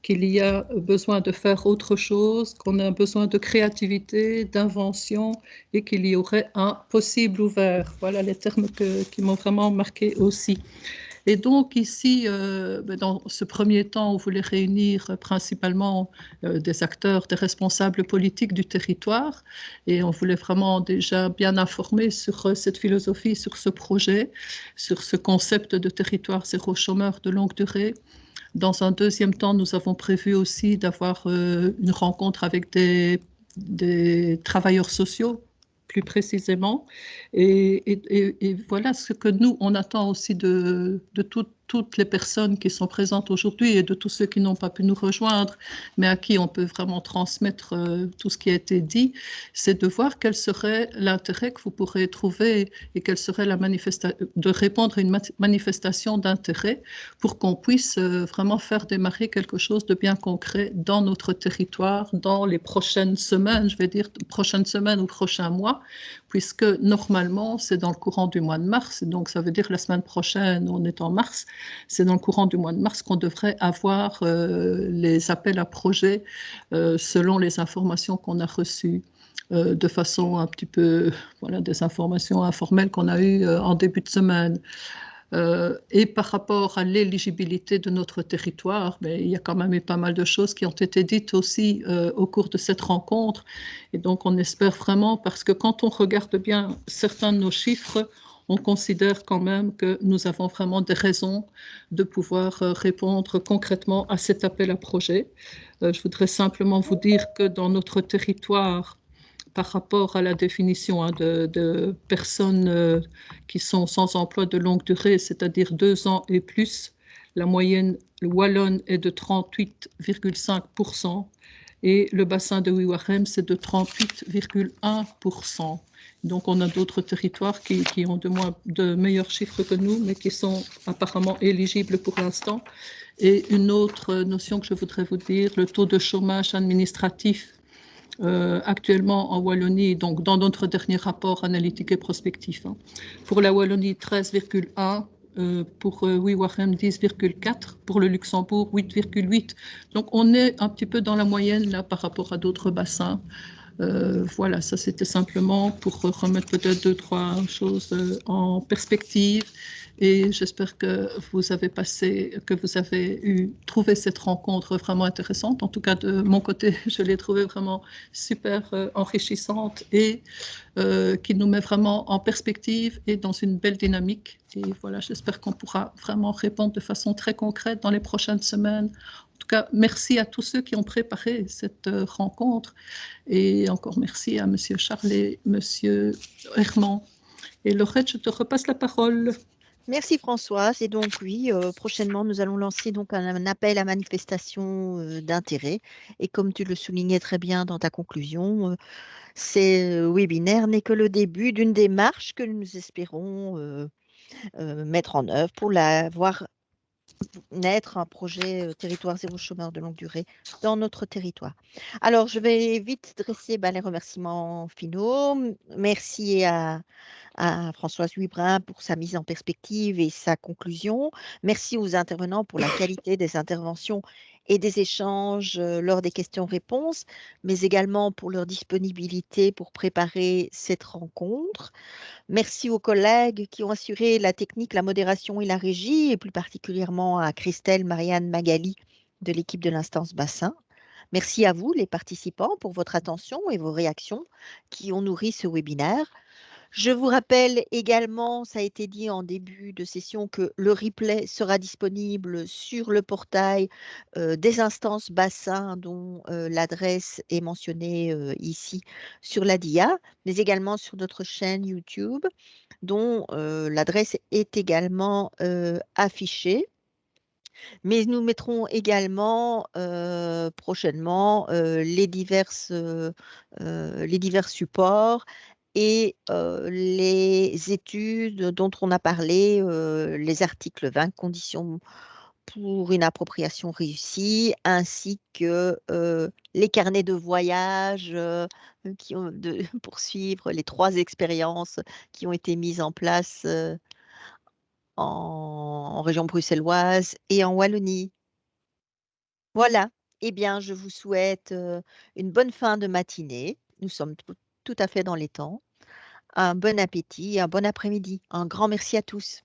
qu'il y a besoin de faire autre chose, qu'on a besoin de créativité, d'invention, et qu'il y aurait un possible ouvert. Voilà les termes qui m'ont vraiment marqué aussi. Et donc ici, dans ce premier temps, on voulait réunir principalement des acteurs, des responsables politiques du territoire, et on voulait vraiment déjà bien informer sur cette philosophie, sur ce projet, sur ce concept de territoire zéro chômeur de longue durée. Dans un deuxième temps, nous avons prévu aussi d'avoir une rencontre avec des travailleurs sociaux, plus précisément. Et voilà ce que nous, on attend aussi de toutes les personnes qui sont présentes aujourd'hui et de tous ceux qui n'ont pas pu nous rejoindre, mais à qui on peut vraiment transmettre tout ce qui a été dit, c'est de voir quel serait l'intérêt que vous pourrez trouver et quelle serait de répondre à une manifestation d'intérêt pour qu'on puisse vraiment faire démarrer quelque chose de bien concret dans notre territoire, dans les prochaines semaines, je vais dire prochaines semaines ou prochains mois, puisque normalement, c'est dans le courant du mois de mars, donc ça veut dire la semaine prochaine, on est en mars, c'est dans le courant du mois de mars qu'on devrait avoir les appels à projets selon les informations qu'on a reçues. De façon un petit peu, voilà, des informations informelles qu'on a eues en début de semaine. Et par rapport à l'éligibilité de notre territoire, il y a quand même eu pas mal de choses qui ont été dites aussi au cours de cette rencontre. Et donc, on espère vraiment, parce que quand on regarde bien certains de nos chiffres, on considère quand même que nous avons vraiment des raisons de pouvoir répondre concrètement à cet appel à projet. Je voudrais simplement vous dire que dans notre territoire, par rapport à la définition de personnes qui sont sans emploi de longue durée, c'est-à-dire 2 ans et plus, la moyenne wallonne est de 38,5% et le bassin de Wiwarem, c'est de 38,1%. Donc, on a d'autres territoires qui ont de meilleurs chiffres que nous, mais qui sont apparemment éligibles pour l'instant. Et une autre notion que je voudrais vous dire, le taux de chômage administratif actuellement en Wallonie, donc dans notre dernier rapport analytique et prospectif. Pour la Wallonie, 13,1, pour Wiwarem, 10,4, pour le Luxembourg, 8,8. Donc on est un petit peu dans la moyenne là par rapport à d'autres bassins. Voilà, ça c'était simplement pour remettre peut-être 2-3 choses en perspective. Et j'espère que vous avez trouvé cette rencontre vraiment intéressante. En tout cas, de mon côté, je l'ai trouvée vraiment super enrichissante et qui nous met vraiment en perspective et dans une belle dynamique. Et voilà, j'espère qu'on pourra vraiment répondre de façon très concrète dans les prochaines semaines En tout cas, merci à tous ceux qui ont préparé cette rencontre et encore merci à Monsieur Charlet, Monsieur Herman. Et Laurette, je te repasse la parole. Merci Françoise. Et donc oui, prochainement, nous allons lancer donc un appel à manifestation d'intérêt. Et comme tu le soulignais très bien dans ta conclusion, ces webinaire n'est que le début d'une démarche que nous espérons mettre en œuvre pour voir naître un projet territoire zéro chômeur de longue durée dans notre territoire. Alors, je vais vite dresser les remerciements finaux. Merci à Françoise Huybrin pour sa mise en perspective et sa conclusion. Merci aux intervenants pour la qualité des interventions et des échanges lors des questions-réponses, mais également pour leur disponibilité pour préparer cette rencontre. Merci aux collègues qui ont assuré la technique, la modération et la régie, et plus particulièrement à Christelle, Marianne, Magali de l'équipe de l'instance Bassin. Merci à vous, les participants, pour votre attention et vos réactions qui ont nourri ce webinaire. Je vous rappelle également, ça a été dit en début de session, que le replay sera disponible sur le portail des instances Bassin, dont l'adresse est mentionnée ici sur la DIA, mais également sur notre chaîne YouTube, dont l'adresse est également affichée. Mais nous mettrons également prochainement les divers supports et les études dont on a parlé, les articles 20, conditions pour une appropriation réussie, ainsi que les carnets de voyage pour suivre les 3 expériences qui ont été mises en place en région bruxelloise et en Wallonie. Voilà. Eh bien, je vous souhaite une bonne fin de matinée. Nous sommes tout à fait dans les temps. Un bon appétit et un bon après-midi. Un grand merci à tous.